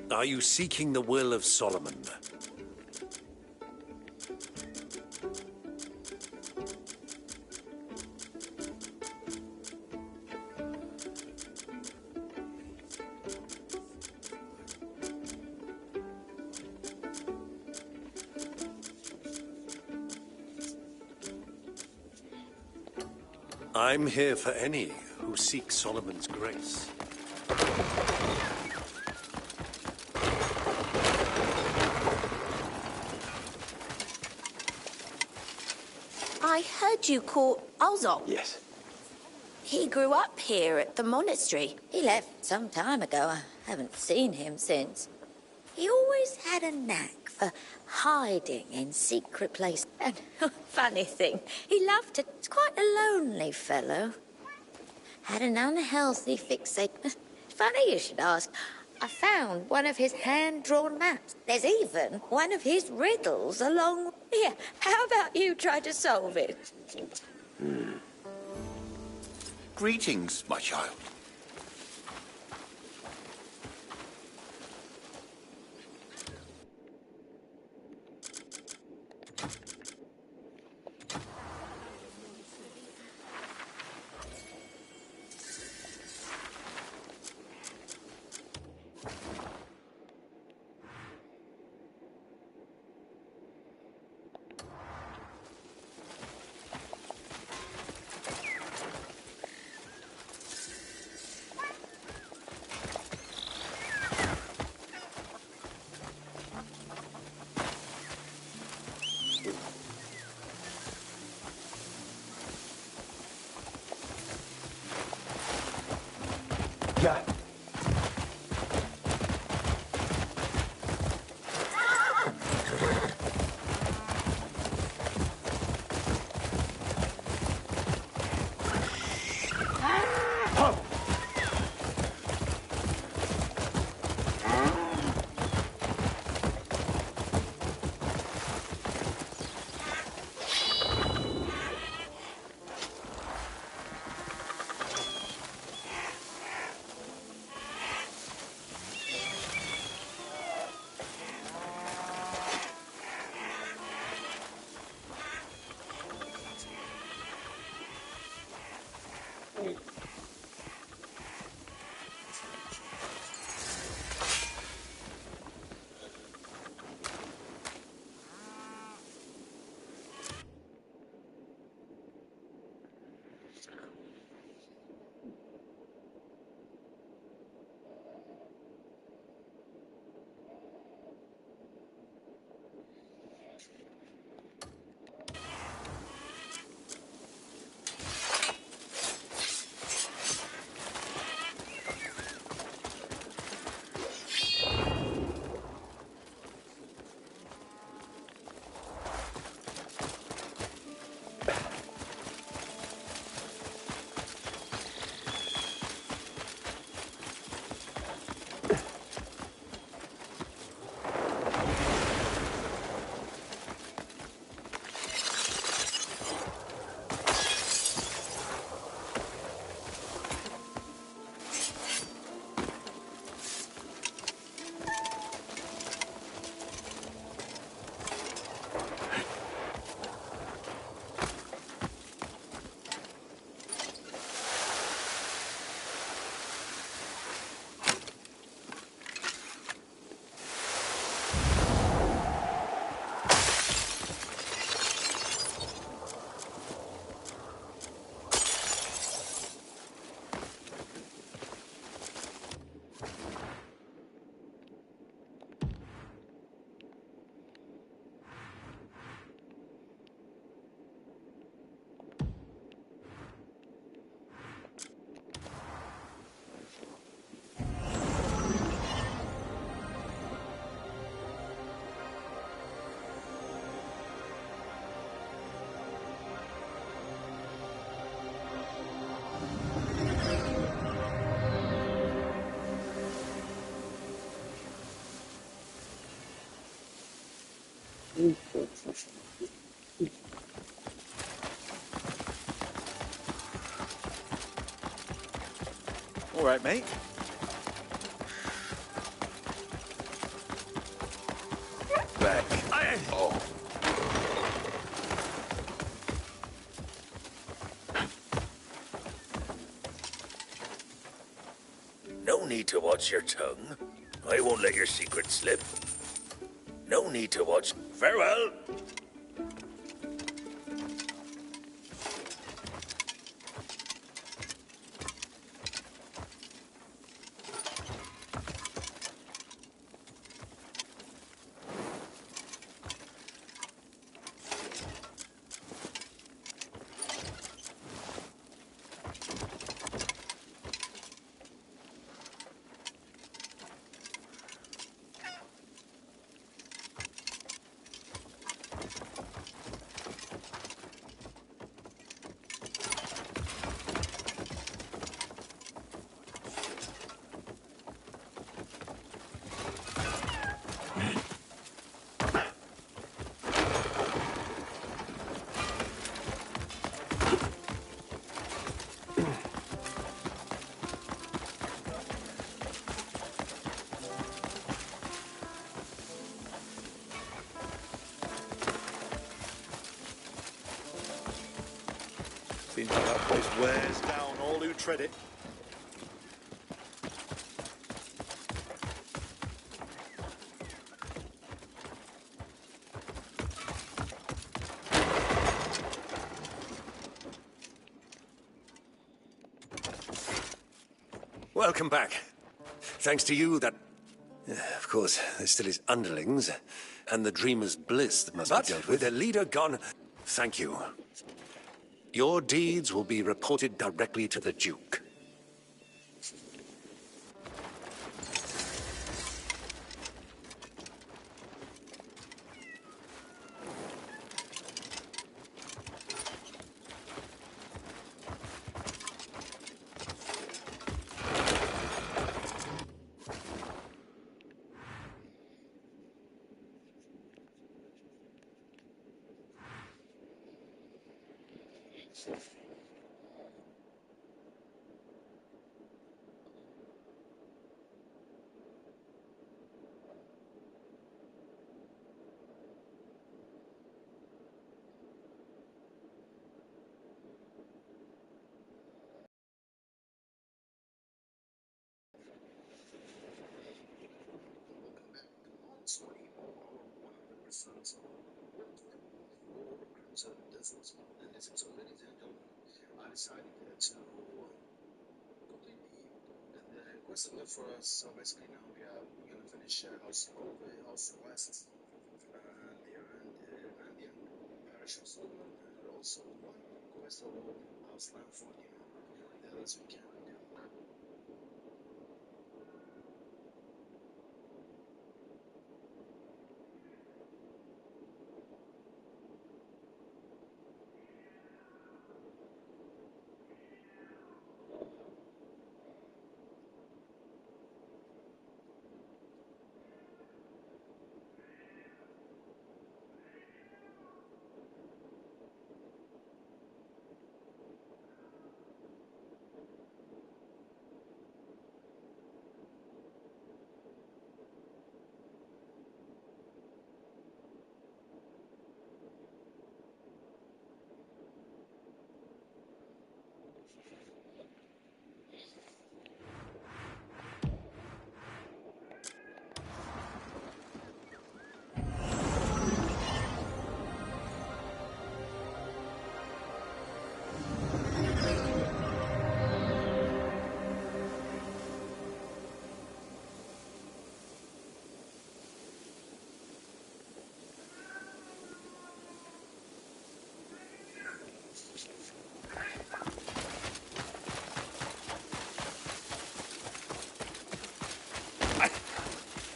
Are you seeking the will of Solomon? I'm here for any who seek Solomon's grace. I heard you caught Ozok. Yes. He grew up here at the monastery. He left some time ago. I haven't seen him since. He always had a knack for hiding in secret places. And funny thing, he loved to... He's quite a lonely fellow. Had an unhealthy fixation. Funny you should ask. I found one of his hand-drawn maps. There's even one of his riddles along... Here, how about you try to solve it? Greetings, my child. Yeah. All right, mate. Back. Oh. No need to watch your tongue. I won't let your secret slip. No need to watch. Farewell. Wears down all who tread it. Welcome back. Thanks to you, that... Of course, there still is underlings, and the Dreamer's Bliss that must be dealt with. Their leader gone... Thank you. Your deeds will be reported directly to the Duke. I decided to complete the quest for us. So basically now we're gonna finish House West, and the Parish of Solomon, and also one quest of House Lamford. The others we can do.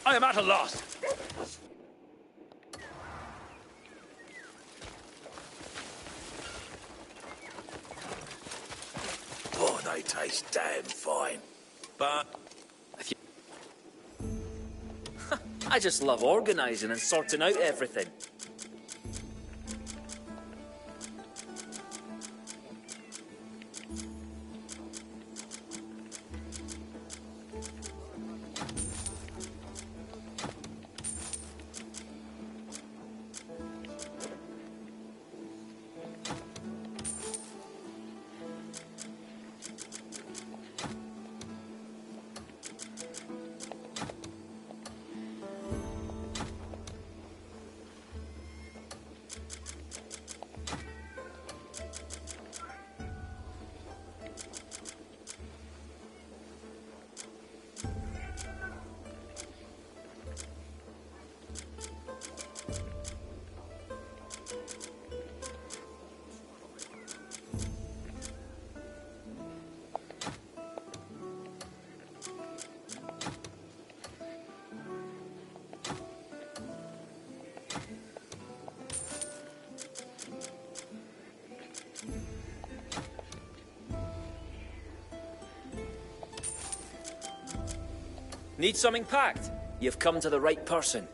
I am at a loss. Oh, they taste damn fine. But... I just love organising and sorting out everything. Need something packed? You've come to the right person.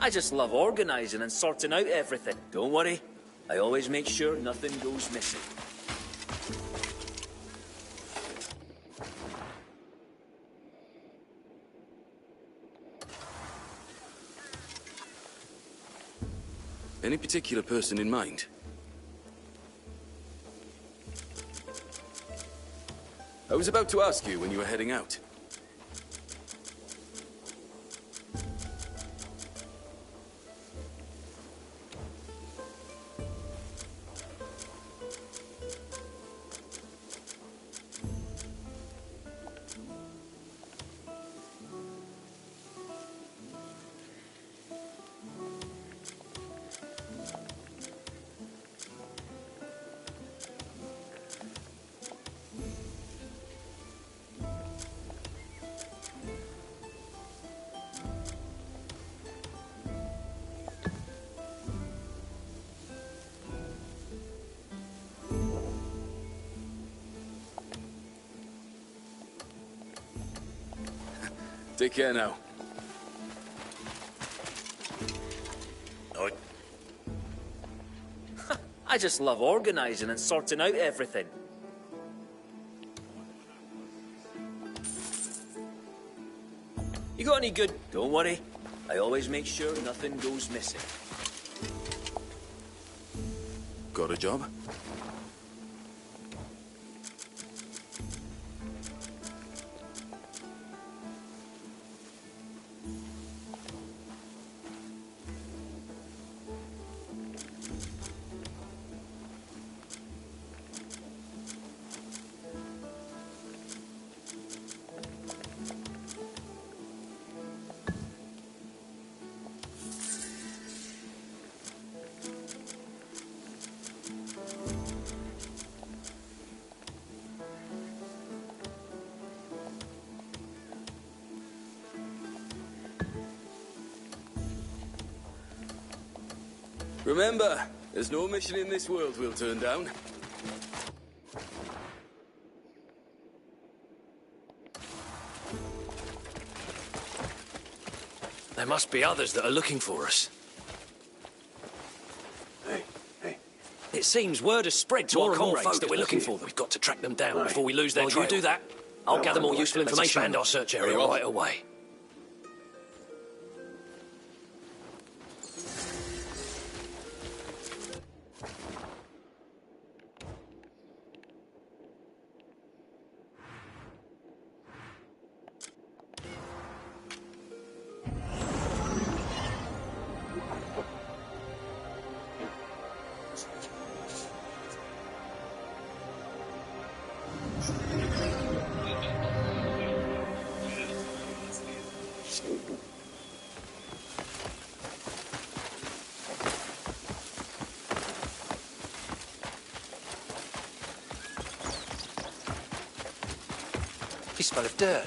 I just love organising and sorting out everything. Don't worry, I always make sure nothing goes missing. Any particular person in mind? I was about to ask you when you were heading out. Take care now. I just love organising and sorting out everything. You got any good... Don't worry. I always make sure nothing goes missing. Got a job? Remember, there's no mission in this world we'll turn down. There must be others that are looking for us. Hey. It seems word has spread to our comrades that we're looking for them. We've got to track them down before we lose their trail. You do that. I'll gather more useful information and our search area right away. You smell of dirt.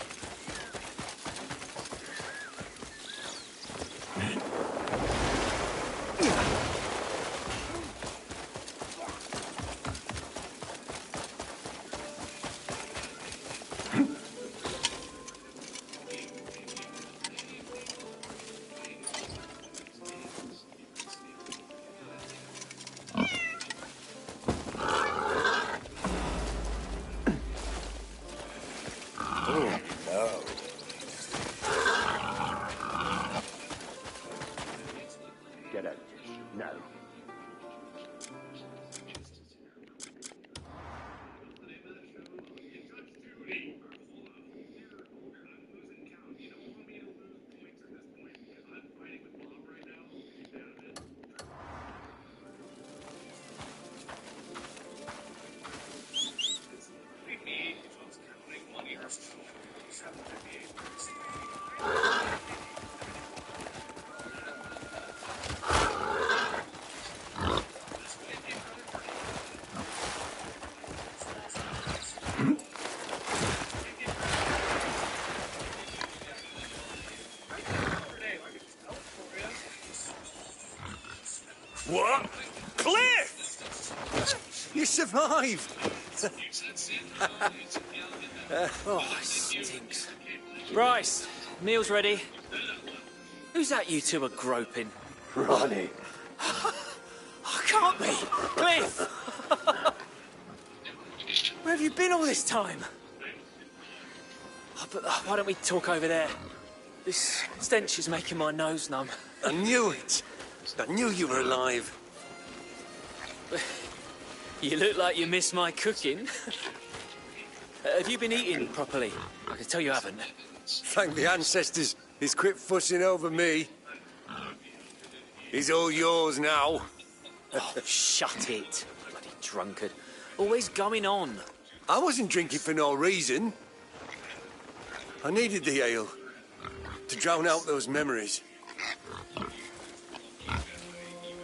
What? Cliff! You survived! Oh, it stinks. Bryce, meal's ready. Who's that you two are groping? Ronnie. I can't be! Cliff! Where have you been all this time? Why don't we talk over there? This stench is making my nose numb. I knew it! I knew you were alive. You look like you miss my cooking. Have you been eating properly? I can tell you haven't. Thank the ancestors. He's quit fussing over me. He's all yours now. Oh, shut it. Bloody drunkard. Always going on. I wasn't drinking for no reason. I needed the ale to drown out those memories.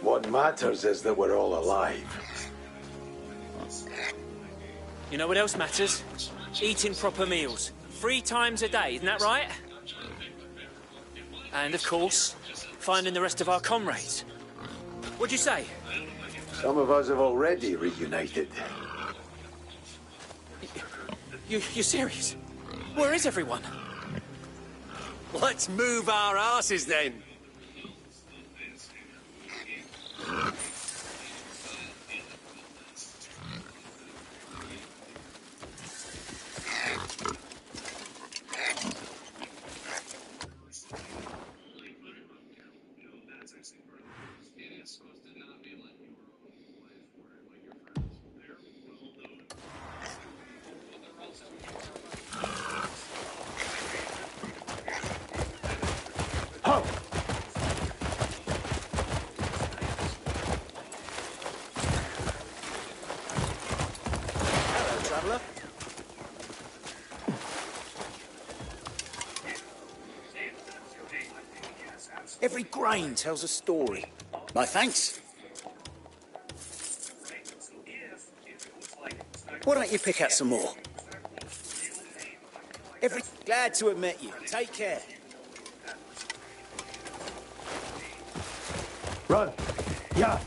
What matters is that we're all alive. You know what else matters? Eating proper meals. 3 times a day, isn't that right? And, of course, finding the rest of our comrades. What'd you say? Some of us have already reunited. You're serious? Where is everyone? Let's move our asses then. Every grain tells a story. My thanks. Why don't you pick out some more? Glad to have met you. Take care. Run! Yeah!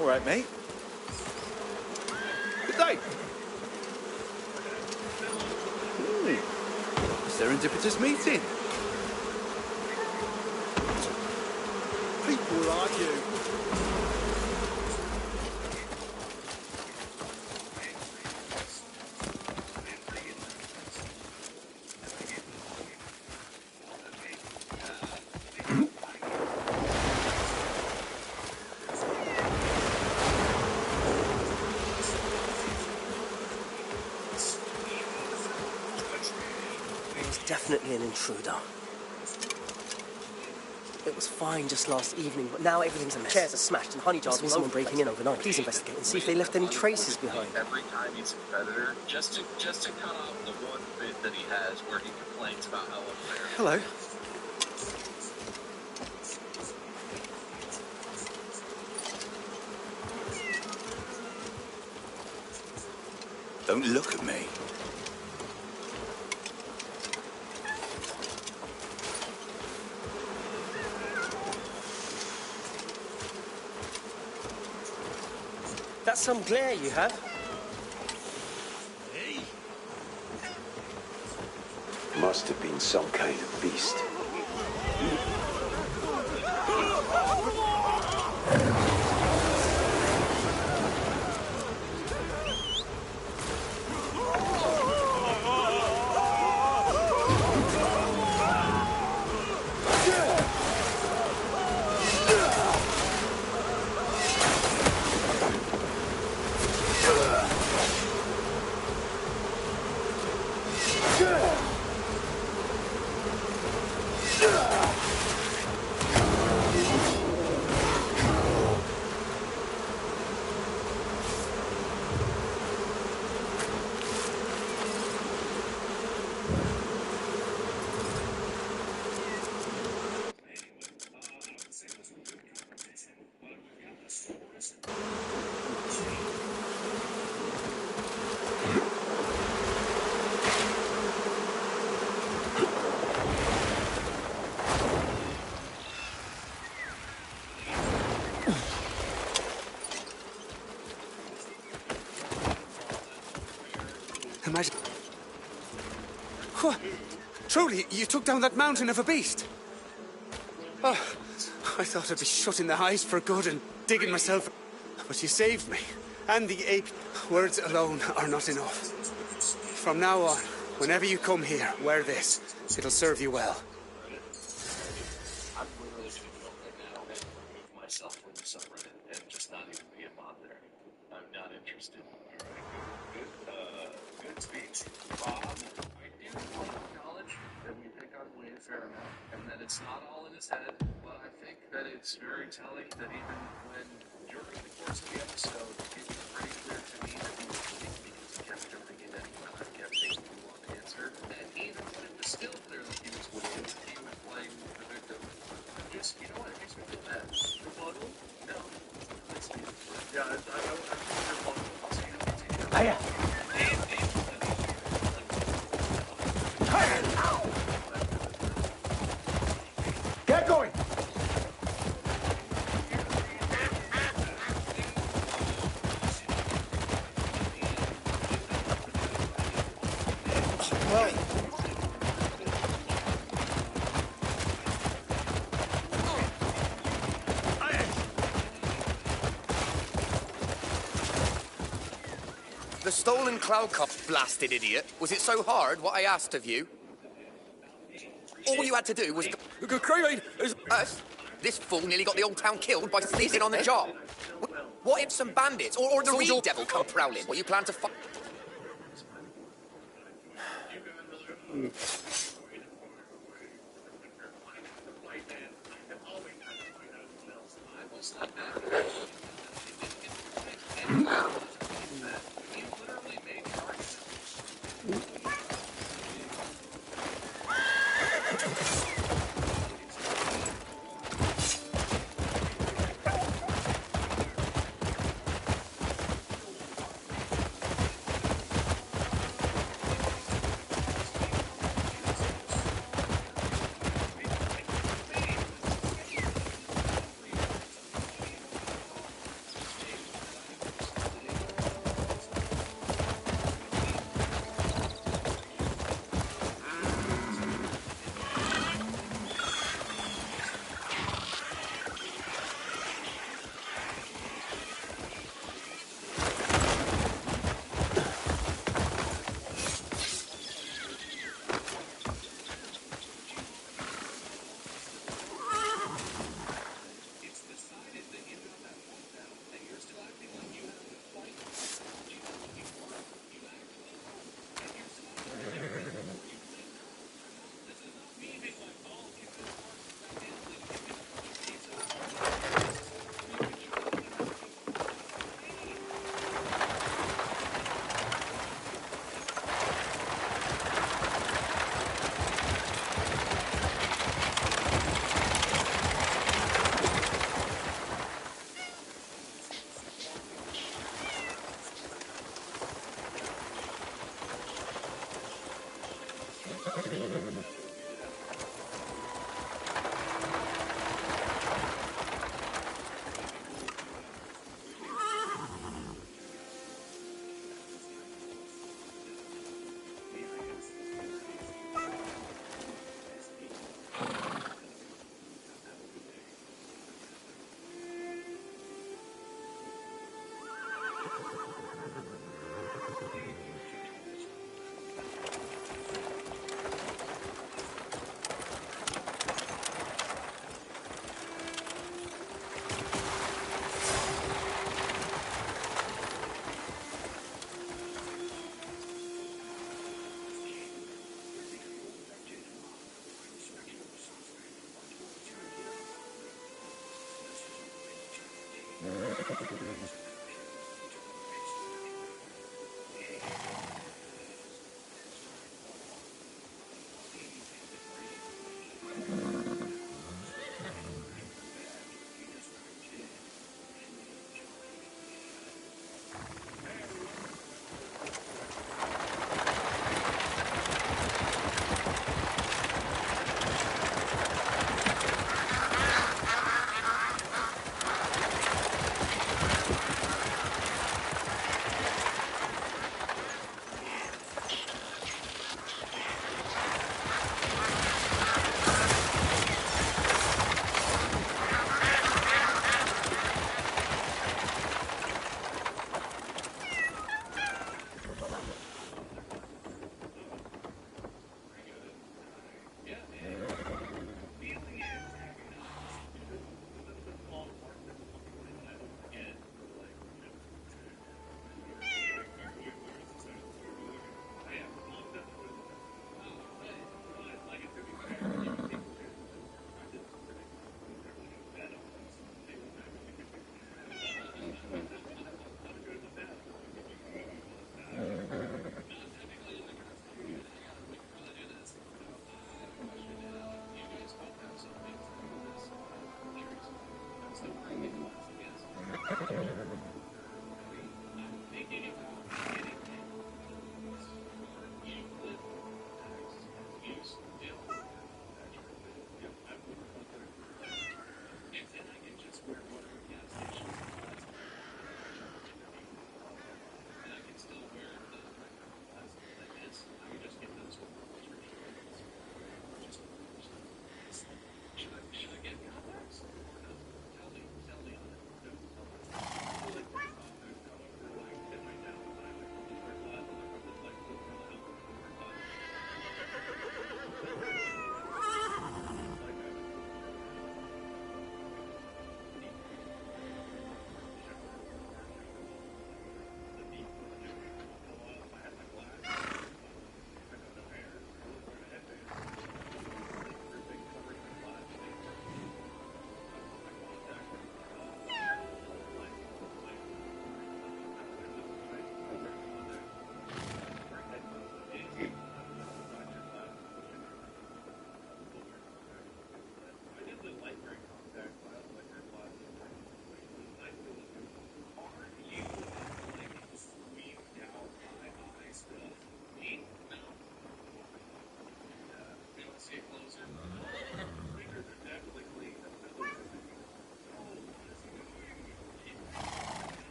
All right, mate. Good day. Serendipitous meeting. People like you. Definitely an intruder. It was fine just last evening, but now everything's a mess. Chairs are smashed and honey jars with someone breaking in overnight. Please investigate and see if they left any traces behind. Every time he's a competitor, just to cut off the one bit that he has where he complains about how unfair. Hello. Don't look at me. That's some glare you have. Must have been some kind of beast. What? Truly, you took down that mountain of a beast? Oh, I thought I'd be shutting the eyes for good and digging myself. But you saved me. And the ape. Words alone are not enough. From now on, whenever you come here, wear this. It'll serve you well. I'm literally doing it right now and remove myself from the subreddit and just not even be a mod there. I'm not interested. Alright, good speech. Bob, I do want to acknowledge that we pick on Wade a fair amount and that it's not all in his head, but I think that it's very telling that even when during the course of the episode, it was pretty clear to me that he was winning because he kept jumping in and kept taking too long to answer. And even when it was still clear that he was winning, he was playing the victim. Just, you know what, it makes me feel bad. Rebuttal? No. Yeah, I think rebuttal. I'll see you continue. Hiya. Get going! Well, The stolen cloud cup, blasted idiot. Was it so hard, what I asked of you? All you had to do was... Crewmate! Us? This fool nearly got the old town killed by sneezing on the job. What if some bandits or the real devil come prowling? What you plan to fight?